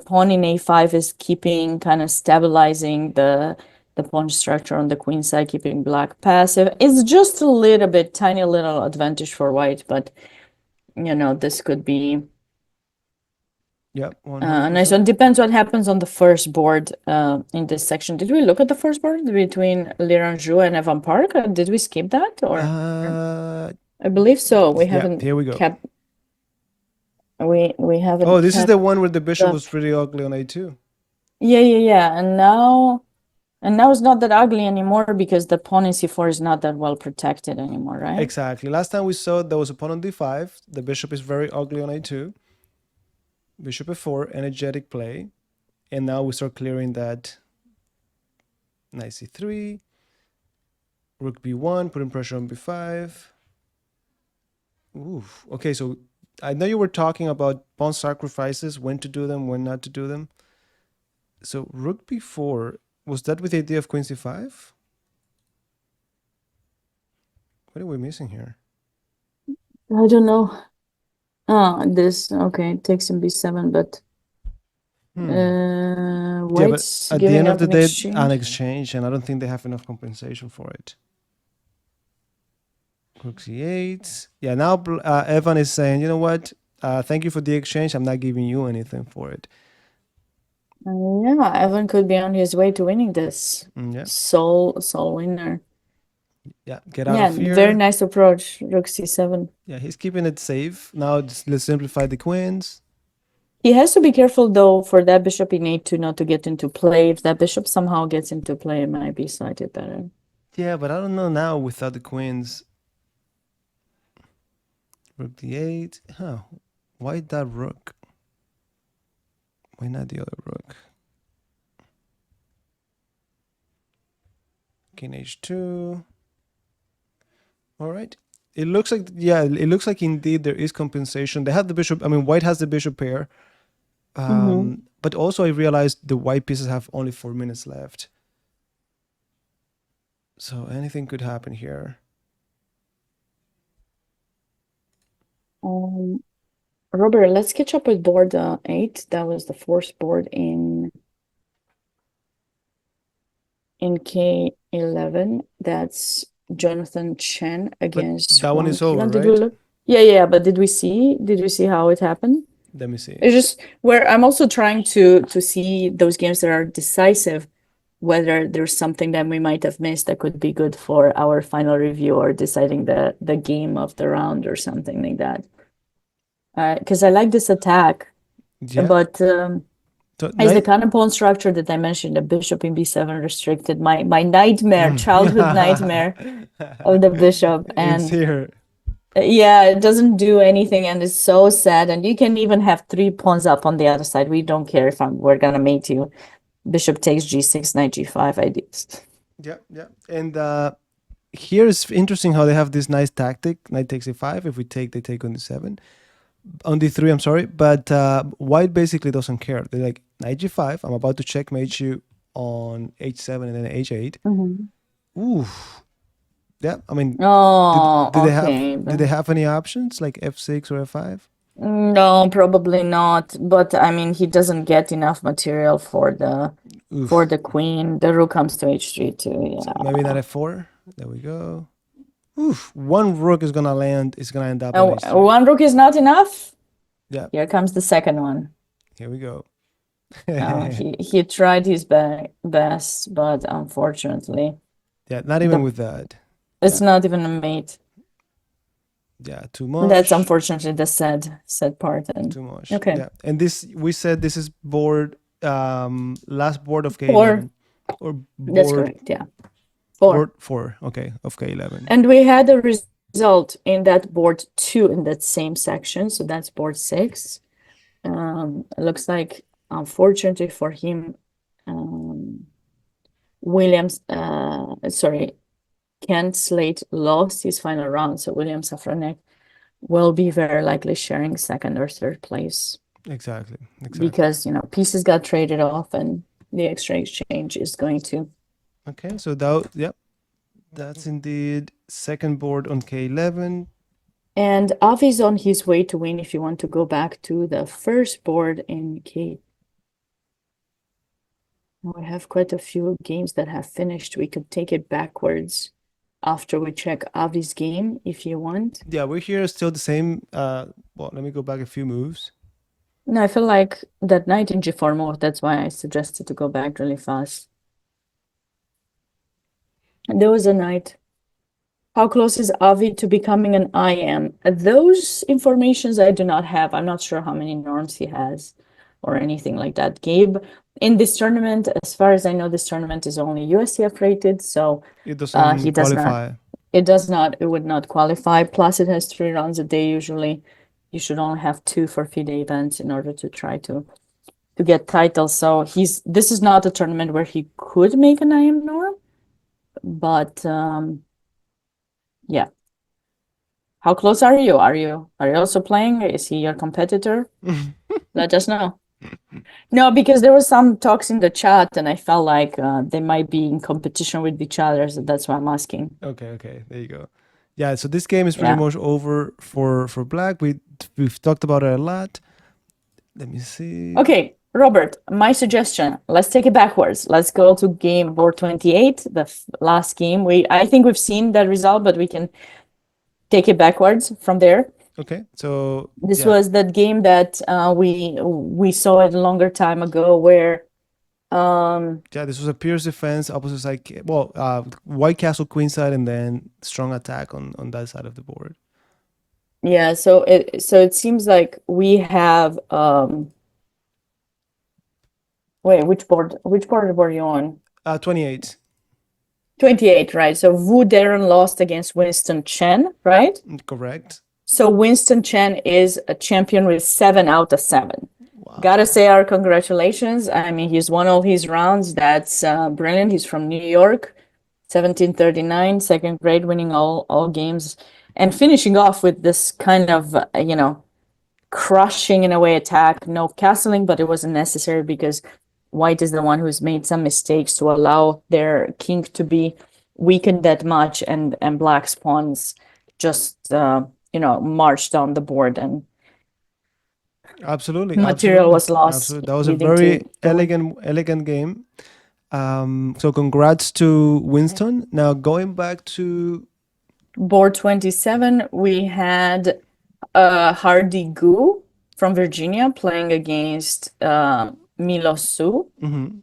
pawn in A5 is keeping, kind of stabilizing the pawn structure on the queen side, keeping black passive. It's just a little bit, tiny little advantage for white, but this could be Yep, nice 100%. one. Depends what happens on the first board in this section. Did we look at the first board between Liranjou and Evan Park? Did we skip that? Or I believe so. We haven't here we go. kept. We haven't. Oh, this is kept the one where the bishop up. was pretty ugly on A2. Yeah. And now it's not that ugly anymore because the pawn in C4 is not that well protected anymore, right? Exactly. Last time we saw there was a pawn on D5. The bishop is very ugly on A2. Bishop F4, energetic play. And now we start clearing that. Knight C3. Rook B1, putting pressure on B5. Oof. Okay, so I know you were talking about pawn sacrifices, when to do them, when not to do them. So Rook B4, was that with the idea of Queen C5? What are we missing here? I don't know. This, okay, takes him B7, but White's at the giving end of up the an day, exchange. an exchange, and I don't think they have enough compensation for it. Rook C8. Yeah, now Evan is saying, you know what? Thank you for the exchange. I'm not giving you anything for it. Yeah, Evan could be on his way to winning this. Yeah. Soul winner. Yeah, get out of here. Very nice approach, Rook C7. Yeah, he's keeping it safe. Now let's simplify the queens. He has to be careful, though, for that bishop in A2 not to get into play. If that bishop somehow gets into play, it might be slightly better. Yeah, but I don't know now without the queens. Rook D8. Huh. Why that rook? Why not the other rook? King H2. All right. It looks like, yeah, it looks like indeed there is compensation. They have the bishop. I mean, white has the bishop pair. But also I realized the white pieces have only 4 minutes left. So anything could happen here. Robert, let's catch up with board 8. That was the fourth board in K11. That's Jonathan Chen against that one is over, Did right? we look? Yeah, but did we see how it happened? Let me see. It's just where I'm also trying to see those games that are decisive, whether there's something that we might have missed that could be good for our final review or deciding the game of the round or something like that. Because I like this attack, but is the kind of pawn structure that I mentioned, the bishop in B7 restricted, my nightmare, childhood nightmare of the bishop, and it's here. Yeah, it doesn't do anything, and it's so sad. And you can even have 3 pawns up on the other side. We don't care if we're gonna mate you. Bishop takes G6, knight G5 ideas. Yeah. And here is interesting how they have this nice tactic. Knight takes A5. If we take, they take on D7. On D3, I'm sorry. But white basically doesn't care. They're like, knight G5. I'm about to checkmate you on H7 and then H8. Ooh. Yeah, I mean, did they have any options like F6 or F5? No, probably not. But I mean, he doesn't get enough material for the queen. The rook comes to H3 too. Yeah. So maybe not F4. There we go. Oof. One rook is gonna land. It's gonna end up on H3. One rook is not enough. Yeah. Here comes the second one. Here we go. He tried his best, but unfortunately. Yeah, not even with that. It's not even a mate. Yeah, too much. That's unfortunately the sad part. And too much. Okay. Yeah. And this, we said this is board, last board of K11. Or board, that's correct, yeah. 4. Board 4, okay, of K11. And we had a result in that board 2 in that same section. So that's board 6. It looks like, unfortunately for him, Kent Slate lost his final round, so William Safranek will be very likely sharing second or third place. Exactly. Because, pieces got traded off and the extra exchange is going to. Okay, so that, That's indeed second board on K11. And Avi's on his way to win if you want to go back to the first board in K. We have quite a few games that have finished. We could take it backwards after we check Avi's game if you want. Yeah, we're here still the same. Well, let me go back a few moves. No, I feel like that knight in G4 move, that's why I suggested to go back really fast. And there was a knight. How close is Avi to becoming an IM? Those informations I do not have. I'm not sure how many norms he has or anything like that. Gabe, in this tournament, as far as I know, this tournament is only USCF rated, so It doesn't he does not. qualify. It would not qualify. Plus, it has 3 rounds a day usually. You should only have 2 for FIDE events in order to try to get titles. So this is not a tournament where he could make an IM norm, but yeah. How close are you? Are you also playing? Is he your competitor? Let us know. No, because there was some talks in the chat, and I felt like they might be in competition with each other, so that's why I'm asking. Okay, there you go. Yeah, so this game is pretty much over for black. We've talked about it a lot. Let me see. Okay, Robert, my suggestion, let's take it backwards. Let's go to game board 28, the last game. I think we've seen that result, but we can take it backwards from there. Okay, so this was that game that we saw it a longer time ago where yeah, this was a Pierce defense, opposite side, white castle queenside, and then strong attack on that side of the board. Yeah, so it seems like we have wait, which board were you on? 28. 28, right? So Wu Darren lost against Winston Chen, right? Correct. So Winston Chen is a champion with 7 out of 7. Wow. Gotta say our congratulations. I mean, he's won all his rounds. That's brilliant. He's from New York, 1739, second grade, winning all games and finishing off with this kind of, crushing in a way attack. No castling, but it wasn't necessary because White is the one who's made some mistakes to allow their king to be weakened that much, and Black's pawns just marched down the board, and absolutely material was lost. Absolutely. That was a very elegant game. So congrats to Winston. Now going back to board 27, we had Hardy Gu from Virginia playing against Milo Su. Mm-hmm.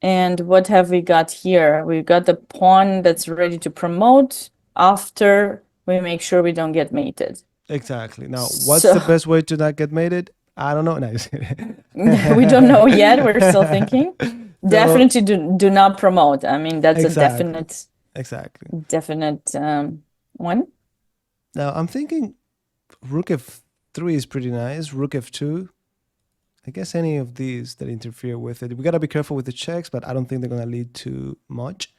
And what have we got here? We've got the pawn that's ready to promote after we make sure we don't get mated. Exactly. Now, what's the best way to not get mated? I don't know. Nice. We don't know yet. We're still thinking. Definitely do not promote. I mean, that's exactly. a definite one. Now, I'm thinking Rook F3 is pretty nice. Rook F2. I guess any of these that interfere with it. We got to be careful with the checks, but I don't think they're going to lead to much.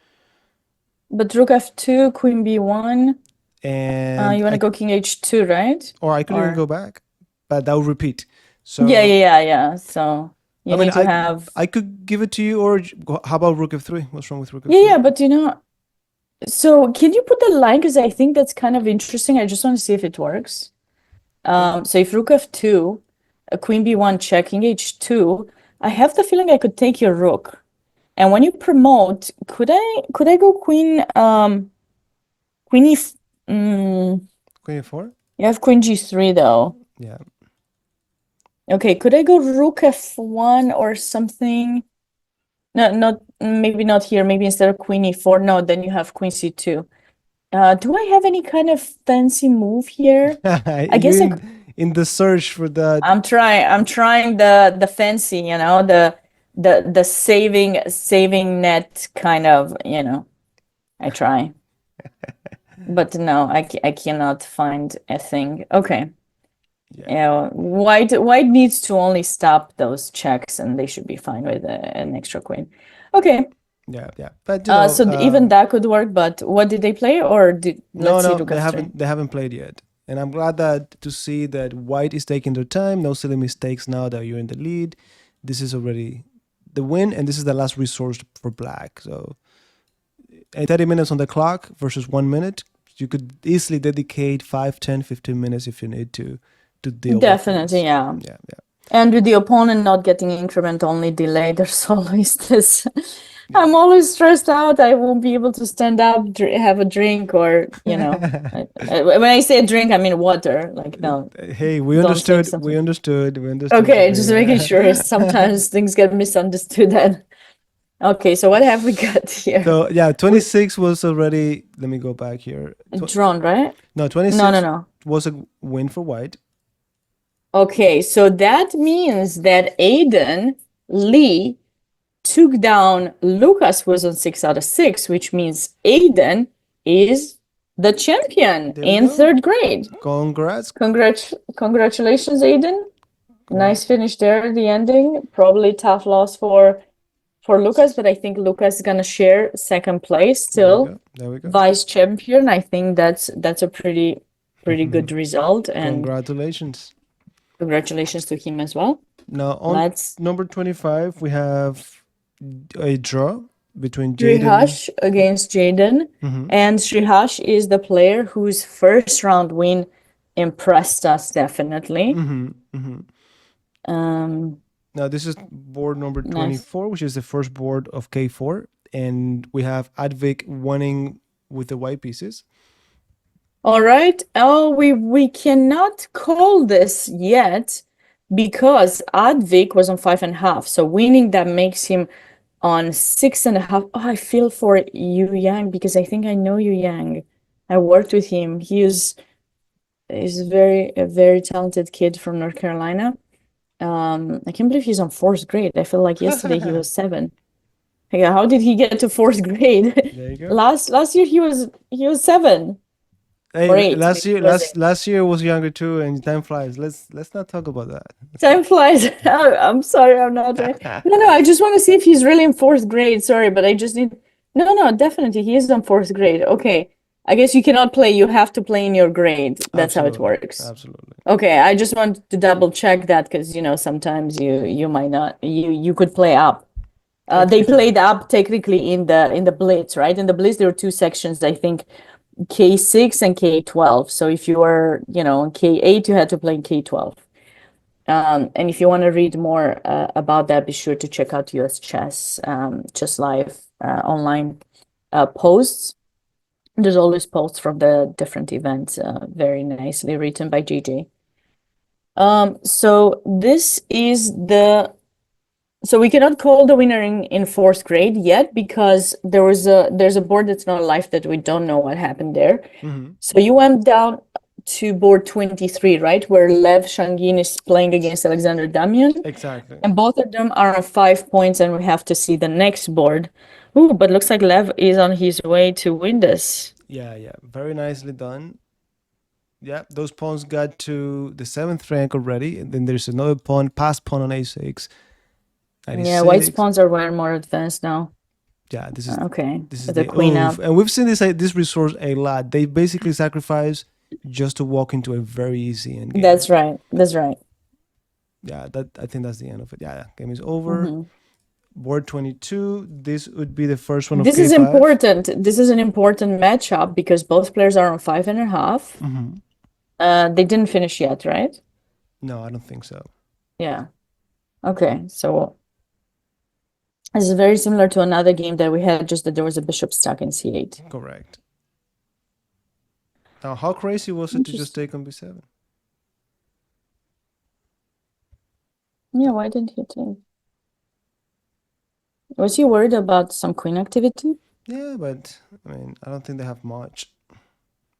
But Rook F2, Queen B1. And you want to go King H2, right? Or I could even go back, but that would repeat. So yeah. So you need to have. I could give it to you, or how about Rook F3? What's wrong with Rook F3? Yeah, but so can you put the line, because I think that's kind of interesting. I just want to see if it works. So if Rook F2, a Queen B1 check, King H2, I have the feeling I could take your rook. And when you promote, could I go Queen Queen E Queen E4? You have Queen G3 though. Yeah. Okay, could I go Rook F1 or something? No, maybe not here. Maybe instead of Queen E4. No, then you have Queen C2. Do I have any kind of fancy move here? I guess in the search for that. I'm trying the fancy, the saving net kind of, I try. But no, I cannot find a thing. Okay. Yeah, White needs to only stop those checks, and they should be fine with an extra queen. Okay. Yeah. But so even that could work. But what did they play, or no, they haven't played yet. And I'm glad to see that White is taking their time. No silly mistakes now that you're in the lead. This is already the win, and this is the last resource for Black. So 30 minutes on the clock versus 1 minute. You could easily dedicate 5, 10, 15 minutes if you need to deal with Definitely, things. yeah. Yeah, yeah. And with the opponent not getting increment only delay, there's always this. I'm always stressed out. I won't be able to stand up, have a drink, or when I say drink, I mean water. Like, no, Hey, we don't think understood. something. We understood. We understood. Okay, just making Sabina. sure. Sometimes things get misunderstood. Then, okay, so what have we got here? So yeah, 26 was already. Let me go back here. Drawn, right? No, No, 26 no. was a win for white. Okay, so that means that Aiden Lee took down Lucas, who was on 6 out of 6, which means Aiden is the champion There we in go. third grade. Congrats. Congratulations, Aiden. Nice finish there at the ending. Probably tough loss for Lucas, but I think Lucas is gonna share second place still. There we go. Vice champion. I think that's a pretty good result, and Congratulations. congratulations to him as well. Now on number 25, we have a draw between Jaden. Srihash against Jaden. And Srihash is the player whose first round win impressed us definitely. Now this is board number 24, which is the first board of K4, and we have Advik winning with the white pieces. All right. Oh, we cannot call this yet because Advik was on 5.5. So winning that makes him on 6.5. Oh, I feel for Yu Yang because I think I know Yu Yang. I worked with him. He's a very talented kid from North Carolina. I can't believe he's on fourth grade. I feel like yesterday he was 7. Yeah, how did he get to fourth grade? There you go. Last year he was 7. Hey, or 8. last year was younger too, and time flies. Let's not talk about that. Time flies. I'm sorry, I'm not. No, I just want to see if he's really in fourth grade. Sorry, but I just need. No, definitely he is on fourth grade. Okay, I guess you cannot play. You have to play in your grade. That's how it works. Absolutely. Okay, I just want to double check that because sometimes you might not. You could play up. They played up technically in the Blitz, right? In the Blitz there were 2 sections. I think K6 and K12. So if you were in K8, you had to play in K12. And if you want to read more about that, be sure to check out US Chess Live online posts. There's always posts from the different events, very nicely written by JJ. So this is so we cannot call the winner in fourth grade yet because there's a board that's not live that we don't know what happened there. So you went down to board 23, right? Where Lev Shangin is playing against Alexander Damian. Exactly. And both of them are on 5 points, and we have to see the next board. Ooh, but looks like Lev is on his way to win this. Yeah. Very nicely done. Yeah, those pawns got to the 7th rank already, and then there's another pawn, past pawn on a6. Yeah, white's pawns are way more advanced now. Yeah, this is okay. This is the queen up, and we've seen this resource a lot. They basically sacrifice just to walk into a very easy endgame. That's right. Yeah, I think that's the end of it. Yeah, game is over. Board 22. This would be the first one of This K5. is important. This is an important matchup because both players are on 5.5. They didn't finish yet, right? No, I don't think so. Yeah. Okay, so this is very similar to another game that we had, just that there was a bishop stuck in c8. Correct. Now, how crazy was it to just take on b7? Yeah, why didn't he take? Was he worried about some queen activity? Yeah, but I mean, I don't think they have much.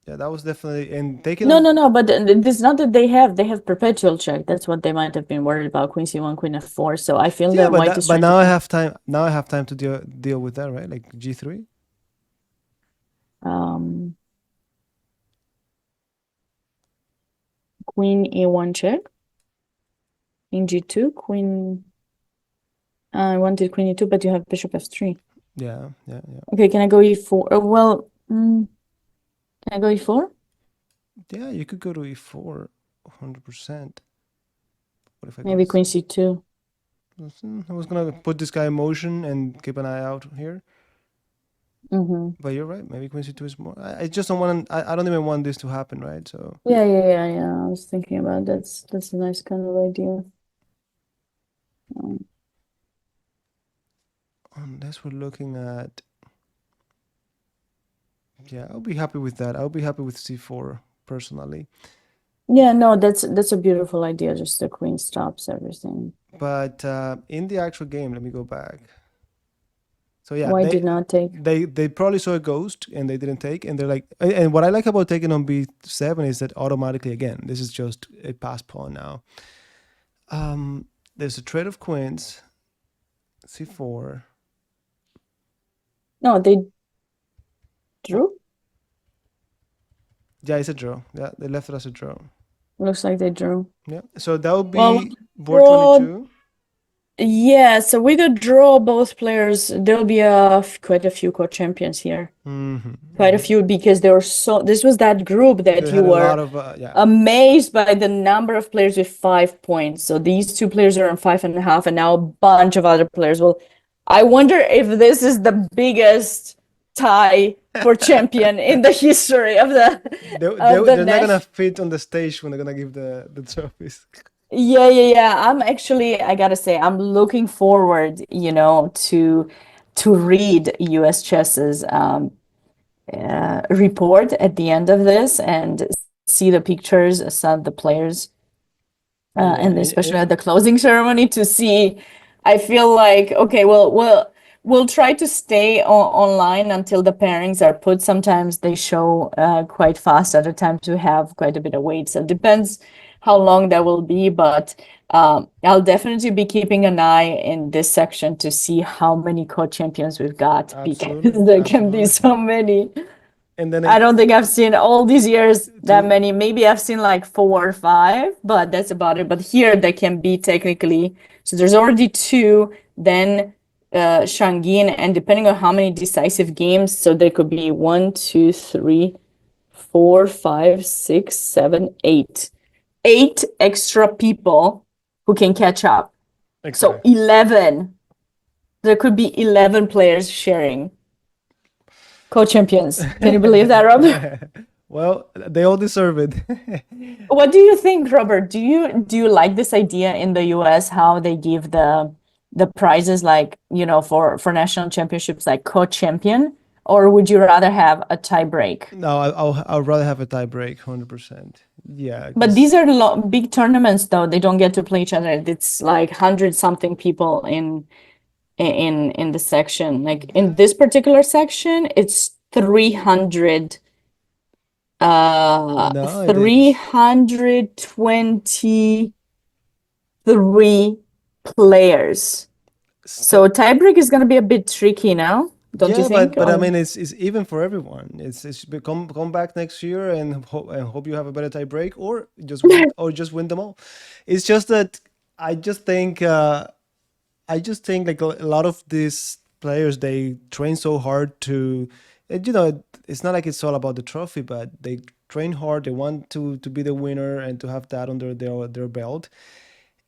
Yeah, that was definitely and taking. No, but it's not that they have perpetual check. That's what they might have been worried about, queen c1, queen f4. So I feel that white is. But now I have time. Now I have time to deal with that, right? Like g3. Queen e1 check. In g2, queen. I wanted queen e2, but you have bishop f3. Yeah. Okay, can I go e4? Can I go e4? Yeah, you could go to e4, 100%. What if I maybe queen c2? I was gonna put this guy in motion and keep an eye out here. Mm-hmm. But you're right. Maybe Quincy 2 is more. I just don't want. I don't even want this to happen, right? So Yeah. I was thinking about that's a nice kind of idea. Um, unless we're looking at, yeah, I'll be happy with that. I'll be happy with C4 personally. yeah, no, that's a beautiful idea. Just the queen stops everything. But in the actual game, let me go back. So yeah, Why did not take? they probably saw a ghost and they didn't take, and they're like, and what I like about taking on B7 is that automatically again, this is just a pass pawn now. There's a trade of queens, C4. No, they drew. Yeah, it's a draw. Yeah, they left it as a draw. Looks like they drew. Yeah, so that would Well, be board draw. 22. Yeah, so with a draw, both players, there'll be quite a few co-champions here. Quite a few because there were this was that group that They you had a lot were of yeah. amazed by the number of players with 5 points. So these two players are on 5.5, and now a bunch of other players. Well, I wonder if this is the biggest tie for champion in the history of the They're not gonna national. fit on the stage when they're gonna give the trophies. Yeah. I'm actually, I gotta say, I'm looking forward, to read US Chess's report at the end of this and see the pictures of some of the players, Yeah, and especially at the closing ceremony to see. I feel like, okay, we'll try to stay online until the pairings are put. Sometimes they show quite fast, other times we have quite a bit of wait. So it depends how long that will be, but I'll definitely be keeping an eye in this section to see how many co-champions we've got, because absolutely, there can be absolutely. so many. And then I don't think I've seen all these years that to many. Maybe I've seen like 4 or 5, but that's about it. But here they can be technically. So there's already two, then Shangin, and depending on how many decisive games, so there could be 1, 2, 3, 4, 5, 6, 7, 8. 8 extra people who can catch up. So exactly. 11. There could be 11 players sharing co-champions. Can you believe that, Rob? Well, they all deserve it. What do you think, Robert? Do you like this idea in the US how they give the prizes, like, for national championships, like co-champion, or would you rather have a tie break? No, I'll rather have a tie break, 100%. Yeah, But because these are big tournaments, though. They don't get to play each other. It's like 100 something people in the section. Like in this particular section, it's 300 no, three it's hundred 23 players. So tiebreak is going to be a bit tricky now, don't you yeah, think? but I Or mean, it's even for everyone. It's come back next year and hope you have a better tie break, or just win them all. It's just that I just think like a lot of these players, they train so hard to, it's not like it's all about the trophy, but they train hard. They want to be the winner and to have that under their belt.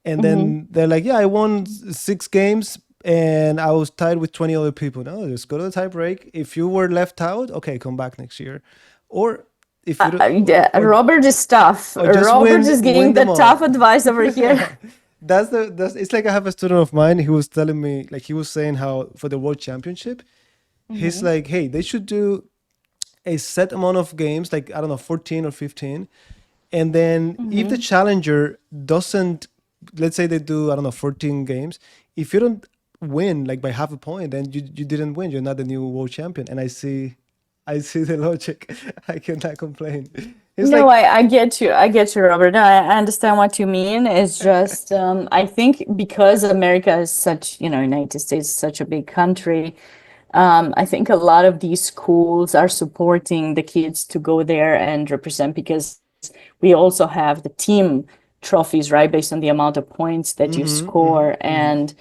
And Mhm. then they're like, yeah, I won 6 games and I was tied with 20 other people. No, just go to the tie break. If you were left out, okay, come back next year. Or if you don't, Yeah, Robert is tough. or just Robert is win giving the them tough all. advice over here. That's it's like I have a student of mine who was telling me, like he was saying how for the world championship, he's Mhm. like, hey, they should do a set amount of games, like I don't know, 14 or 15. And then if the Mhm. challenger doesn't, let's say they do, I don't know, 14 games, if you don't win like by half a point, then you didn't win. You're not the new world champion. And I see the logic. I cannot complain. It's No, like, I get you. I get you, Robert. No, I understand what you mean. It's just, I think because America is such, United States is such a big country, I think a lot of these schools are supporting the kids to go there and represent, because we also have the team trophies, right? Based on the amount of points that you score. And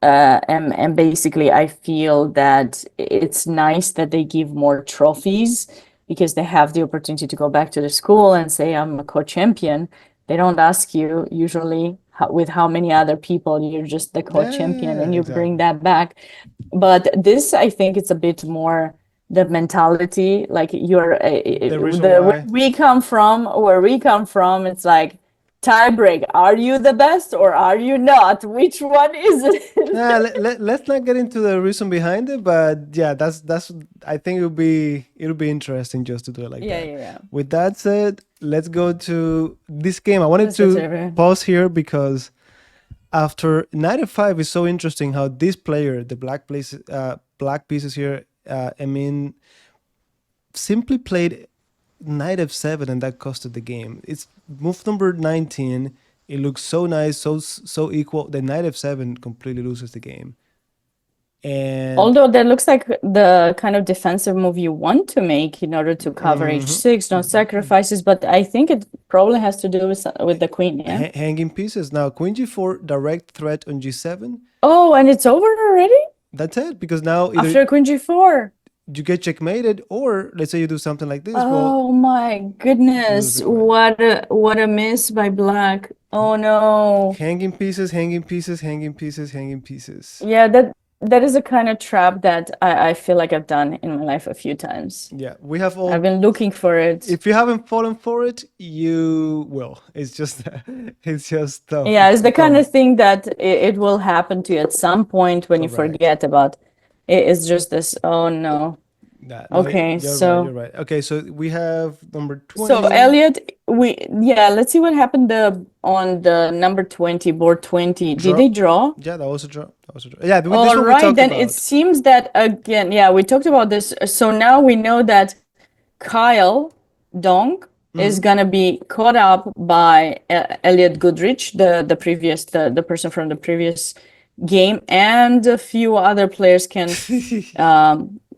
and basically I feel that it's nice that they give more trophies, because they have the opportunity to go back to the school and say, I'm a co-champion. They don't ask you usually with how many other people you're just the co-champion Yeah, and you bring exactly. that back. But this, I think it's a bit more the mentality, like you're The reason why. where we come from, it's like tiebreak. Are you the best or are you not? Which one is Nah, it? let's not get into the reason behind it, but yeah, that's I think it'll be interesting just to do it like Yeah, that. yeah, yeah. With that said, let's go to this game. I wanted Let's go to to it. pause here because after 95 is so interesting how this player, the black pieces here, I mean, simply played knight f7 and that costed the game. It's move number 19. It looks so nice, so equal. The knight f7 completely loses the game. And Although that looks like the kind of defensive move you want to make in order to cover h6, no sacrifices, but I think it probably has to do with the queen, yeah? hanging pieces. Now queen g4, direct threat on g7. Oh, and it's over already? That's it, because now either After queen g4. you get checkmated, or let's say you do something like this. Well, Oh my you lose goodness. the queen. What a miss by black. Oh no. Hanging pieces, hanging pieces, hanging pieces, hanging pieces. Yeah, that is a kind of trap that I feel like I've done in my life a few times. Yeah, we have I've all. been looking for it. If you haven't fallen for it, you will. It's just it's just tough. Yeah, it's It's the kind common. of thing that it will happen to you at some point when you Correct. forget about it. It's just this, oh no. Nah, no, Okay, you're right. You're so right. Okay, so we have number so 20. Elliot, let's see what happened on the number 20, board 20. Did Draw. they draw? Yeah, that was a draw. That was a draw. Yeah, this All one we right, talked then it about. seems that again, yeah, we talked about this. So now we know that Kyle Dong is gonna be caught up by Elliot Goodrich, the person from the previous game, and a few other players can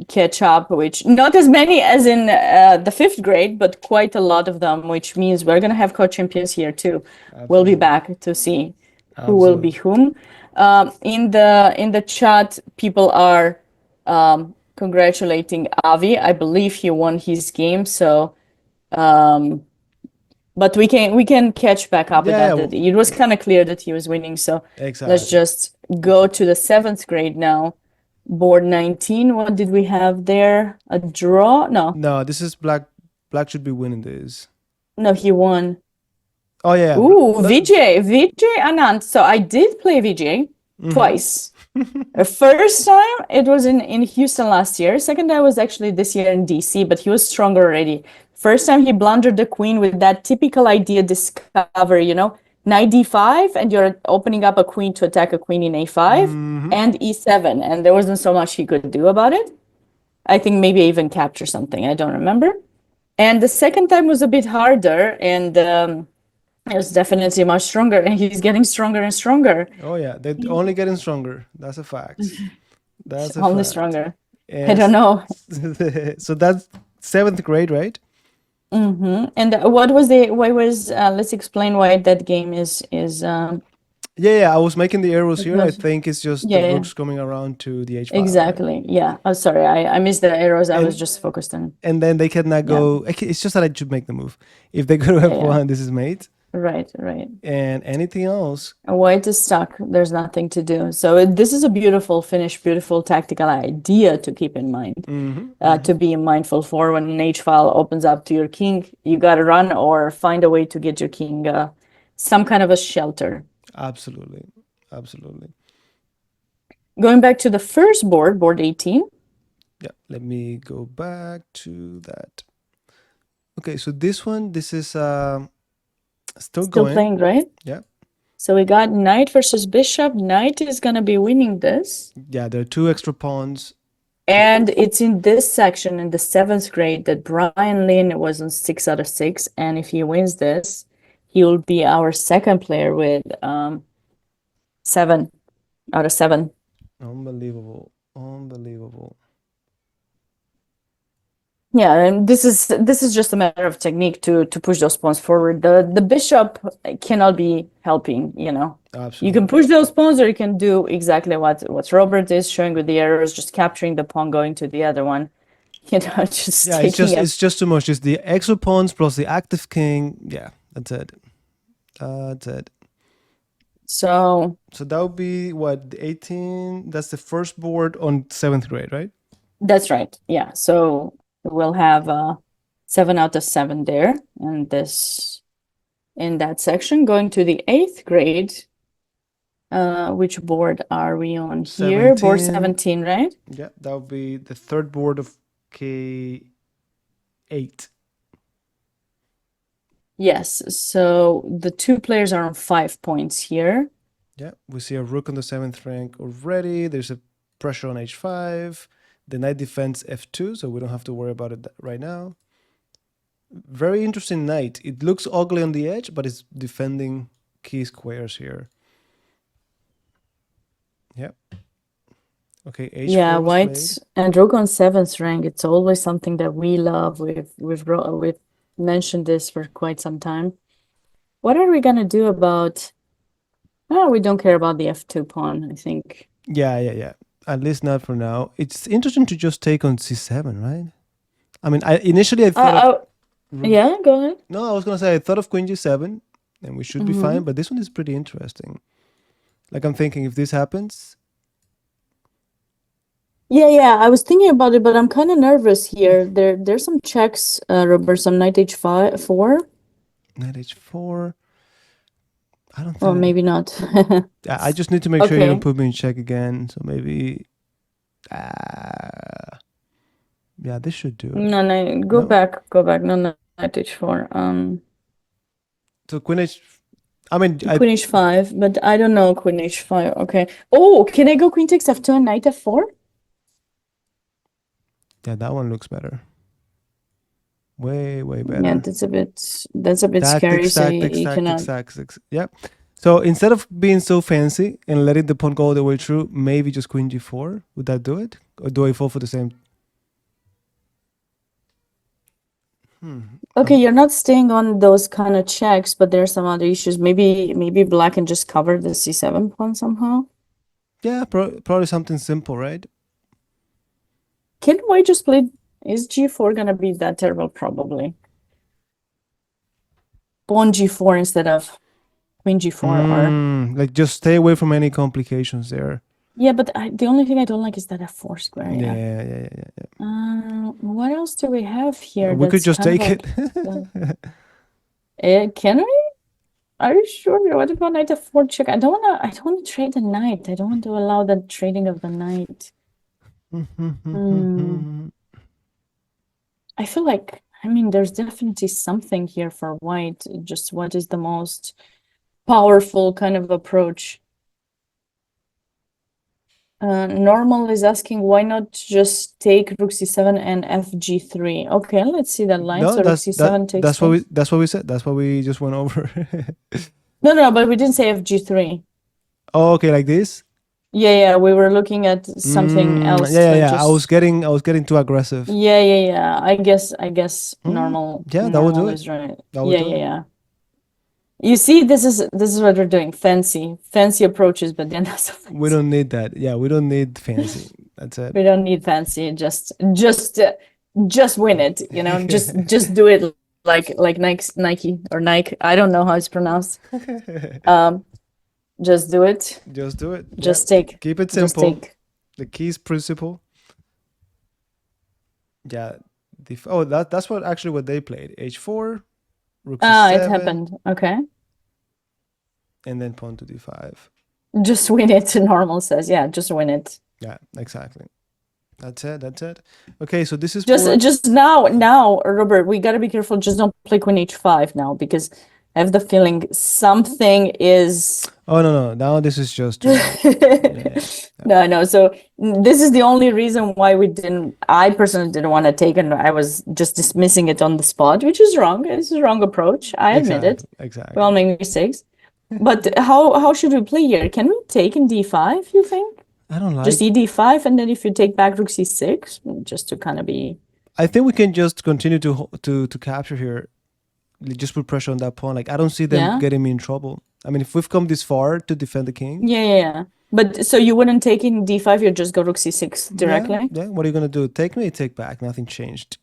catch up, which not as many as in the fifth grade, but quite a lot of them, which means we're gonna have co-champions here too. We'll be back to see who will be Absolutely. whom. In the chat, people are congratulating Avi. I believe he won his game, so but we can catch back up with Yeah, yeah, that. It was kind of clear that he was winning, so let's exactly. just go to the seventh grade now. Board 19. What did we have there? A draw? No, No, this is black. Black should be winning this. no, he won. Oh yeah. Ooh, Vijay Anand. So I did play Vijay twice. The first time it was in Houston last year. Second time was actually this year in DC, but he was stronger already. First time he blundered the queen with that typical idea discovery, knight d5, and you're opening up a queen to attack a queen in a5 and e7, and there wasn't so much he could do about it. I think maybe I even capture something. I don't remember. And the second time was a bit harder, and it was definitely much stronger, and he's getting stronger and stronger. Oh yeah, they're only getting stronger. That's a fact. That's a Only fact. stronger. I And don't know. so that's seventh grade, right? And let's explain why that game is Yeah, I was making the arrows it's here. I not, think it's just the yeah, yeah, rook's coming around to the h-file, right? exactly. Yeah. Oh, sorry, I missed the arrows. I was And just focused on, and then they cannot yeah, go. It's just that I should make the move. If they go to yeah, yeah. f1, this is mate. Right, right. And anything else? White is stuck. There's nothing to do. So this is a beautiful finish, beautiful tactical idea to keep in mind. To be mindful for when an H file opens up to your king, you got to run or find a way to get your king some kind of a shelter. Absolutely, absolutely. Going back to the first board, board 18. Yeah, let me go back to that. Okay, so this is still Still going. playing, right? Yeah. So we got knight versus bishop. Knight is going to be winning this. Yeah, there are two extra pawns. And it's in this section in the seventh grade that Brian Lynn was on 6 out of 6. And if he wins this, he will be our second player with 7 out of 7. Unbelievable. Unbelievable. Yeah, and this is just a matter of technique to push those pawns forward. The bishop cannot be helping, Absolutely. You can push those pawns, or you can do exactly what Robert is showing with the arrows, just capturing the pawn going to the other one. Just Yeah, taking it's just too much. Just the extra pawns plus the active king. Yeah, that's it. That's it. So So that would be what, the 18? That's the first board on 7th grade, right? that's right. Yeah. So we'll have 7 out of 7 there, and this in that section. Going to the 8th grade. Which board are we on here? Board 17. 17, right? Yeah, that would be the third board of K8. Yes. So the two players are on 5 points here. Yeah, we see a rook on the 7th rank already. There's a pressure on h5. The knight defends f2, so we don't have to worry about it right now. Very interesting knight. It looks ugly on the edge, but it's defending key squares here. Yep. Okay, h4 Yeah, was white played. and rook on 7th rank. It's always something that we love. We've mentioned this for quite some time. What are we gonna do about? Oh, we don't care about the f2 pawn, I think. Yeah. At least not for now. It's interesting to just take on c7, right? I mean, initially I thought of yeah, go ahead. no, I was gonna say I thought of queen g7, and we should be fine. But this one is pretty interesting. Like, I'm thinking if this happens, Yeah, I was thinking about it, but I'm kind of nervous here. There's some checks, Robert, some knight h5, 4. knight h4. I don't Or think. maybe not. I just need to make sure you don't Okay. put me in check again. So maybe. Yeah, this should do it. No, go No? back. No, knight h4. So queen h. I mean, Queen h5, but I don't know queen h5. Okay. Oh, can I go queen takes f2 and knight f4? yeah, that one looks better. Way better. Yeah, that's a bit scary. So you cannot. Tactics. Yeah. So instead of being so fancy and letting the pawn go all the way through, maybe just queen g4. Would that do it? Or do I fall for the same? Okay, you're not staying on those kind of checks, but there's some other issues. Maybe black can just cover the c7 pawn somehow. Yeah, probably something simple, right? Can white just play? Is g4 gonna be that terrible? Probably. Pawn g4 instead of queen g4 or Like, just stay away from any complications there. yeah, but the only thing I don't like is that f4 square. Yeah. What else do we have here? We could That's just kind take of it. can we? Are you sure? What about knight f4 check? I don't wanna trade the knight. I don't want to allow the trading of the knight. I feel like, I mean, there's definitely something here for white. Just what is the most powerful kind of approach? Normal is asking why not just take rook c7 and fg3. Okay, let's see that line. No, So rook c7 takes. that's what we said. That's what we just went over. No, but we didn't say fg3. Oh, okay, like this. Yeah, we were looking at something else. Yeah. I was getting too aggressive. Yeah. I guess normal. Yeah, that would do is it. right. That would do it. Yeah. You see, this is what we're doing. Fancy approaches, but they're not so fancy. We don't need that. Yeah, we don't need fancy. That's it. We don't need fancy. Just win it. You know, just do it like Nike or Nike. I don't know how it's pronounced. Just do it. Just do it. Just Yeah. take. Keep it Just simple. take. The keys principle. Yeah. That's what they played. H4, rook c7. It happened. Okay. And then pawn to d5. Just win it. Normal says, yeah, just win it. Yeah, exactly. That's it. Okay, so this is just now, Robert, we gotta be careful. Just don't play queen h5 now, because I have the feeling something is. Oh no! Now this is just. No. So this is the only reason why I personally didn't want to take it. I was just dismissing it on the spot, which is wrong. It's a wrong approach. I admit it. Exactly. We all make mistakes. But how should we play here? Can we take in d5, you think? I don't like. Just d5, and then if you take back rook c6, just to kind of be. I think we can just continue to capture here. Just put pressure on that pawn. Like, I don't see them getting me in trouble. I mean, if we've come this far to defend the king. Yeah. But so you wouldn't take in d5, you'd just go rook c6 directly? Yeah. What are you gonna do? Take me, take back. Nothing changed.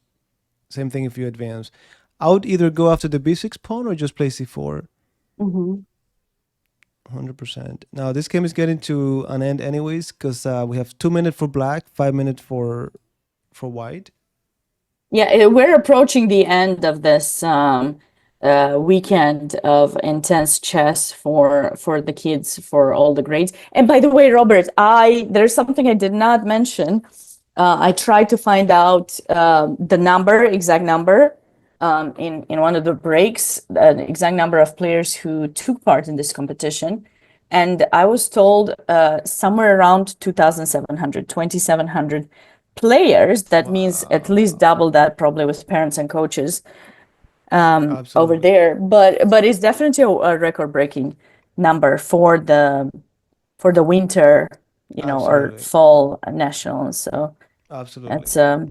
Same thing if you advance. I would either go after the b6 pawn or just play c4. 100%. Now this game is getting to an end anyways, because we have 2 minutes for black, 5 minutes for white. Yeah, we're approaching the end of this weekend of intense chess for the kids for all the grades. And by the way, Robert, I there's something I did not mention. I tried to find out the exact number, in one of the breaks, the exact number of players who took part in this competition. And I was told somewhere around 2,700, 2,700 players. That means at least double that, probably with parents and coaches over Absolutely. there. But it's definitely a record-breaking number for the winter, or Absolutely. fall nationals. So Absolutely. that's a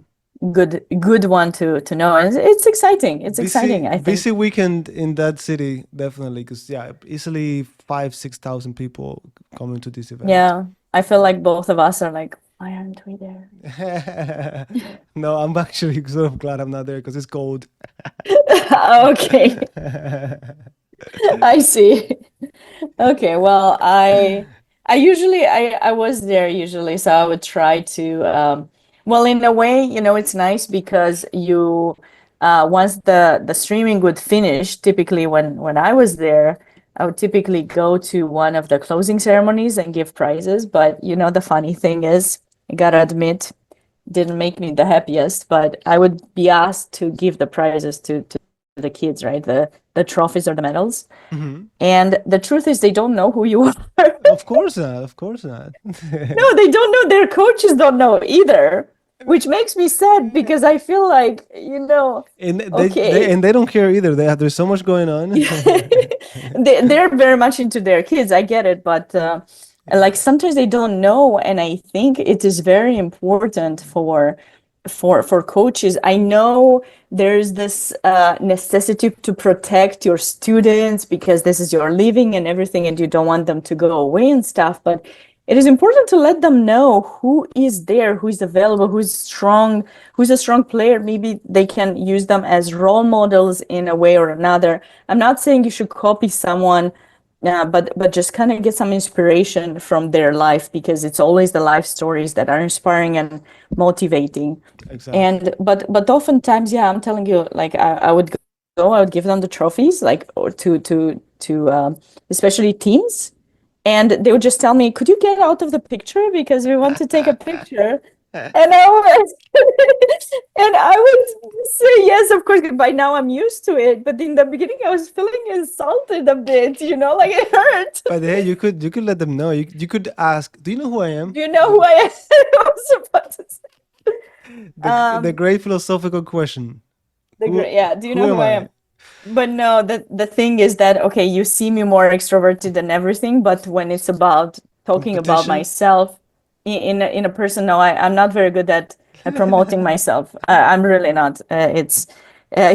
good one to know. And it's exciting. It's exciting, I think. Busy weekend in that city, definitely, because yeah, easily 5,000 6,000 people coming to this event. Yeah, I feel like both of us are like, why aren't we there? No, I'm actually sort of glad I'm not there because it's cold. Okay, I see. Okay, well, I usually I was there usually, so I would try to well, in a way, it's nice because you once the streaming would finish, typically when I was there, I would typically go to one of the closing ceremonies and give prizes. But the funny thing is, I gotta admit, didn't make me the happiest, but I would be asked to give the prizes to the kids, right? The trophies or the medals. Hmm. And the truth is, they don't know who you are. Of course not. Of course not. No, they don't know. Their coaches don't know either, which makes me sad because I feel like, And they okay. and they don't care either. There's so much going on. They're very much into their kids. I get it, but like Yeah, sometimes they don't know, and I think it is very important for coaches. I know there's this necessity to protect your students because this is your living and everything, and you don't want them to go away and stuff. But it is important to let them know who is there, who is available, who's a strong player. Maybe they can use them as role models in a way or another. I'm not saying you should copy someone, but just kind of get some inspiration from their life, because it's always the life stories that are inspiring and motivating. exactly. And oftentimes, yeah, I'm telling you, like I would go, I would give them the trophies, like, or to especially teams, and they would just tell me, "Could you get out of the picture because we want to take a picture?" And I would, and I would say yes, of course. By now I'm used to it, but in the beginning I was feeling insulted a bit, like it hurt. But hey, you could let them know. You could ask, "Do you know who I am?" Do you know who I am? I was about to say. The Um, great philosophical question. Who yeah. Do you who know am who I I? am? But no, the thing is that, okay, you see me more extroverted than everything, but when it's about talking about Competition? myself in a person, no, I'm not very good at promoting myself. I'm really not. It's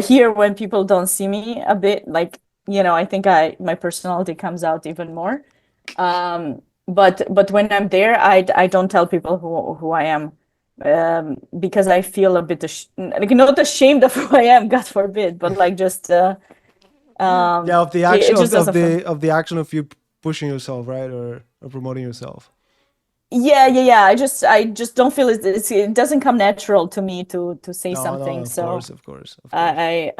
here when people don't see me a bit, like, I think my personality comes out even more. But when I'm there, I don't tell people who I am, because I feel a bit like, not ashamed of who I am, God forbid, but like just Yeah, of the it action just of doesn't feel. the action of you pushing yourself, right, or promoting yourself. Yeah. I just don't feel it doesn't come natural to me to say No, no, something. of So course, of course, of course.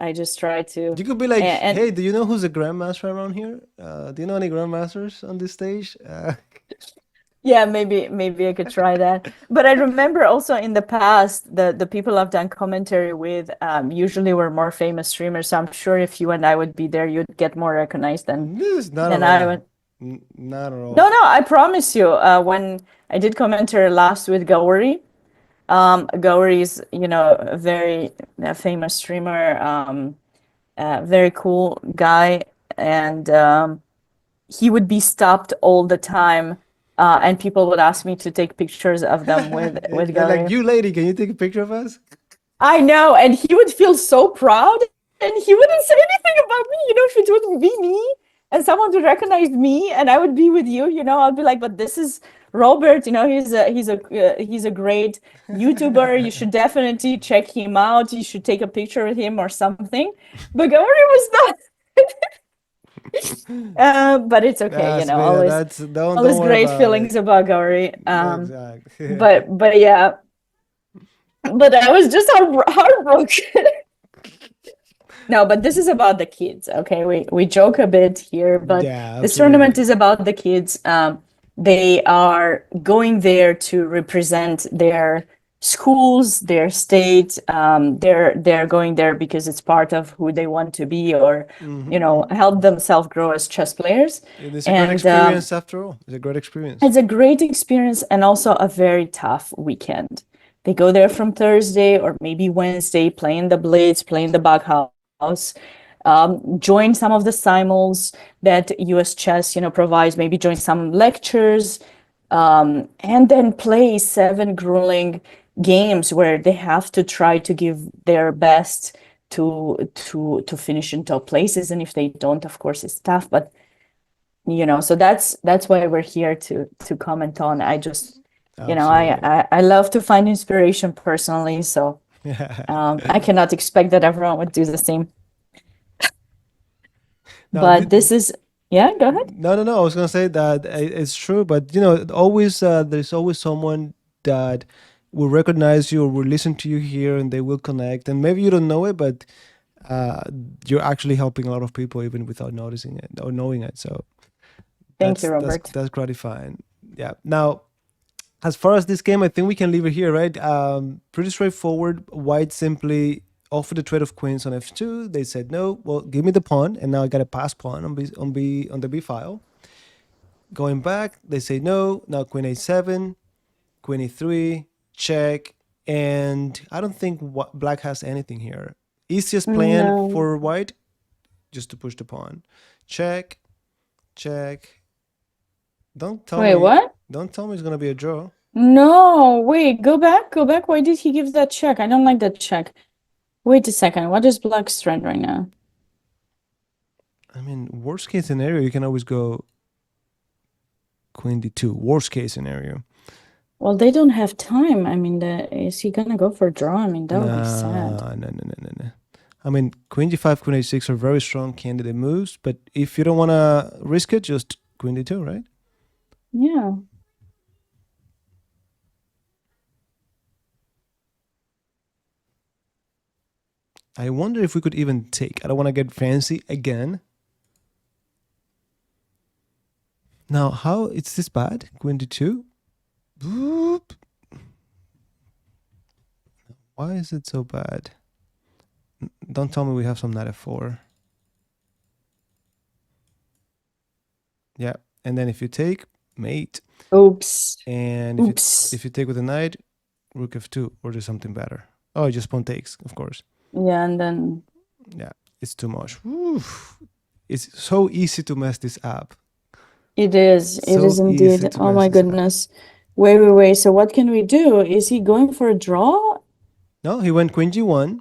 I just try to. You could be like, And "Hey, do you know who's a grandmaster around here? Do you know any grandmasters on this stage?" yeah, maybe I could try that. But I remember also in the past, the people I've done commentary with usually were more famous streamers. So I'm sure if you and I would be there, you'd get more recognized than This is not at than I all. would. Not at all. No, I promise you. When I did commentary last with Gauri, Gauri is, a very famous streamer, very cool guy, and he would be stopped all the time, and people would ask me to take pictures of them with They're like, Gauri. "You lady, can you take a picture of us?" I know, and he would feel so proud, and he wouldn't say anything about me, if it wouldn't be me, and someone would recognize me, and I would be with you, I'd be like, but this is Robert, he's a great YouTuber. You should definitely check him out. You should take a picture with him or something. But Gauri was not. But it's okay, Sabina, that's don't always worry great about it. feelings about Gauri. Exactly. But yeah, but I was just heartbroken. No, but this is about the kids. Okay, we joke a bit here, but Yeah, this tournament absolutely. is about the kids. They are going there to represent their schools, their state. They're going there because it's part of who they want to be, or help themselves grow as chess players. It is a great And experience after all. It's a great experience. it's a great experience and also a very tough weekend. They go there from Thursday or maybe Wednesday, playing the Blitz, playing the Bughouse, join some of the simuls that US Chess, provides, maybe join some lectures, and then play 7 grueling games where they have to try to give their best to finish in top places. And if they don't, of course, it's tough. But so that's why we're here to comment on. I just Absolutely. I love to find inspiration personally, so I cannot expect that everyone would do the same. Now, But this is, yeah, go ahead. no. I was gonna say that it's true, but always there's always someone that will recognize you or will listen to you here, and they will connect. And maybe you don't know it, but uh, you're actually helping a lot of people even without noticing it or knowing it. So Thank you, that's Robert. that's gratifying. Yeah. Now, as far as this game, I think we can leave it here, right? Pretty straightforward. White simply offered the trade of queens on f2. They said no. Well, give me the pawn, and now I got a pass pawn on the b file. Going back, they say no. Now queen a7, queen e3, check, and I don't think black has anything here. Easiest plan No. for white, just to push the pawn. Check, check. Don't tell Wait, me. what? Don't tell me it's gonna be a draw. No, wait, go back, go back. Why did he give that check? I don't like that check. Wait a second. What is black's trend right now? I mean, worst case scenario, you can always go queen d2. Worst case scenario. Well, they don't have time. I mean, is he gonna go for a draw? I mean, that would be sad. No. I mean, queen g5, queen a6 are very strong candidate moves, but if you don't want to risk it, just queen d2, right? Yeah. I wonder if we could even take. I don't want to get fancy again. Now, how is this bad? Queen d2? Boop. Why is it so bad? Don't tell me we have some knight f4. Yeah, and then if you take, mate. Oops. And if you take with a knight, rook f2, or do something better. Oh, just pawn takes, of course. Yeah, and then Yeah, it's too much. Oof. It's so easy to mess this up. it is. It is indeed. Oh my goodness. Wait. So what can we do? Is he going for a draw? No, he went queen g1,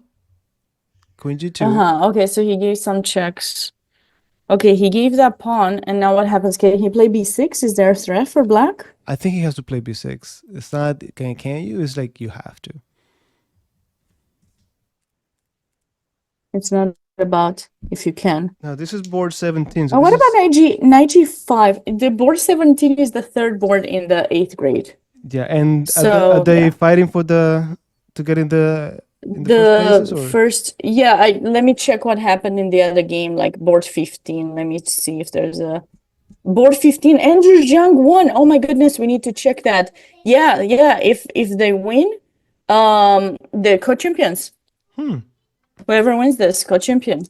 queen g2. Okay, so he gave some checks. Okay, he gave that pawn, and now what happens? Can he play b6? Is there a threat for black? I think he has to play b6. It's not can you? It's like you have to. It's not about if you can. Now this is board 17. So what about knight g5? The board 17 is the third board in the 8th grade. Yeah, and so, are they fighting for to get in the first places, first, yeah, let me check what happened in the other game, like board 15. Let me see if there's a board 15. Andrew Zhang won. Oh my goodness, we need to check that. Yeah. If they win, the co-champions. Whoever wins this, co-champion.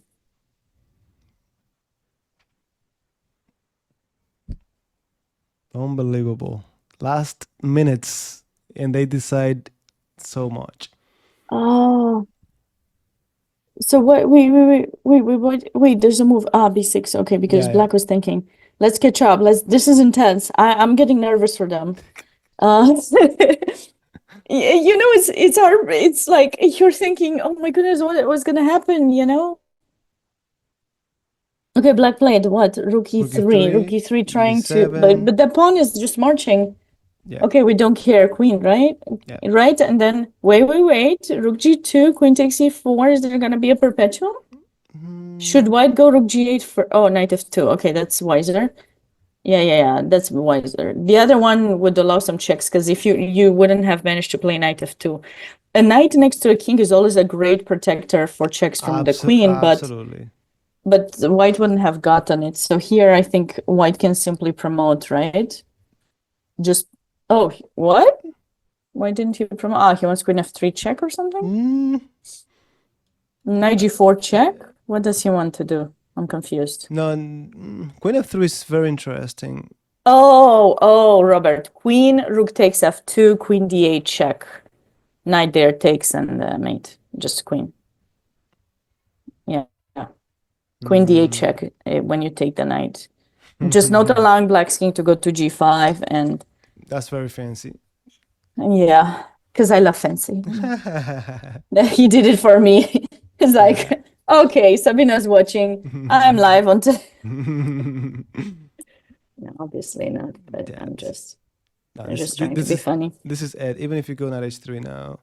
Unbelievable. Last minutes, and they decide so much. Oh. So wait, there's a move. B6. Okay, because black was thinking, let's catch up. This is intense. I'm getting nervous for them. It's hard. It's like you're thinking, oh my goodness, what was gonna happen, Okay, black played what? Rook e3. Rook e3 trying to, but the pawn is just marching. Yeah. Okay, we don't care. Queen, right? Yeah. Right, and then wait. Rook g2, queen takes e4. Is there gonna be a perpetual? Should white go rook g8 for, oh, knight f2. Okay, that's wiser. Yeah, that's wiser. The other one would allow some checks because if you wouldn't have managed to play knight f2. A knight next to a king is always a great protector for checks from the queen, Absolutely. but white wouldn't have gotten it. So here I think white can simply promote, right? Just, oh, what? Why didn't he promote? Ah, he wants queen f3 check or something? Mm, Knight g4 check? What does he want to do? I'm confused. no, queen f3 is very interesting. Oh, Robert. Queen, rook takes f2, queen d8 check. Knight there takes and mate. Just queen. Yeah. Queen d8 check when you take the knight. Just not allowing black's king to go to g5 and That's very fancy. yeah, because I love fancy. He did it for me. It's like, okay, Sabina's watching. I'm live on No, obviously not, but I'm just trying to be funny. This is Ed, even if you go knight h3 now.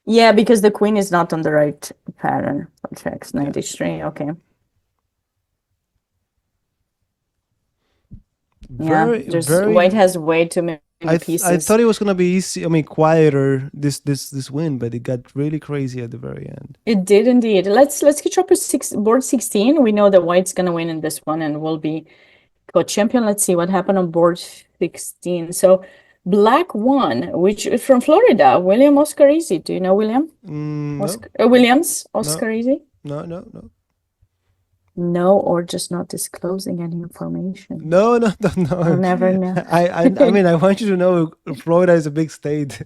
Yeah, because the queen is not on the right pattern for checks. Knight h3, okay. White has way too many pieces. I thought it was gonna be easy. I mean, quieter this win, but it got really crazy at the very end. It did indeed. Let's catch up with board 16. We know that white's gonna win in this one and will be co-champion. Let's see what happened on board 16. So black won, which is from Florida. William Oscarizzi. Do you know William? Williams Oscarizzi? No. No, or just not disclosing any information. No. I'll never know. I mean, I want you to know Florida is a big state.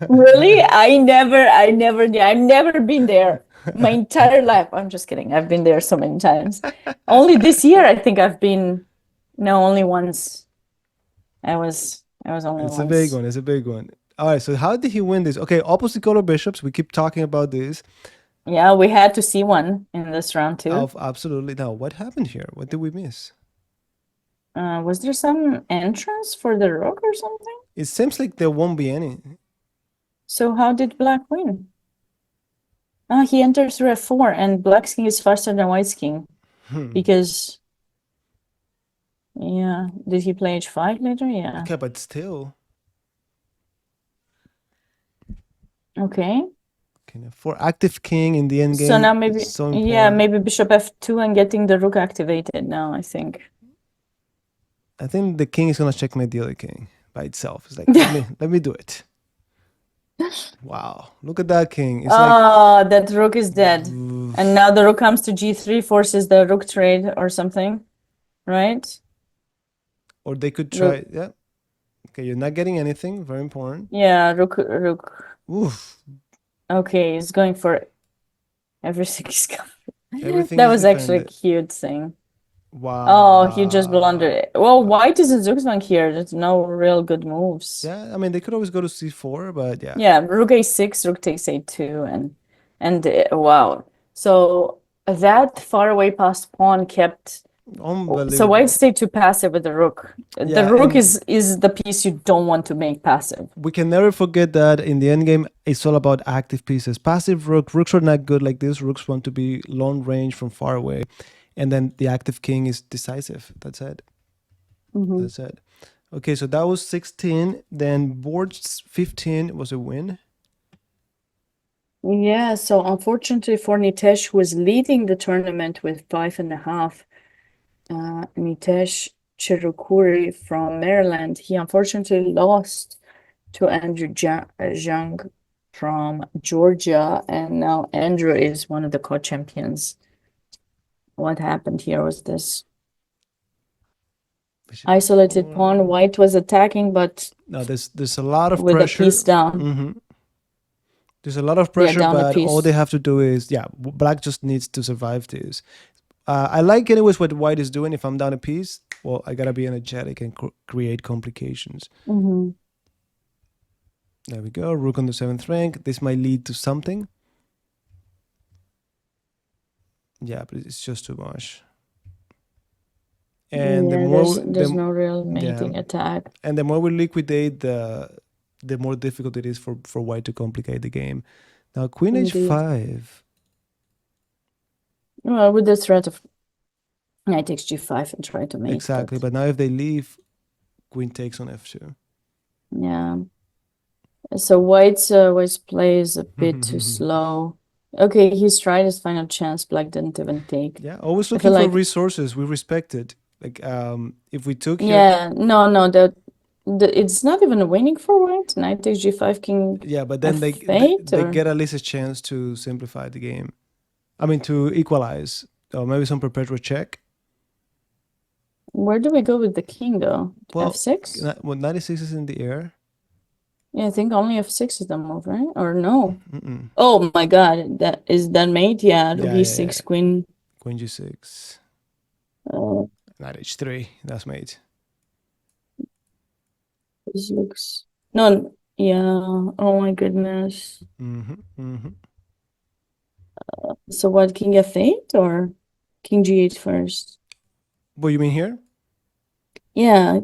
Really? I've never been there my entire life. I'm just kidding. I've been there so many times. Only this year, I think I've been, no, only once. I was only once. It's a big one. It's a big one. All right. So how did he win this? Okay, opposite color bishops. We keep talking about this. Yeah, we had to see one in this round too. Absolutely. Now, what happened here? What did we miss? Was there some entrance for the rook or something? It seems like there won't be any. So how did black win? He enters through f4 and black's king is faster than white's king. Because, yeah, did he play h5 later? Yeah. Okay, but still. Okay. For active king in the end game. So now maybe, maybe bishop f2 and getting the rook activated now, I think. I think the king is gonna checkmate the other king by itself. It's like, let me do it. Wow, look at that king. It's that rook is dead. And now the rook comes to g3, forces the rook trade or something, right? Or they could try, yeah. Okay, you're not getting anything, very important. Yeah, rook. Oof. Okay, he's going for everything he's got. Everything that was actually a cute thing. Wow. Oh, he just blundered it. Well, white is in Zugzwang here. There's no real good moves. Yeah, I mean, they could always go to c4, but yeah. Yeah, rook a6, rook takes a2, and wow. So that far away passed pawn kept. So white stayed too passive with the rook. The rook is the piece you don't want to make passive. We can never forget that in the endgame, it's all about active pieces. Passive rooks are not good like this. Rooks want to be long range from far away. And then the active king is decisive. That's it. That's it. Okay, so that was 16. Then board 15 was a win. Yeah, so unfortunately for Nitesh, who was leading the tournament with 5.5, Nitesh Cherukuri from Maryland, he unfortunately lost to Andrew Zhang from Georgia, and now Andrew is one of the co-champions. What happened here was this isolated pawn. White was attacking, but no, there's a lot of with pressure. The piece down. There's a lot of pressure, but all they have to do is, black just needs to survive this. I like anyways what white is doing. If I'm down a piece, well, I gotta be energetic and create complications. There we go, rook on the 7th rank. This might lead to something. Yeah, but it's just too much. And the more there's no real mating attack. And the more we liquidate, the more difficult it is for white to complicate the game. Now queen Indeed. h5. Well, with the threat of knight takes g5 and try to mate. Exactly, but now if they leave, queen takes on f2. Yeah. So white's play is a bit too slow. Okay, he's tried his final chance. Black didn't even take. Yeah, always I feel looking for like resources. We respect it. Like if we took here, yeah, no, it's not even winning for white. Knight takes g5, king yeah, but then they f8, they or get at least a chance to simplify the game. I mean, to equalize. Or maybe some perpetual check. where do we go with the king though? Well, f6? well, 96 is in the air. Yeah, I think only f6 is the move, right? Or no? Mm-mm. Oh my God, that mate? Yeah, rook Yeah, e6, queen. Queen g6. Uh, Knight h3. That's mate. this looks no. Yeah. Oh my goodness. So what, king f8 or king g8 first? What you mean here? Yeah,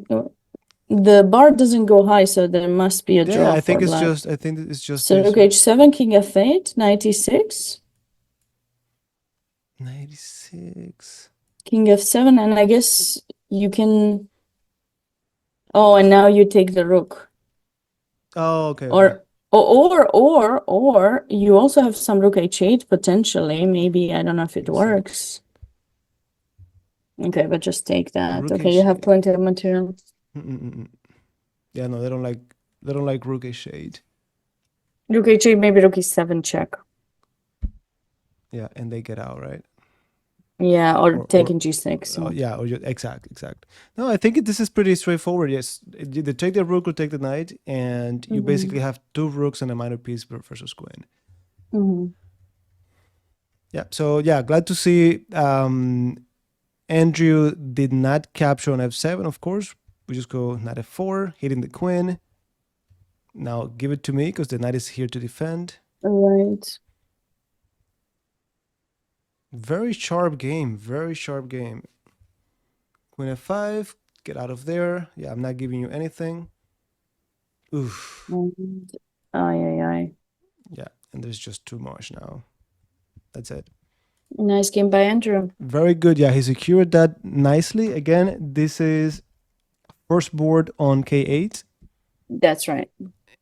the bar doesn't go high, so there must be a Yeah, draw I think for it's black. just. I think it's just So this. rook h7, king f8, knight e6, 96. king f7, and I guess you can. Oh, and now you take the rook. Oh, okay. Okay. Or you also have some rook h8 potentially. Maybe I don't know if it King works. Okay, but just take that. Rook Okay, you have h8. plenty of material. Yeah, no, they don't like. They don't like rook h8. Rook h8, maybe rook e7 check. Yeah, and they get out, right? Yeah, or Or taking g6. yeah, or exact. No, I think this is pretty straightforward. Yes, they take the rook or take the knight, and you basically have two rooks and a minor piece versus queen. Yeah. So yeah, glad to see Andrew did not capture on f7. Of course, we just go knight f4, hitting the queen. Now give it to me because the knight is here to defend. Right. Very sharp game. Very sharp game. Queen f5. Get out of there. Yeah, I'm not giving you anything. Oof. Aye. Yeah, and there's just too much now. That's it. Nice game by Andrew. Very good. Yeah, he secured that nicely. Again, this is first board on K8. That's right.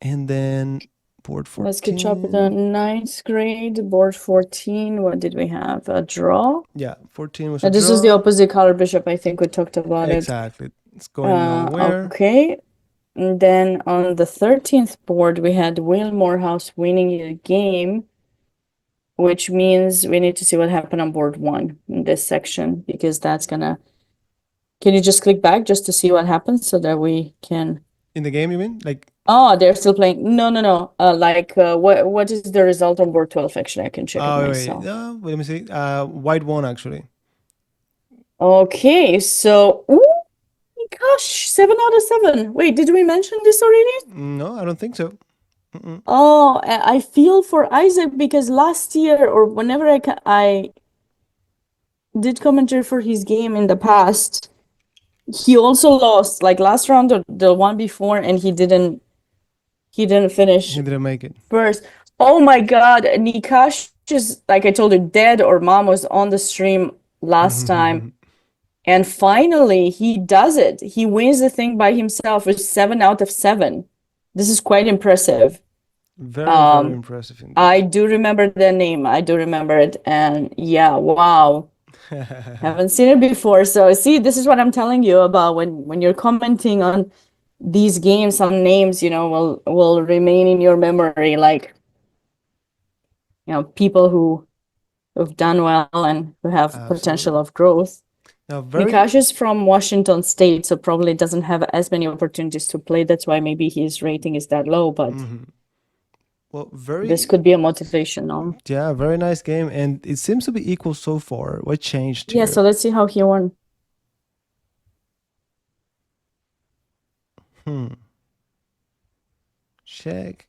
And then board 14. Let's catch up with the ninth grade. Board 14. What did we have? A draw? Yeah, 14 was a This draw. is the opposite color bishop. I think we talked about Exactly. It's going nowhere. Okay. And then on the 13th board, we had Will Morehouse winning the game, which means we need to see what happened on board 1 in this section, because that's gonna. Can you just click back just to see what happens so that we can. In the game, you mean? Like. Oh, they're still playing. No. What is the result on board 12? Actually, I can check it myself. Wait, let me see. White won, actually. Okay, so. Ooh, gosh, 7 out of 7. Wait, did we mention this already? No, I don't think so. Oh, I feel for Isaac because last year or whenever I did commentary for his game in the past, he also lost, like last round or the one before, and he didn't finish. He didn't make it first. Oh my God, Nikash is, like I told you, dead, or mom was on the stream last time. And finally, he does it. He wins the thing by himself with 7 out of 7. This is quite impressive. very impressive. Indeed. I do remember the name. I do remember it. And yeah, wow. Haven't seen it before. So see, this is what I'm telling you about when you're commenting on these games, some names, will remain in your memory, like, people who've done well and who have potential of growth. Now, Nikash is from Washington State, so probably doesn't have as many opportunities to play. That's why maybe his rating is that low, but well, this could be a motivation, no? Yeah, very nice game, and it seems to be equal so far. What changed here? Yeah, so let's see how he won. Check.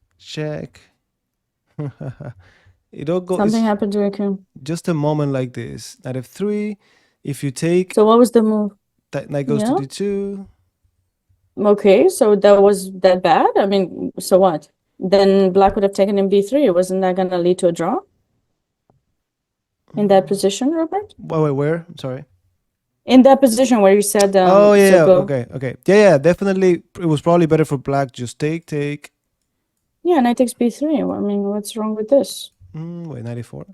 It all goes. Something happened to Akun. Just a moment like this. Knight f3. If you take. So what was the move? Knight goes to d2. Okay, so that was that bad? I mean, so what? Then black would have taken in b3. Wasn't that going to lead to a draw? In that position, Robert? Wait, where? I'm sorry. In that position where you said, Oh yeah, so go. okay. Yeah, definitely. It was probably better for black. Just take. Yeah, knight takes b3. I mean, what's wrong with this? Wait, 94.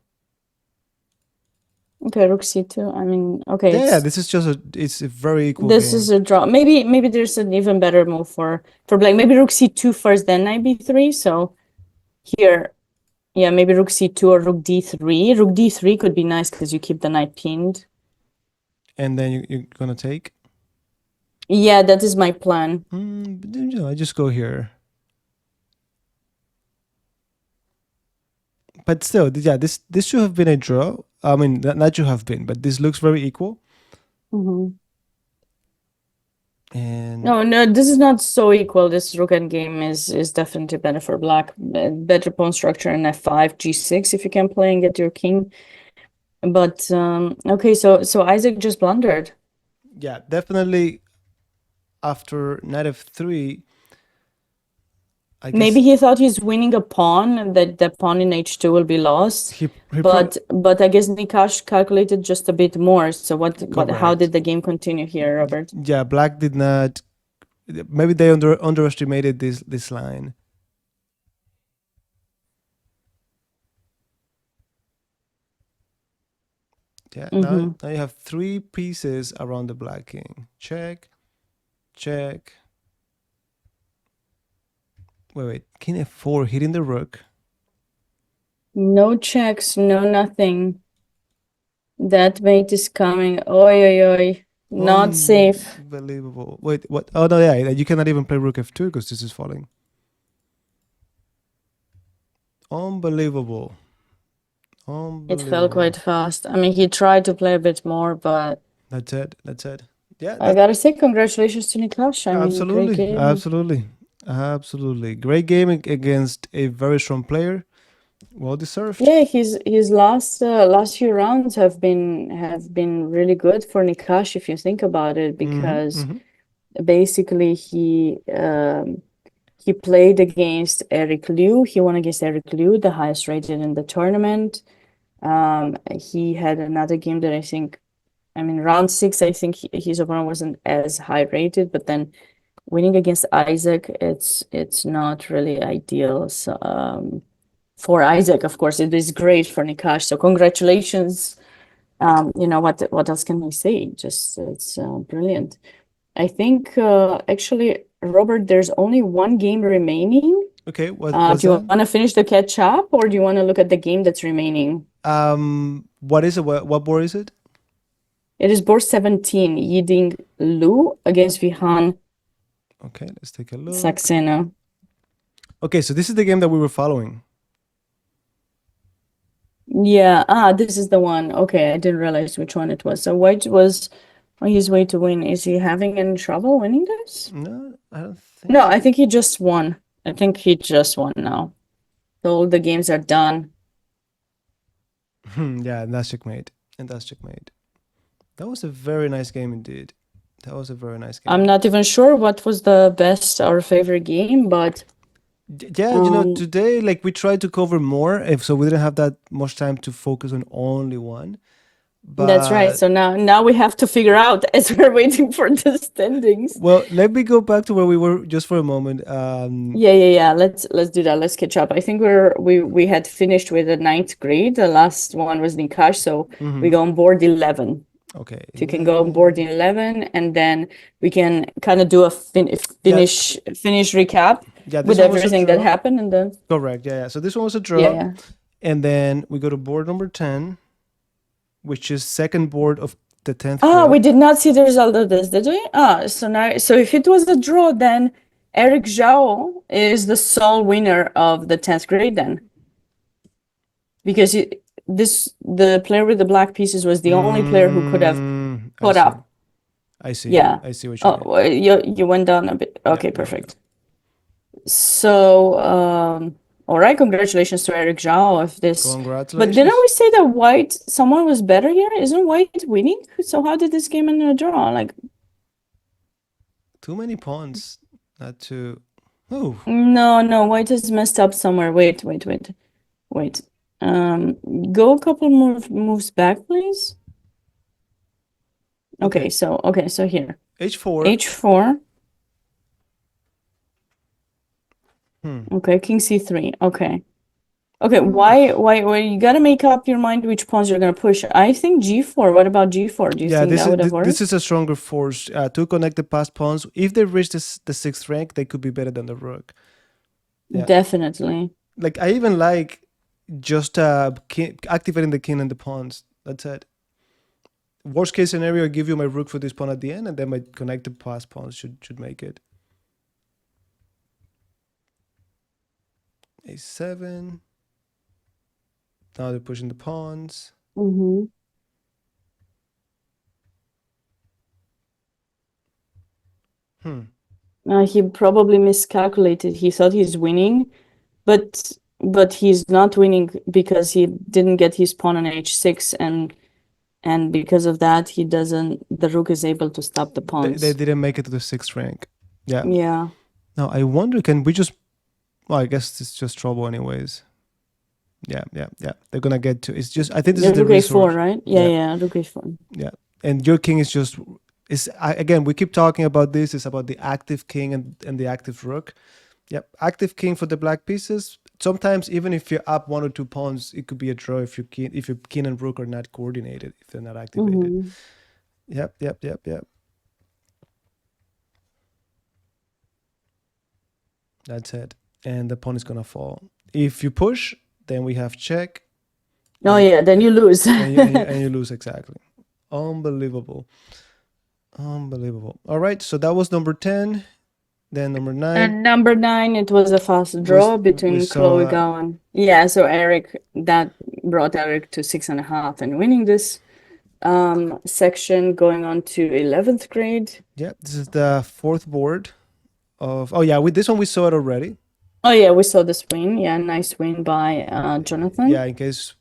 Okay, rook c2. I mean, okay, Yeah, this is just it's a very equal this game. is a draw. Maybe there's an even better move for black. Maybe rook c2 first, then knight b3. So here, yeah, maybe rook c2 or rook d3. Rook d3 could be nice because you keep the knight pinned. And then you're gonna take. Yeah, that is my plan. I just go here. But still, yeah, this should have been a draw. I mean, not should have been, but this looks very equal. And No, this is not so equal. This rook endgame is definitely better for black. Better pawn structure in f5, g6 if you can play and get your king. But okay, so Isaac just blundered. yeah, definitely after knight f3, I guess Maybe he thought he's winning a pawn and that the pawn in h2 will be lost. But I guess Nikash calculated just a bit more. So how Correct. did the game continue here, Robert? Yeah, black did not. Maybe they underestimated this line. Yeah, now you have 3 pieces around the black king. Check. Wait, king f4 hitting the rook. No checks, no nothing. That mate is coming. Oi, oi, oi. Not safe. Unbelievable. Wait, what? Oh no, yeah, you cannot even play rook f2 because this is falling. Unbelievable. It fell quite fast. I mean, he tried to play a bit more, but That's it. Yeah, I gotta say congratulations to Nikash. I mean, absolutely, great game. absolutely. Great game against a very strong player. Well deserved. Yeah, his last few rounds have been really good for Nikash if you think about it, because basically he played against Eric Liu. He won against Eric Liu, the highest rated in the tournament. He had another game that I mean, round 6, I think his opponent wasn't as high rated, but then winning against Isaac, it's not really ideal. So for Isaac, of course, it is great for Nikash. So congratulations. What else can we say? Just it's brilliant. I think actually, Robert, there's only one game remaining. Okay, what's do you that? want to finish the catch up, or do you want to look at the game that's remaining? What is it? What board is it? It is board 17, Yiding Lu against Vihan Okay, let's take a look. Saxena. Okay, so this is the game that we were following. Yeah, this is the one. Okay, I didn't realize which one it was. So White was on his way to win. Is he having any trouble winning this? No, I don't think. No, I think he just won. I think he just won now. So all the games are done. Yeah, and that's checkmate. That was a very nice game indeed. I'm not even sure what was the best or favorite game, but yeah, today like we tried to cover more, so we didn't have that much time to focus on only one. But that's right. So now we have to figure out as we're waiting for the standings. Well, let me go back to where we were just for a moment. Yeah. Let's do that. Let's catch up. I think we had finished with the 9th grade. The last one was Nikash, so we go on board 11. Okay. If you can go on board 11, and then we can kind of do a finish recap with everything that happened, and then correct. Yeah. So this one was a draw. Yeah. And then we go to board number 10, which is second board of the 10th. We did not see the result of this, did we? So if it was a draw, then Eric Zhao is the sole winner of the 10th grade then. Because the player with the black pieces was the only player who could have put up. I see. Yeah. I see what you mean. Oh, you went down a bit. Okay, perfect. So, all right, congratulations to Eric Zhao of this. Congratulations. But didn't we say that someone was better here? Isn't White winning? So how did this game end in a draw? Like, too many pawns not to. Oh, No, white is messed up somewhere. Wait. Go a couple more moves back, please. Okay, so here. h4. H4. Hmm. Okay, king c3. Okay. Okay, why you gotta make up your mind which pawns you're gonna push. I think g4. What about g4? Do you Yeah, think that would have this worked? is a stronger force to connect the passed pawns. If they reach the sixth rank, they could be better than the rook. Yeah. Definitely. Like I even like just activating the king and the pawns. That's it. Worst case scenario, I give you my rook for this pawn at the end, and then my connected passed pawns should make it. A7. Now they're pushing the pawns. Mm-hmm. He probably miscalculated. He thought he's winning, but he's not winning because he didn't get his pawn on h6, and because of that, the rook is able to stop the pawns. They didn't make it to the sixth rank. Yeah. Yeah. Now I wonder, can we just? Well, I guess it's just trouble anyways. Yeah. They're gonna get to. It's just. I think this is the Rook a4, resource. right? Yeah, rook a4. Yeah, and your king is just. Again, we keep talking about this. It's about the active king and the active rook. Yep, active king for the black pieces. Sometimes even if you're up one or two pawns, it could be a draw if your king and rook are not coordinated, if they're not activated. Mm-hmm. Yep. That's it. And the pawn is gonna fall. If you push, then we have check. Oh yeah, then you lose. and you lose exactly. Unbelievable. All right, so that was number 10. Then number 9. And number 9, it was a fast draw between Chloe Gao and so Eric, that brought Eric to 6.5 and winning this section, going on to 11th grade. Yeah, this is the fourth board of. Oh yeah, with this one we saw it already. Oh yeah, we saw this win. Yeah, nice win by Jonathan. Yeah, in case.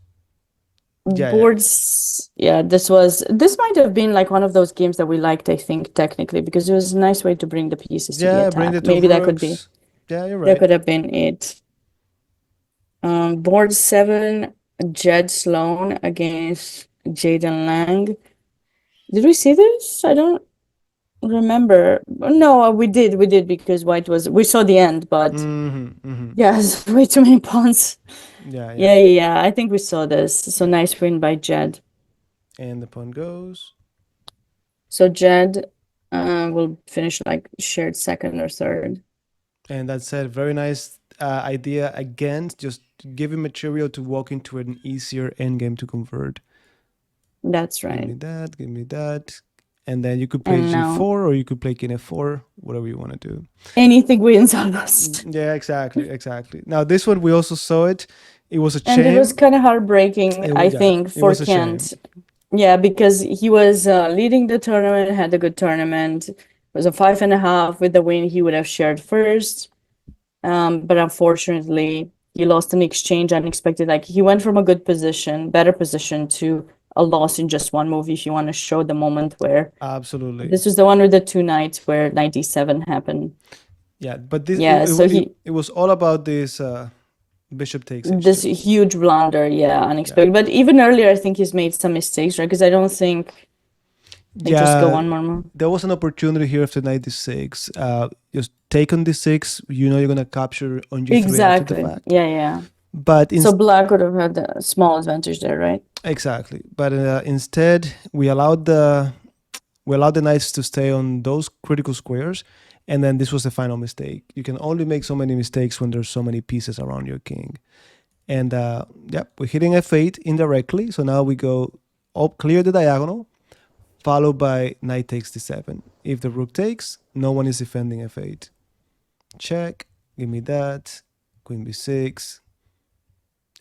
Boards. Yeah, this might have been like one of those games that we liked, I think, technically, because it was a nice way to bring the pieces to the attack. Maybe that could be. Yeah, you're right. That could have been it. Board 7, Jed Sloan against Jaden Lang. Did we see this? I don't remember. No, we did because white was. We saw the end, but yes, way too many pawns. Yeah. I think we saw this. So nice win by Jed. And the pawn goes. So Jed will finish like shared second or third. And that said, very nice idea. Again, just give him material to walk into an easier endgame to convert. That's right. Give me that. And then you could play g4 or you could play king f4, whatever you want to do. Anything wins almost. Yeah, exactly. Now this one, we also saw it. It was a shame. And it was kind of heartbreaking, I think, for Kent. Yeah, because he was leading the tournament, had a good tournament. It was a 5.5 with the win. He would have shared first. But unfortunately, he lost an exchange unexpected. Like he went from a good position, better position, to a loss in just one move. If you want to show the moment where absolutely, this was the one with the 2 knights where 97 happened. Yeah, but this it was all about this bishop takes h2. This huge blunder, unexpected. But even earlier, I think he's made some mistakes, right? Because I don't think they just go one more move. There was an opportunity here after knight d6. Just take on d6. You know you're gonna capture on g3 exactly. After the fact. Yeah. But so black would have had a small advantage there, right? Exactly. But instead, we allowed the knights to stay on those critical squares. And then this was the final mistake. You can only make so many mistakes when there's so many pieces around your king. And we're hitting f8 indirectly. So now we go up, clear the diagonal, followed by knight takes d7. If the rook takes, no one is defending f8. Check, give me that, queen b6.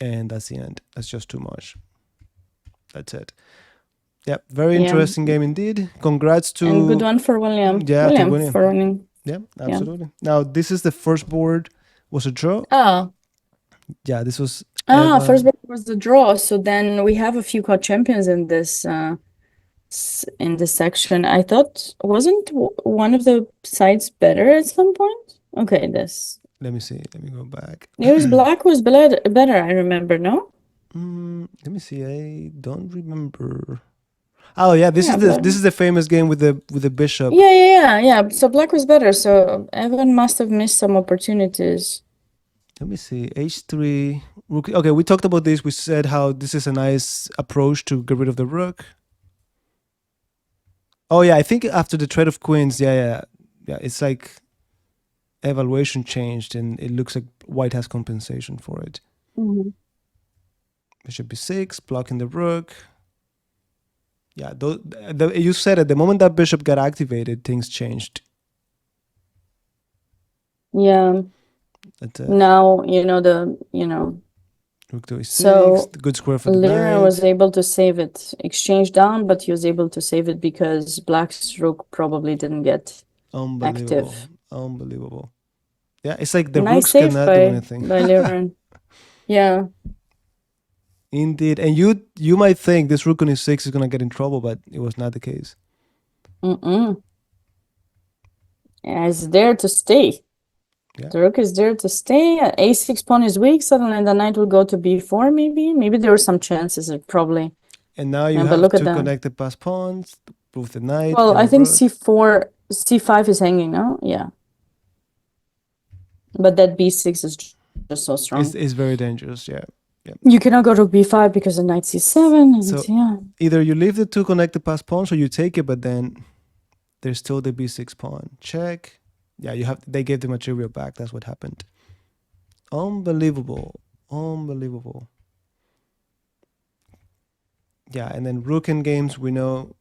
And that's the end. That's just too much. That's it. Yeah, very interesting game indeed. Congrats to... And good one for William. Yeah, William for winning. Yeah, absolutely. Now, this is the first board. Was a draw. Oh. Yeah, this was... first board was the draw. So then we have a few co-champions in this section. I thought, wasn't one of the sides better at some point? Okay, this. Let me see. Let me go back. Yours black was better, I remember, no? Let me see. I don't remember. Oh yeah, Yeah, black. this is the famous game with the bishop. Yeah. So black was better. So Evan must have missed some opportunities. Let me see. H3 rook. Okay, we talked about this. We said how this is a nice approach to get rid of the rook. Oh yeah, I think after the trade of queens, yeah. It's like evaluation changed, and it looks like white has compensation for it. Mm-hmm. Bishop b6, blocking the rook. Yeah, you said it. The moment that bishop got activated, things changed. Yeah. That's it. Now, Rook to e6, so good square for the Lira was knight. able to save it. Exchange down, but he was able to save it because black's rook probably didn't get Unbelievable. active. Unbelievable. Yeah, it's like the Nice rooks save cannot do by anything. Lira. Yeah. Indeed. And you might think this rook on e6 is going to get in trouble, but it was not the case. Mm-mm. Yeah, it's there to stay. Yeah. The rook is there to stay. A6 pawn is weak. Suddenly the knight will go to b4, maybe. Maybe there were some chances, probably. And now you Yeah, but have look at to that. connect the passed pawns, both the knight Well, and I the think rook. c4, c5 is hanging now. Yeah. But that b6 is just so strong. Is very dangerous. Yeah. You cannot go to b5 because the knight c7. And So yeah. either you leave the two connected passed pawns or you take it, but then there's still the b6 pawn. Check. Yeah, they gave the material back. That's what happened. Unbelievable. Unbelievable. Yeah, and then rook in games, we know,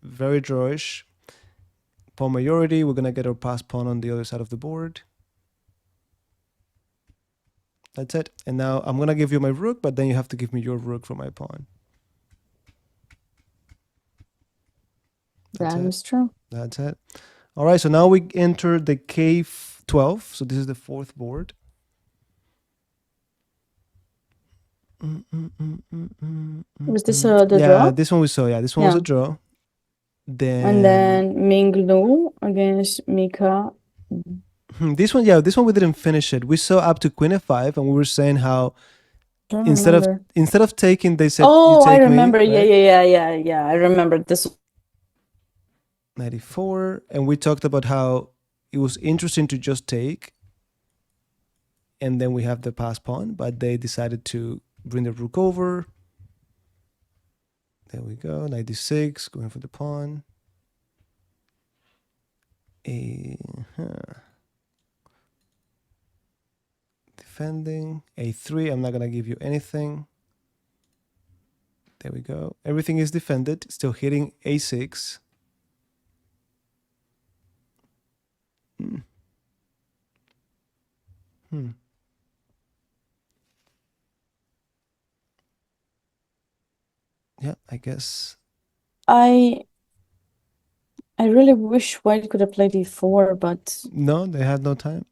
very drawish. Pawn majority, we're going to get our passed pawn on the other side of the board. That's it. And now I'm going to give you my rook, but then you have to give me your rook for my pawn. That is true. That's it. All right, so now we enter the K-12. So this is the fourth board. Was this the draw? Yeah, this one we saw. Yeah, this one was a draw. And then Minglu against Mika. This one we didn't finish it. We saw up to queen f5, and we were saying how instead of taking, they said, oh, you take I remember. me. Right? Yeah. I remember this. 94, and we talked about how it was interesting to just take, and then we have the pass pawn, but they decided to bring the rook over. There we go, 96, going for the pawn. Defending. A3, I'm not going to give you anything. There we go. Everything is defended, still hitting A6. Yeah, I guess. I really wish white could have played e4, but no, they had no time.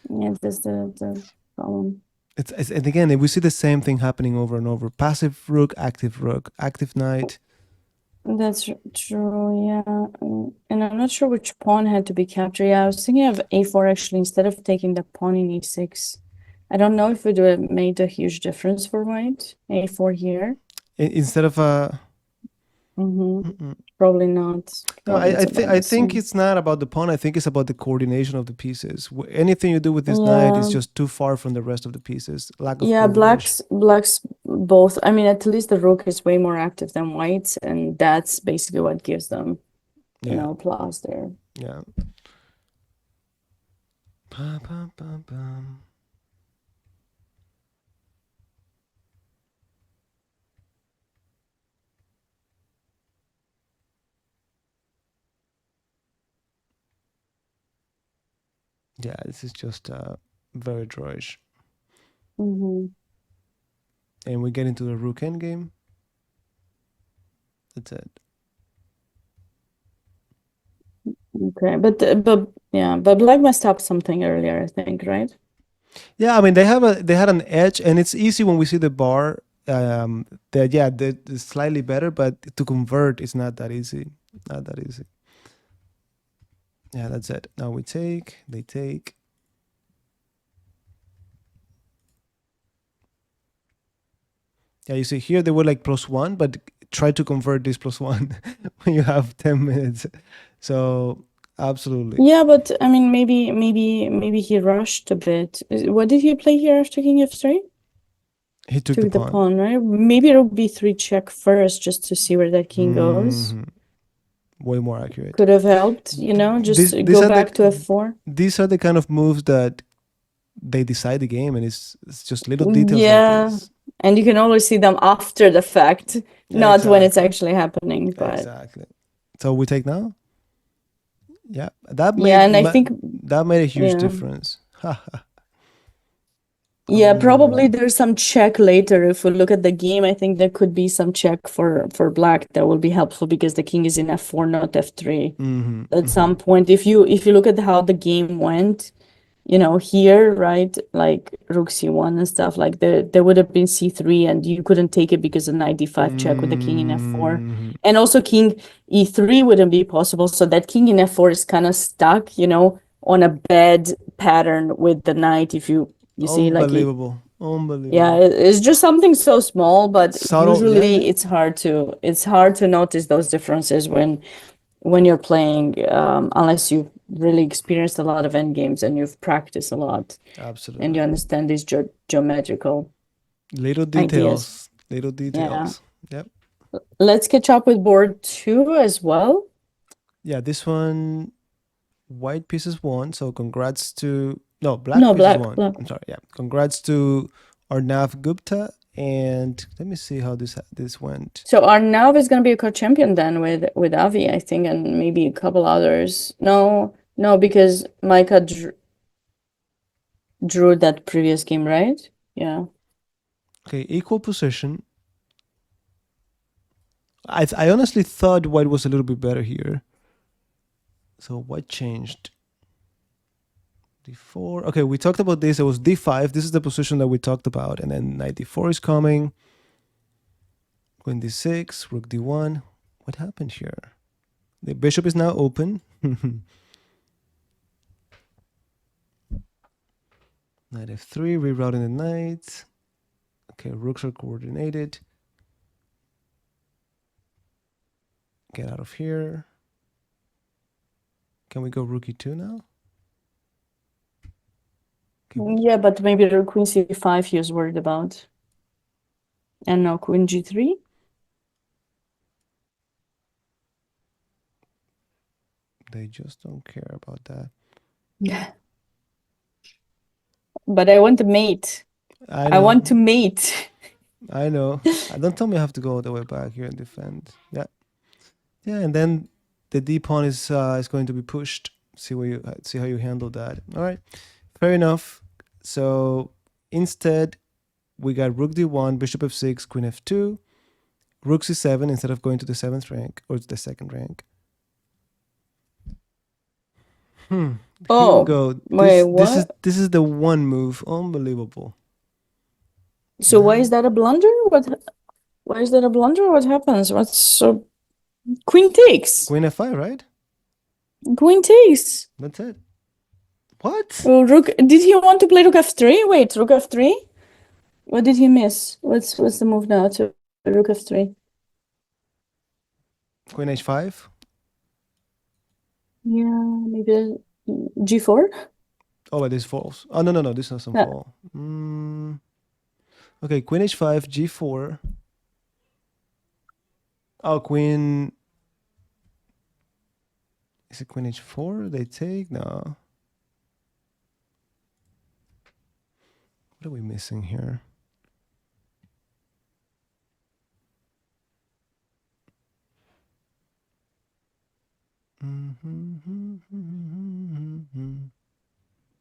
Yeah, that's the problem. And again, we see the same thing happening over and over. Passive rook, active knight. That's true, yeah. And I'm not sure which pawn had to be captured. Yeah, I was thinking of a4 actually instead of taking the pawn in e6. I don't know if it would have made a huge difference for white. A4 here. Instead of a... Probably not. No, I think it's not about the pawn. I think it's about the coordination of the pieces. Anything you do with this knight is just too far from the rest of the pieces. Lack of coordination. Blacks both. I mean, at least the rook is way more active than white's, and that's basically what gives them, you know, applause there. Yeah. Yeah, this is just very drawish. And we get into the rook endgame. That's it. Okay, but black messed up something earlier, I think, right? Yeah, I mean they had an edge, and it's easy when we see the bar. They're slightly better, but to convert is not that easy. Not that easy. Yeah, that's it. Now we take, they take. Yeah, you see here they were like +1, but try to convert this +1 when you have 10 minutes. So absolutely. Yeah, but I mean, maybe he rushed a bit. What did he play here after King F3? He took the Took the pawn. pawn, right? Maybe rook B3 check first, just to see where that king goes. Mhm. Way more accurate. Could have helped, just These go are back to F4. the kind of moves that they decide the game, and it's just little details like Yeah, this. and you can always see them after the fact, not when it's Exactly. actually happening. But Exactly. So we take now. Yeah, yeah, and I think that made a huge yeah. difference. Yeah, probably Unbelievable. there's some check later. If we look at the game, I think there could be some check for black that will be helpful because the king is in F4, not F3. Mm-hmm, At mm-hmm. some point, if you look at how the game went, here, right, like rook C1 and stuff, like there would have been C3 and you couldn't take it because of knight D5 check with the king in F4. Mm-hmm. And also king E3 wouldn't be possible. So that king in F4 is kind of stuck, on a bad pattern with the knight. If you see, like Unbelievable. yeah, Unbelievable. it's just something so small, but Subtle. Yeah, yeah. usually it's hard to notice those differences when you're playing, unless you've really experienced a lot of end games and you've practiced a lot and you Absolutely. understand these geometrical Little ideas. details. Little Yeah. details. Yep. Let's catch up with board two as well. Yeah, this one, white pieces won. So congrats to, no, black No, pieces black, won. black. I'm sorry. Yeah. Congrats to Arnav Gupta. And let me see how this went. So Arnav is going to be a co-champion then with Avi, I think, and maybe a couple others. No, no, because Micah drew that previous game, right? Yeah. Okay, equal position. I honestly thought white was a little bit better here. So what changed? D4. Okay, we talked about this. It was D5. This is the position that we talked about. And then knight D4 is coming. Queen D6, rook D1. What happened here? The bishop is now open. Knight F3, rerouting the knight. Okay, rooks are coordinated. Get out of here. Can we go rook E2 now? Okay. Yeah, but maybe the queen c5 he was worried about. And now queen g3. They just don't care about that. Yeah. But I want to mate. I I want to know. mate. I know. Don't tell me I have to go all the way back here and defend. Yeah. Yeah, and then the D pawn is going to be pushed. See how you handle that. All right. Fair enough. So instead, we got rook D1, bishop F6, queen F2, rook C7 instead of going to the 7th rank or to the 2nd rank. Here we Oh, go. wait, This is the one move. Unbelievable. So why is that a blunder? Why is that a blunder? What happens? What's so queen takes. Queen F5, right? Queen takes. That's it. What? Oh, rook. Did he want to play rook f3? Wait, rook f3? What did he miss? What's the move now to rook f3? Queen H5. Yeah, maybe g4. Oh, but this falls. Oh, no. This doesn't Yeah. fall. Okay, queen H5, G4. Oh, queen. Is it queen H4? They take? No. What are we missing here?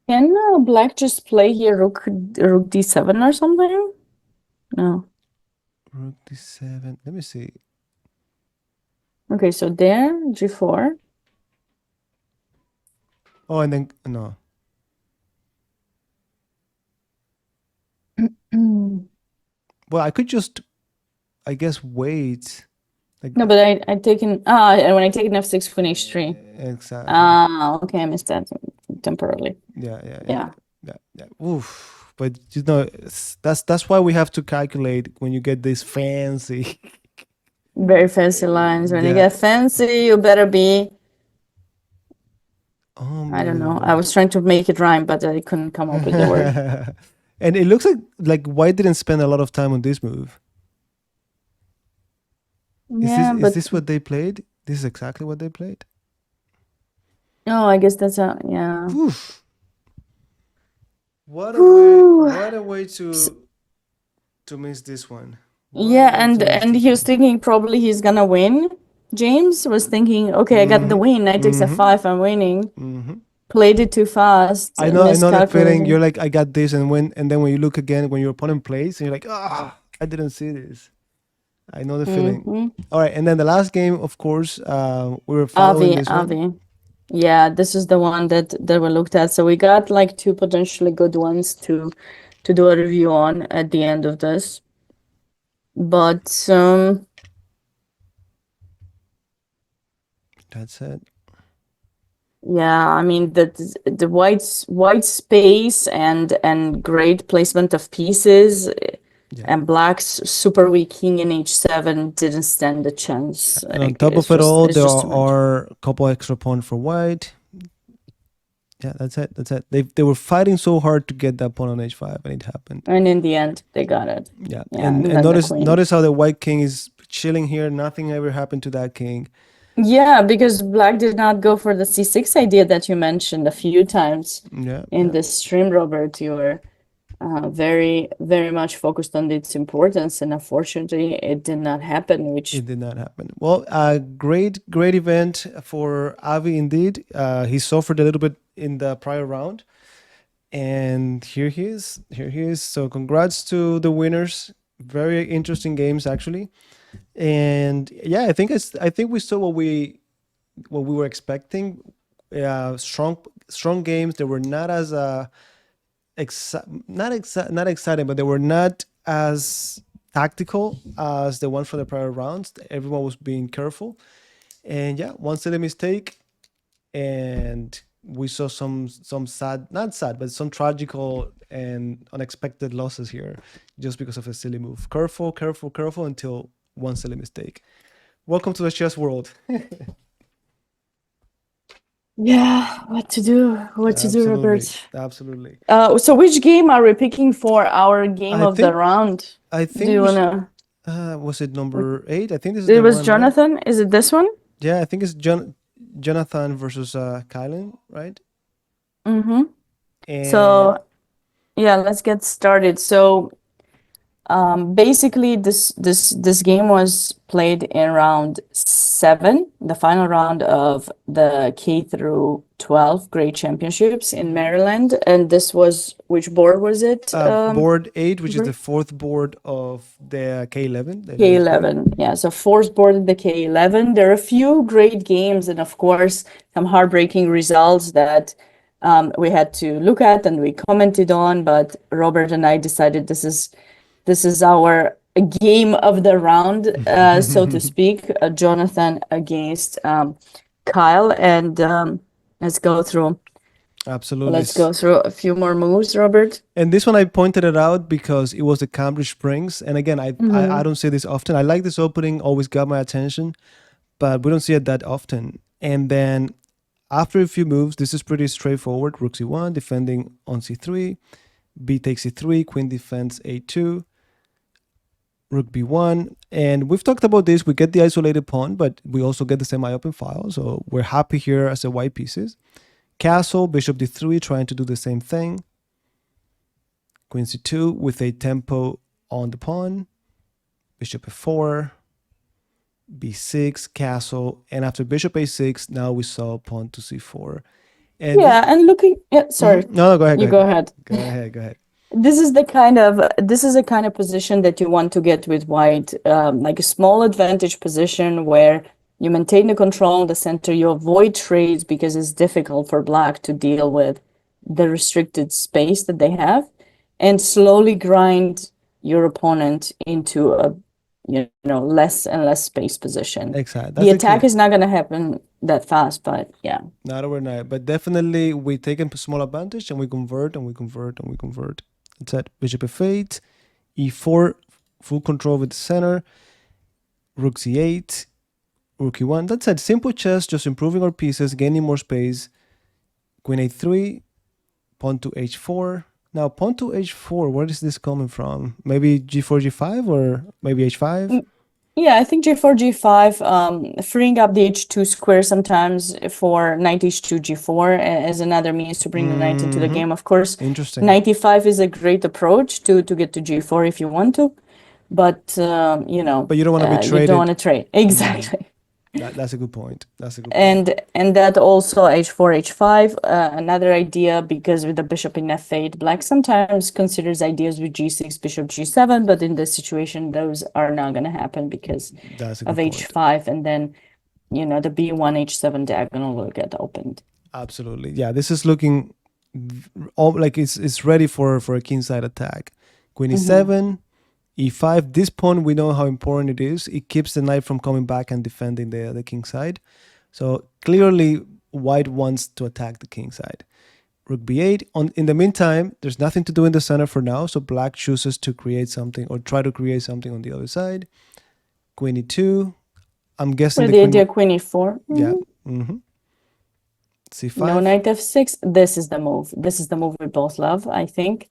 Can black just play here rook d7 or something? No. Rook D7. Let me see. Okay, so there, g4. Oh, and then no. Well, I could just, I guess, wait. Like No, but I taken and when I take an f6 queen h3. exactly. Okay, I missed that temporarily. Yeah, yeah, yeah, Yeah, yeah, yeah. Oof. But you know, that's why we have to calculate when you get this fancy. very fancy lines. When you Yeah, get fancy, you better be. I don't know. I unbelievable. was trying to make it rhyme, but I couldn't come up with the word. And it looks like White didn't spend a lot of time on this move. Yeah, Is but this what they played? This is exactly what they played. no, I guess that's a yeah. Oof. What a way! Whew. What a way S- to miss this one. What a Yeah, way to miss and this he was one. thinking probably he's gonna win. James was thinking, okay, I got the Mm-hmm. win. Knight takes Mm-hmm. f5, I'm winning. Mm-hmm. Played it too fast, I know the feeling. You're miscalculating. like, I got this, and then when you look again, when your opponent plays, and you're like, ah, I didn't see this. I know the feeling. Hmm. All right, and then the last game, of course, we were following this one. Avi. Yeah, this is the one that we looked at. So we got like two potentially good ones to do a review on at the end of this. But That's it. yeah, I mean the white space and great placement of pieces Yeah. and black's super weak king in h7 didn't stand a chance. And on Like top of it all, it's there just too much. are a couple extra pawn for white. Yeah, that's it. That's it. They were fighting so hard to get that pawn on h5, and it happened. And in the end, they got it. Yeah, Yeah, and and then the queen. notice how the white king is chilling here. Nothing ever happened to that king. Yeah, because black did not go for the c6 idea that you mentioned a few times Yeah, in yeah. this stream, Robert. You were very, very much focused on its importance, and unfortunately, it did not happen, which It did not happen. Well, a great event for Avi indeed. He suffered a little bit in the prior round, and here he is. Here he is. So congrats to the winners. Very interesting games actually. And yeah, I think we saw what we were expecting. Strong games. They were not as not exciting, but they were not as tactical as the one from the prior rounds. Everyone was being careful, and yeah, one silly mistake, and we saw some sad, not sad, but some tragical and unexpected losses here, just because of a silly move. Careful, careful, careful until one silly mistake. Welcome to the chess world. yeah, what to do, Absolutely, Robert. absolutely. So which game are we picking for our game I of the think round? I Do think you we wanna? was it number 8? I think this is It the was one, right? Jonathan. Is it this one? Yeah, I think it's Jonathan versus Kylan, right? Mm-hmm. And So yeah, let's get started. So basically, this game was played in round 7, the final round of the K through 12 grade championships in Maryland. And this was which board was it? board 8, which is the Robert? fourth board of the K11, the 11th grade. K11. Yeah, so fourth board in the K11. There are a few great games and of course some heartbreaking results that we had to look at and we commented on, but Robert and I decided this is our game of the round, so to speak, Jonathan against Kyle. And Absolutely. let's go through a few more moves, Robert. And this one I pointed it out because it was the Cambridge Springs. And again, I Mhm. don't see this often. I like this opening, always got my attention, but we don't see it that often. And then after a few moves, this is pretty straightforward. Rook c1, defending on c3, b takes c3, queen defends a2, rook b1. And we've talked about this. We get the isolated pawn, but we also get the semi-open file. So we're happy here as the white pieces. Castle, bishop d3, trying to do the same thing. Queen c2 with a tempo on the pawn. Bishop f4, b6, castle. And after bishop a6, now we saw pawn to c4. And Yeah, and looking, yeah, sorry, no, go ahead, you go go ahead. ahead. Go ahead, go ahead. This is a kind of position that you want to get with white, like a small advantage position where you maintain the control in the center, you avoid trades because it's difficult for black to deal with the restricted space that they have, and slowly grind your opponent into less and less space position. Exactly. The That's the attack key. is not going to happen that fast, but yeah. Not overnight, but definitely we take a small advantage and we convert and we convert and we convert. That's it. Bishop f8, e4, full control with the center, rook c8, rook e1. That's it. Simple chess, just improving our pieces, gaining more space. Queen a3, pawn to h4. Now, pawn to h4, where is this coming from? Maybe g4, g5, or maybe h5? Yeah, I think G4, G5, freeing up the H2 square sometimes for knight H2, G4 as another means to bring the knight into the game. Of course, Interesting. knight E5 is a great approach to get to G4 if you want to, but But you don't want to be you don't traded. want to trade. Exactly. That's a good point. That's a good point. And that also H4, H5, another idea, because with the bishop in F8, black sometimes considers ideas with G6, bishop G7, but in this situation, those are not going to happen because That's a of good point. H5, and then, the B1, H7 diagonal will get opened. Absolutely. Yeah, this is looking all like it's ready for a kingside attack. Queen e7, e5. This pawn, we know how important it is. It keeps the knight from coming back and defending the king side. So clearly, white wants to attack the king side. Rook b8. In the meantime, there's nothing to do in the center for now, so black chooses to create something or try to create something on the other side. Queen e2. I'm guessing With the the queen. idea Queen E4. Yeah. C5. No knight F6. This is the move. This is the move we both love, I think.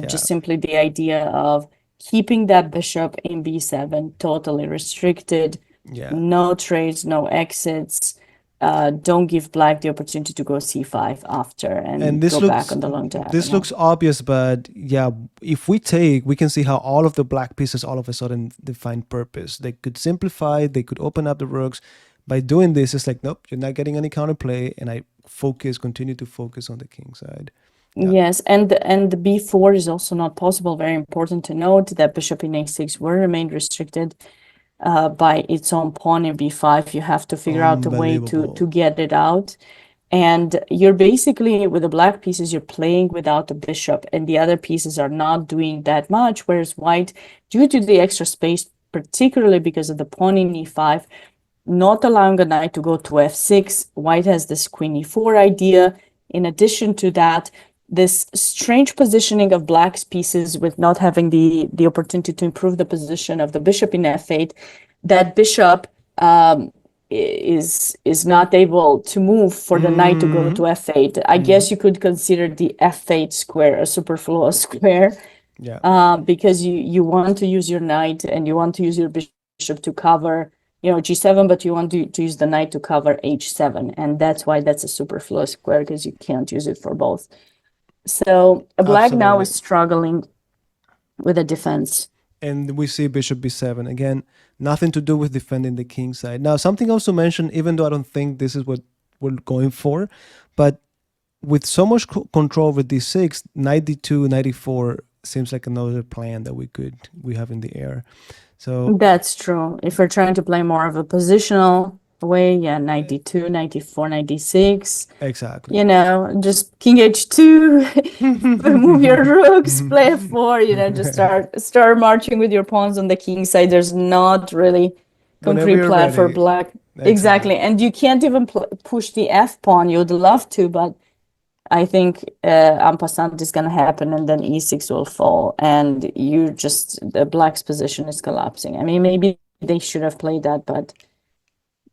Just simply the idea of keeping that bishop in B7 totally restricted. Yeah. No trades, no exits. Don't give black the opportunity to go C5 after and this go looks back on the long diagonal. this looks obvious, but yeah, if we can see how all of the black pieces all of a sudden define purpose. They could simplify, they could open up the rooks. By doing this, it's like, nope, you're not getting any counterplay, and I continue to focus on the king side. Yeah. Yes, and the B4 is also not possible. Very important to note that bishop in A6 will remain restricted by its own pawn in B5. You have to figure out a way to get it out. And you're basically, with the black pieces, you're playing without the bishop, and the other pieces are not doing that much, whereas white, due to the extra space, particularly because of the pawn in E5, not allowing a knight to go to F6, white has this Queen E4 idea. In addition to that, this strange positioning of black's pieces with not having the opportunity to improve the position of the bishop in F8, that bishop is not able to move for the knight to go to F8. I guess you could consider the F8 square a superfluous square. Yeah. Because you want to use your knight and you want to use your bishop to cover, G7, but you want to use the knight to cover H7, and that's why that's a superfluous square, because you can't use it for both. So black now is struggling with a defense. And we see bishop b7 again, nothing to do with defending the king side. Now, something else to mention, even though I don't think this is what we're going for, but with so much control with d6, knight d2, knight e4 seems like another plan that we have in the air. So that's true. If we're trying to play more of a positional way, yeah, knight d2, knight d4, knight d6. Exactly. Just king h2, move your rooks, play f4. Just start marching with your pawns on the king side. There's not really concrete plan for black. Exactly. And you can't even push the f pawn. You'd love to, but I think en passant is going to happen, and then e6 will fall, and the black's position is collapsing. I mean, maybe they should have played that, but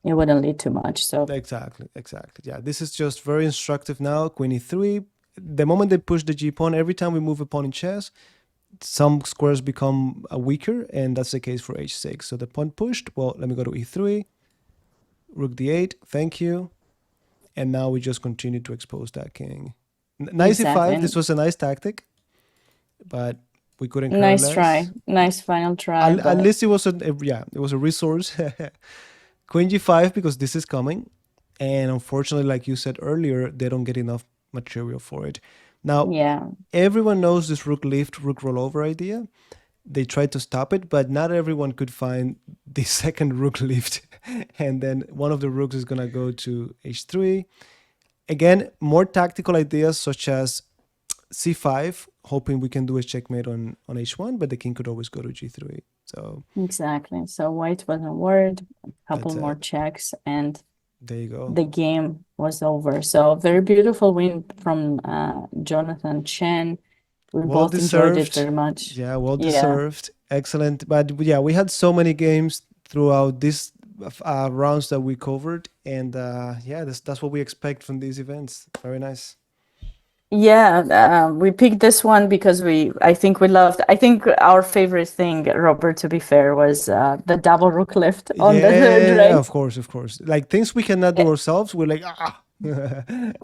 it wouldn't lead too much. So exactly. Yeah, this is just very instructive now. Queen e3. The moment they push the g pawn, every time we move a pawn in chess, some squares become weaker, and that's the case for h6. So the pawn pushed. Well, let me go to e3. Rook d8. Thank you. And now we just continue to expose that king. Nice e5. This was a nice tactic, but we couldn't care less. Nice try. Nice final try. At least it was it was a resource. Queen g5, because this is coming, and unfortunately, like you said earlier, they don't get enough material for it. Now, everyone knows this rook lift, rook rollover idea. They tried to stop it, but not everyone could find the second rook lift. And then one of the rooks is going to go to h3. Again, more tactical ideas such as c5 hoping we can do a checkmate on h1, but the king could always go to g3. So Exactly. So white wasn't worried, a couple that's more it. checks, and There you go. the game was over. So very beautiful win from Jonathan Chen. We Well both enjoyed it deserved. very much. Yeah, well Yeah. deserved. Excellent. But yeah, we had so many games throughout these rounds that we covered, and yeah, that's what we expect from these events. Very nice. Yeah, we picked this one because I think we loved, I think our favorite thing, Robert, to be fair, was the double rook lift on the third, Yeah, right? of course, of course. Like things we cannot do ourselves, we're like, ah.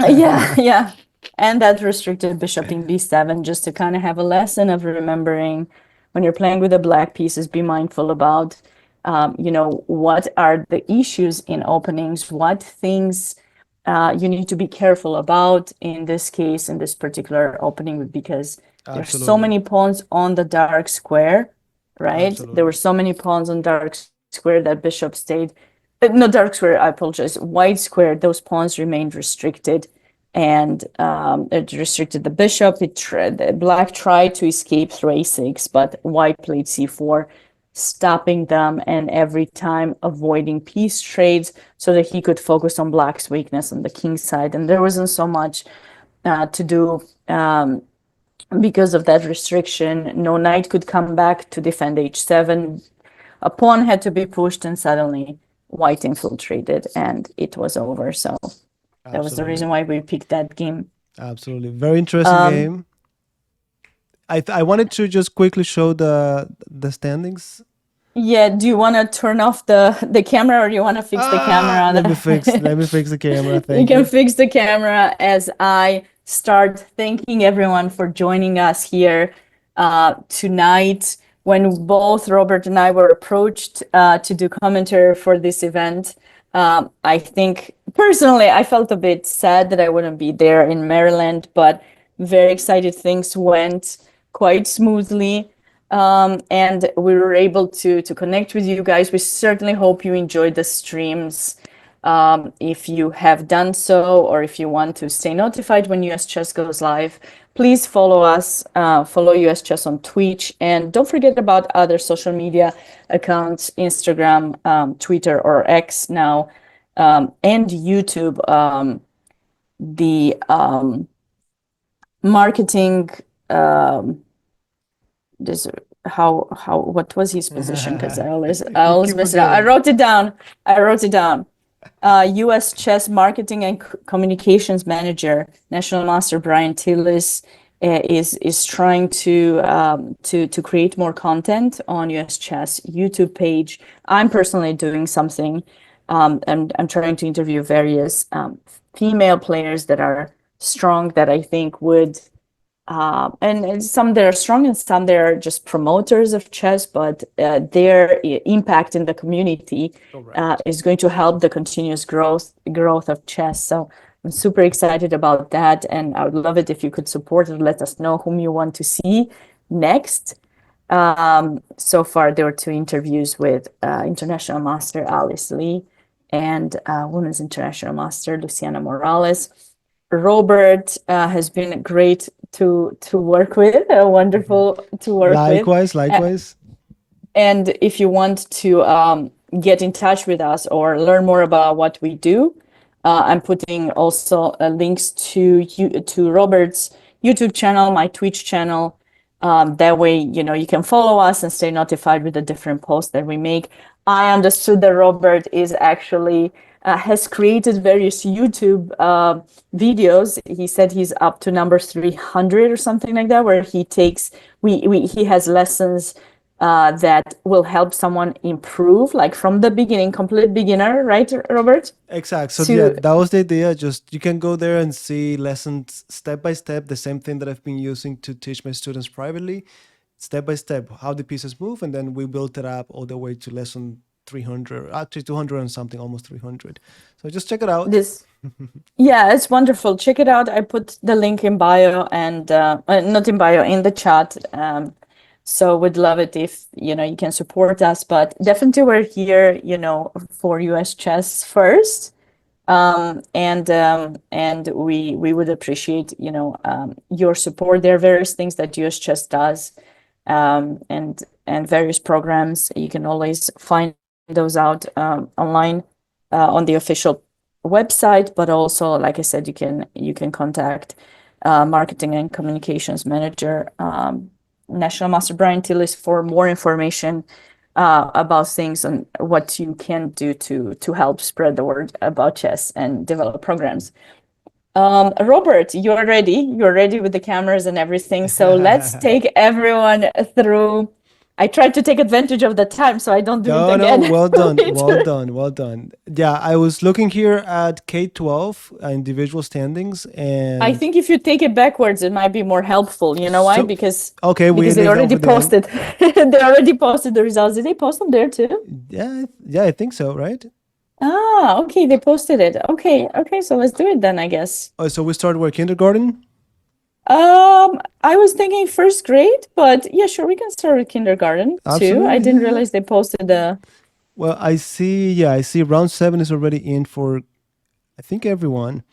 Yeah, yeah. And that restricted bishop in b7, just to kind of have a lesson of remembering when you're playing with the black pieces, be mindful about, what are the issues in openings, what things you need to be careful about in this case, in this particular opening, because there's so Absolutely. many pawns on the dark square, right? There were Absolutely. so many pawns on dark square that bishop stayed no, dark square, I apologize. White square, those pawns remained restricted, and it restricted the bishop. The black tried to escape through a6, but white played c4, stopping them, and every time avoiding piece trades so that he could focus on black's weakness on the king side. And there wasn't so much to do because of that restriction. No knight could come back to defend h7. A pawn had to be pushed, and suddenly white infiltrated, and it was over. So that was the reason Absolutely. why we picked that game. Absolutely. Very interesting game. I wanted to just quickly show the standings. Yeah, do you want to turn off the camera, or do you want to fix the camera? Let me fix the camera. You Thank can you. fix the camera as I start thanking everyone for joining us here tonight. When both Robert and I were approached to do commentary for this event, I think personally I felt a bit sad that I wouldn't be there in Maryland, but very excited. Things went quite smoothly. And we were able to connect with you guys. We certainly hope you enjoyed the streams. If you have done so, or if you want to stay notified when US Chess goes live, please follow us, follow US Chess on Twitch, and don't forget about other social media accounts, Instagram, Twitter, or X now, and YouTube. The marketing this how what was his position, because I You always keep mess it up. forgetting. I wrote it down. US Chess Marketing and Communications Manager, National Master Brian Tillis is trying to create more content on US Chess YouTube page. I'm personally doing something, and I'm trying to interview various female players that are strong, that I think would and some that are strong and some that are just promoters of chess, but their impact in the community Correct. is going to help the continuous growth of chess. So I'm super excited about that, and I would love it if you could support it. Let us know whom you want to see next. So far, there were two interviews with International Master Alice Lee and Women's International Master Luciana Morales. Robert has been great to work with, wonderful to work with. Likewise, Uh, likewise. and if you want to get in touch with us or learn more about what we do, I'm putting also links to Robert's YouTube channel, my Twitch channel. That way, you can follow us and stay notified with the different posts that we make. I understood that Robert is actually has created various YouTube videos. He said he's up to number 300 or something like that, where he has lessons that will help someone improve, like from the beginning, complete beginner, right, Robert? Exact. So yeah, To that was the idea. Just you can go there and see lessons step by step, the same thing that I've been using to teach my students privately, step by step, how the pieces move, and then we built it up all the way to lesson 300, actually 200 and something, almost 300. So just check it out. this Yeah, it's wonderful. Check it out. I put the link in bio, and not in bio, in the chat. So would love it if you can support us, but definitely we're here for US Chess first, And we would appreciate, your support. There are various things that US Chess does, and various programs. You can always find those out online on the official website, but also, like I said, you can contact marketing and communications manager, National Master Brian Tillis, for more information about things and what you can do to help spread the word about chess and develop programs. Robert, you're ready. You're ready with the cameras and everything. So let's take everyone through. I tried to take advantage of the time so I don't do it No, no, again well done, well later. done, well done. Yeah, I was looking here at K-12 individual standings, I and think if you take it backwards, it might be more helpful. You know why? so okay, we Because they leave that already for the end. posted. They already posted the results. Did they post them there too? Yeah, yeah, I think so, right? Ah, okay, they posted it. Okay, so let's do it then, I guess. Oh, so we started with kindergarten. I was thinking first grade, but yeah, sure, we can start with kindergarten too. I Absolutely, didn't yeah, yeah. realize they posted the. Well, I see. Yeah, I see. Round 7 is already in for, I think, everyone.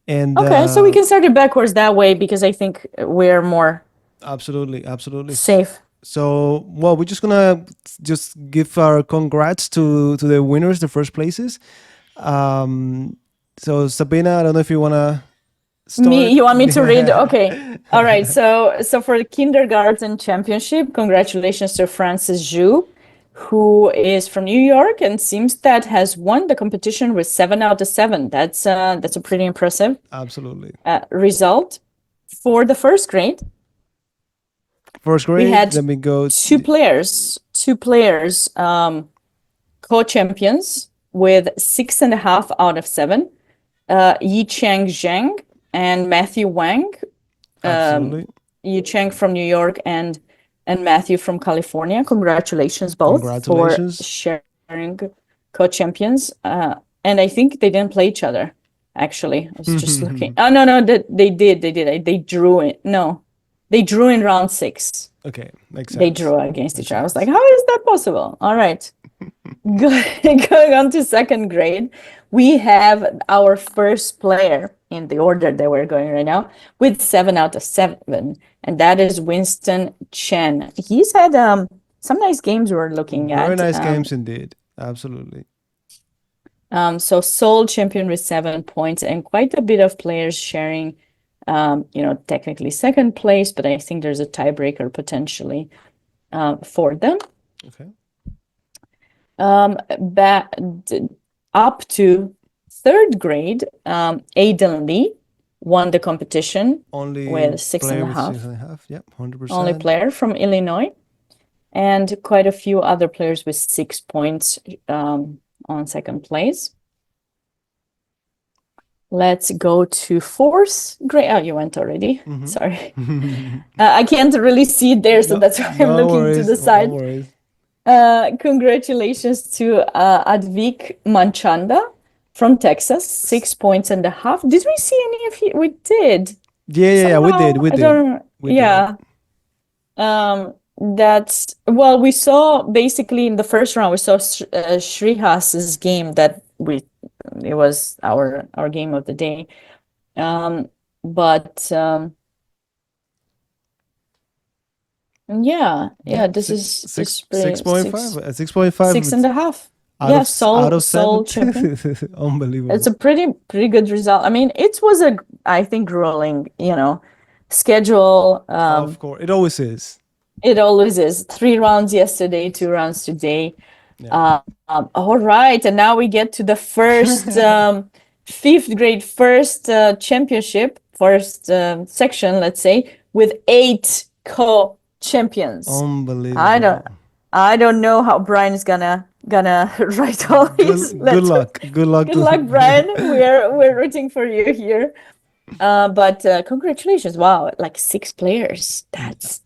And Okay, so we can start it backwards that way because I think we're more absolutely, absolutely. safe. So, well, we're just gonna just give our congrats to the winners, the first places. Um, so Sabina, I don't know if you wanna Me, start. you want me to read? Okay. All right. So for the kindergarten championship, congratulations to Francis Zhu, who is from New York and seems that has won the competition with 7 out of 7. That's a pretty impressive Absolutely. result. For the first grade, First we grade. had Let me go. two players co-champions with 6.5 out of 7. Yi Cheng Zheng and Matthew Wang. Absolutely. Yi Cheng from New York and Matthew from California. Congratulations both for Congratulations. sharing co-champions. And I think they didn't play each other. Actually, I was just looking. Oh no, they did. They drew it. No, they drew in round 6. Okay, makes They sense. drew against Makes each other. I was sense. like, how is that possible? All right. Going on to second grade, we have our first player in the order that we're going right now with 7 out of 7, and that is Winston Chen. He's had some nice games we're looking Very at. nice games indeed. Absolutely. So sole champion with 7 points, and quite a bit of players sharing, technically second place, but I think there's a tiebreaker potentially for them. Okay. Up to third grade, Aiden Lee won the competition Only with six and player a with half. 6.5. Yep, Only 100%. player from Illinois, and quite a few other players with 6 points on second place. Let's go to fourth grade. Oh, you went already. Sorry. I can't really see it there, so that's why I'm No looking to worries. the No side. worries. Congratulations to Advik Manchanda from Texas, 6.5 points. Did we see any of you? We did. Yeah, we did. Somehow, We I did. don't. We did. Yeah. Well, we saw basically in the first round, we saw Shrihas's game it was our game of the day. But yeah, this is pretty 6.5. 6.5. 6.5. Out Yeah, of out of Seoul 7. champion. Unbelievable. It's a pretty good result. I mean, it was I think, grueling, schedule. Of course, it always is. It always is. 3 rounds yesterday, 2 rounds today. Yeah. All right, and now we get to the first fifth grade first championship, first section, let's say, with 8 co-champions. Unbelievable. I don't know how Brian is gonna write all these Good letters. luck. Good luck. Good luck, Brian. We're rooting for you here. But congratulations! Wow, like 6 players. That's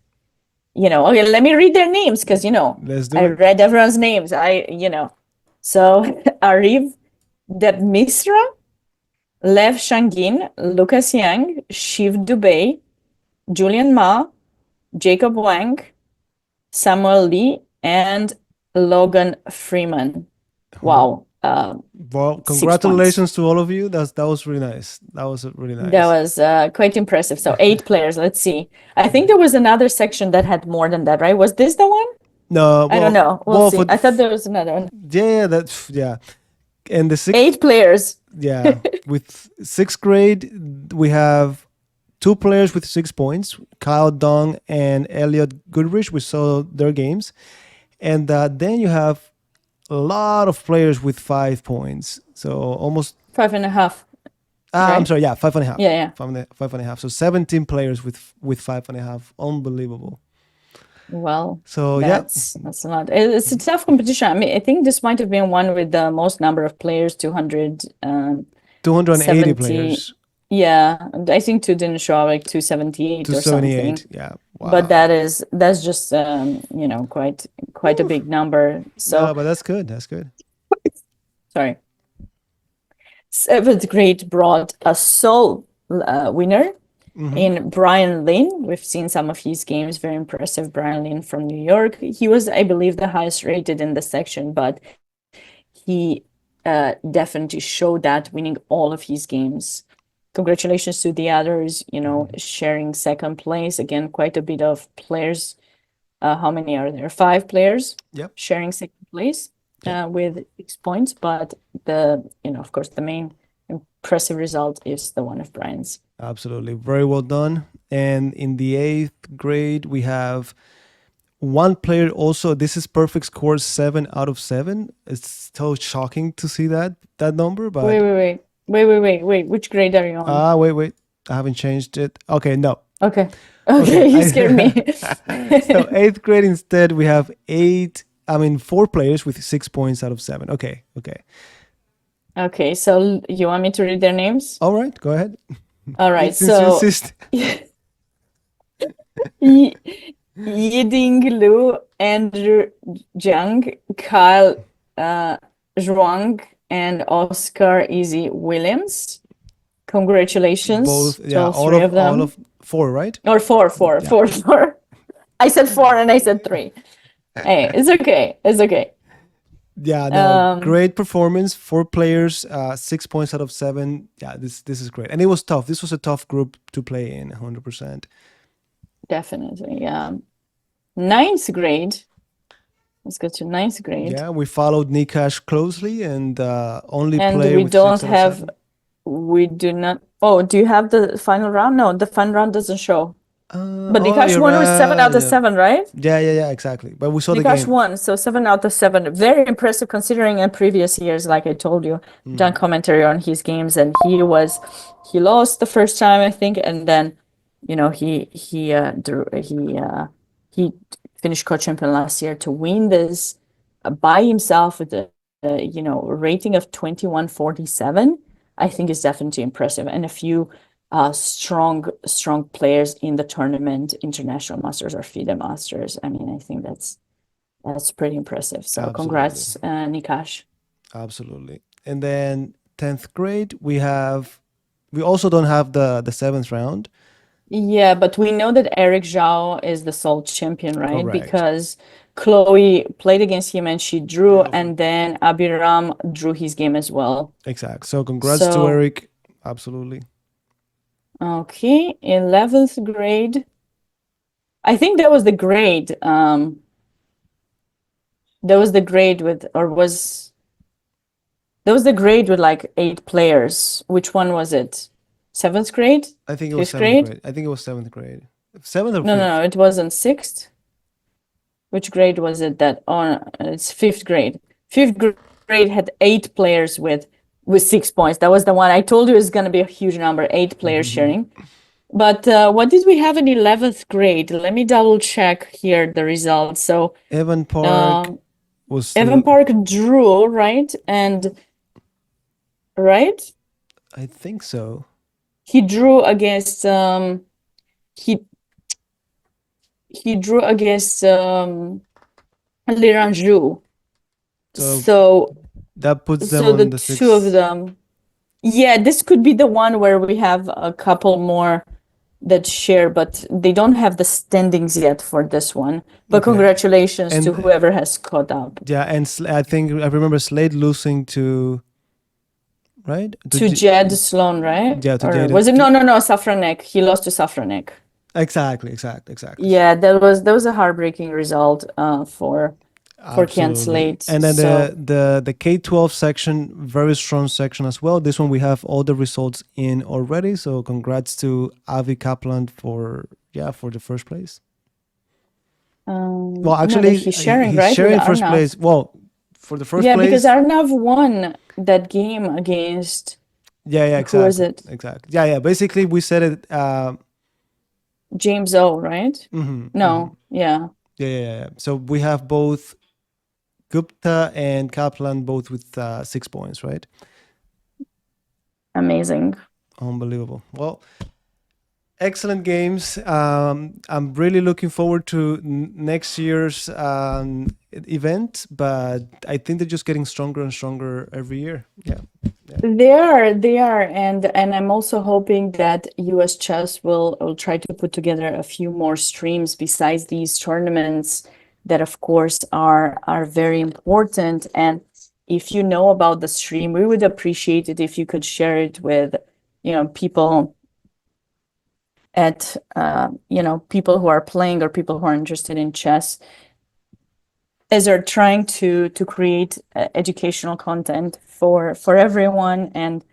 Okay. Let me read their names because Let's do I it. read everyone's names. So Ariv Deb Misra, Lev Shangin, Lucas Yang, Shiv Dubey, Julian Ma, Jacob Wang, Samuel Lee, and Logan Freeman. Wow. Well, 6 points. congratulations to all of you. That was really nice. That was really nice. That was quite impressive. So 8 players. Let's see. I think there was another section that had more than that, right? Was this the one? No, I don't know. We'll see. I thought there was another one. Yeah. And the 8 players. Yeah, with 6th grade, we have 2 players with 6 points, Kyle Dong and Elliot Goodrich. We saw their games. And then you have a lot of players with 5 points. So almost 5.5. I'm Right? sorry, yeah, 5.5. Yeah. 5.5. So 17 players with 5.5. Unbelievable. Well, So that's a lot. It's a tough competition. I mean, I think this might have been one with the most number of players, 280 270. players. Yeah, I think 2 didn't show up, like 278 or something. 278. Yeah. Wow. But that's just quite a big number. So No, but that's good. That's good. sorry. 7th grade brought a sole winner in Brian Lin. We've seen some of his games, very impressive. Brian Lin from New York. He was, I believe, the highest rated in the section, but he definitely showed that, winning all of his games. Congratulations to the others, sharing 2nd place. Again, quite a bit of players. How many are there? 5 players. Yep. Sharing 2nd place with 6 points. But of course, the main impressive result is the one of Brian's. Absolutely. Very well done. And in the 8th grade, we have 1 player also. This is perfect score, 7 out of 7. It's so shocking to see that number. But Wait. Which grade are you on? Wait. I haven't changed it. Okay, no. Okay, you scared me. So 8th grade instead, we have 4 players with 6 points out of 7. Okay. Okay, so you want me to read their names? All right, go ahead. All right, Since you insist. Yiding Lu, Andrew Jiang, Kyle Zhuang, and Oscar Easy Williams. Congratulations Both, to all 3 of them. all of 4, right? Or 4. I said 4 and I said 3. Hey, it's okay. Yeah, no, great performance. 4 players, 6 points out of 7. Yeah, this is great. And it was tough. This was a tough group to play in, 100%. Definitely, yeah. 9th grade. Let's go to 9th grade. Yeah, we followed Nikash closely and only And play we with don't 6 out of have 7. we do not. Oh, do you have the final round? No, the final round doesn't show. But Nikash you're won with 7 out of right. 7, right? Yeah, exactly. But we saw the Nikash game. won, so 7 out of 7. Very impressive considering in previous years, like I told you, done commentary on his games, and he lost the first time, I think, and then he finished co-champion last year to win this by himself with a rating of 2147. I think is definitely impressive, and a few strong players in the tournament, international masters or FIDE masters. I mean, I think that's pretty impressive. So Absolutely. Congrats, Nikash. Absolutely. And then 10th grade, we also don't have the 7th round. Yeah, but we know that Eric Zhao is the sole champion, right? Correct. Because Chloe played against him and she drew, and then Abiram drew his game as well. Exactly. So congrats to Eric. Absolutely. Okay, 11th grade. I think that was the grade. That was the grade with like 8 players. Which one was it? 7th grade? I think it was 5th 7th grade? grade. I think it was 7th grade. 7th or 5th? No, it wasn't 6th. Which grade was it that it's 5th grade. 5th grade had 8 players with 6 points. That was the one I told you is going to be a huge number, 8 players sharing. But what did we have in 11th grade? Let me double check here the results. So Evan Park Evan Park drew, right? Right? I think so. He drew against he drew against Liranju. So that puts them so on the the 2 of them. Yeah, this could be the one where we have a couple more that share, but they don't have the standings yet for this one. But Okay. congratulations to And whoever has caught up. yeah, and I think I remember Slade losing to, right? To Jed Sloan, right? Yeah, to Or Jade. was it? No, Safranek. He lost to Safranek. Exactly. Yeah, that was a heartbreaking result for Kent Absolutely. Slate. And then So the K-12 section, very strong section as well. This one we have all the results in already. So congrats to Avi Kaplan for the first place. Well, no, that actually, he's sharing, he's right, with sharing first Arnav. place. Well, for the first Yeah, because place. Arnav won that game against Yeah, who was exactly, it? exactly. Yeah. Basically, we said it. James O, right? No, yeah. Yeah. So we have both Gupta and Kaplan both with 6 points, right? Amazing. Unbelievable. Well, excellent games. I'm really looking forward to next year's event, but I think they're just getting stronger and stronger every year. Yeah. They are, and I'm also hoping that US Chess will try to put together a few more streams besides these tournaments that of course are very important. And if you know about the stream, we would appreciate it if you could share it with, people at people who are playing or people who are interested in chess as are trying to create educational content for everyone and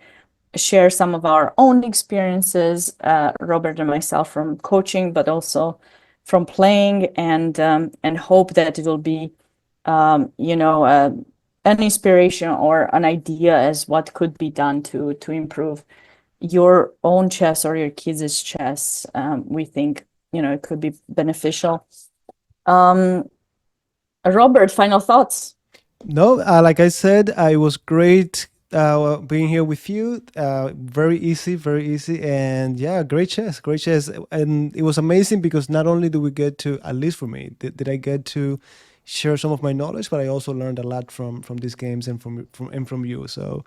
share some of our own experiences, Robert and myself, from coaching, but also from playing, and hope that it will be, an inspiration or an idea as what could be done to improve your own chess or your kids' chess. We think it could be beneficial. Robert, final thoughts? No, like I said, it was great being here with you. Very easy, and yeah, great chess, and it was amazing because not only do we get to, at least for me, did I get to share some of my knowledge, but I also learned a lot from these games and from you. So,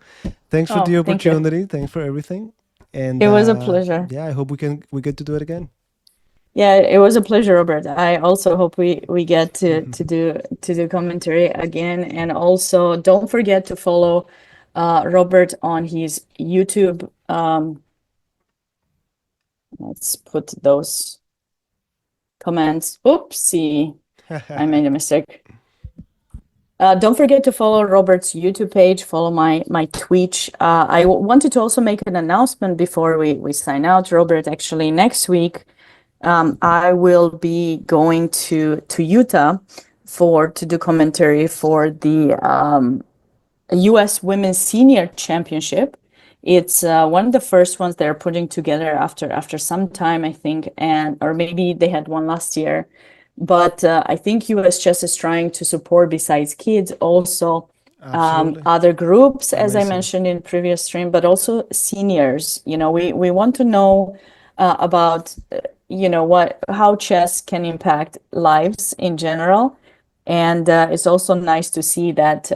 thanks for the Oh, thank you. opportunity. Thanks for everything, and It was a pleasure. yeah, I hope we get to do it again. Yeah, it was a pleasure, Robert. I also hope we get to do commentary again, and also don't forget to follow Robert on his YouTube. Let's put those comments. Oopsie, I made a mistake. Don't forget to follow Robert's YouTube page. Follow my Twitch. I wanted to also make an announcement before we sign out, Robert. Actually, next week, I will be going to Utah to do commentary for the U.S. Women's Senior Championship. It's one of the first ones they're putting together after some time, I think, or maybe they had one last year. But I think U.S. Chess is trying to support, besides kids, also Absolutely. other groups, as I Amazing. mentioned in previous stream, but also seniors. We want to know about how chess can impact lives in general, and it's also nice to see that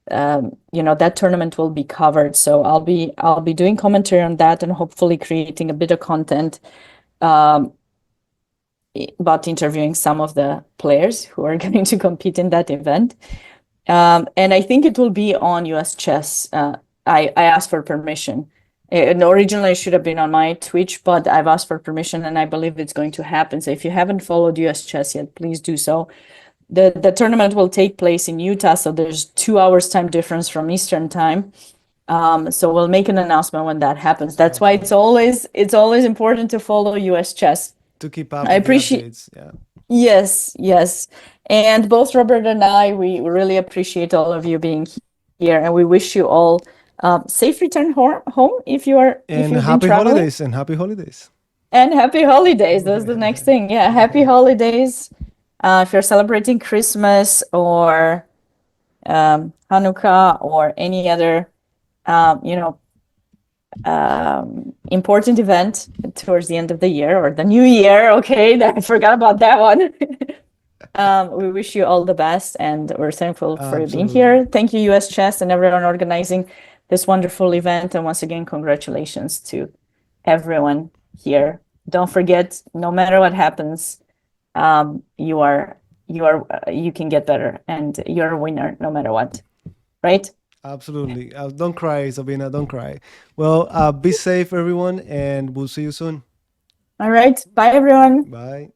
that tournament will be covered. So I'll be doing commentary on that and hopefully creating a bit of content about interviewing some of the players who are going to compete in that event. And I think it will be on US Chess. I asked for permission. And originally it should have been on my Twitch, but I've asked for permission and I believe it's going to happen. So if you haven't followed US Chess yet, please do so. The tournament will take place in Utah, so there's 2 hours time difference from Eastern time. So we'll make an announcement when that happens. That's why it's always important to follow US Chess. To keep up I with the appreciate. updates. Yeah. Yes. And both Robert and I, we really appreciate all of you being here, and we wish you all safe return home if And you've been happy traveling. holidays and happy holidays. And happy holidays. That's the next thing. Yeah, happy holidays. If you're celebrating Christmas or Hanukkah or any other, important event towards the end of the year or the new year. Okay, I forgot about that one. We wish you all the best, and we're thankful for you being here. Thank you, US Chess, and everyone organizing this wonderful event. And once again, congratulations to everyone here don't forget, no matter what happens, you can get better, and you're a winner no matter what, right? Absolutely. Don't cry, Sabina. Don't cry. Well, be safe, everyone, and we'll see you soon. All right, bye everyone. Bye.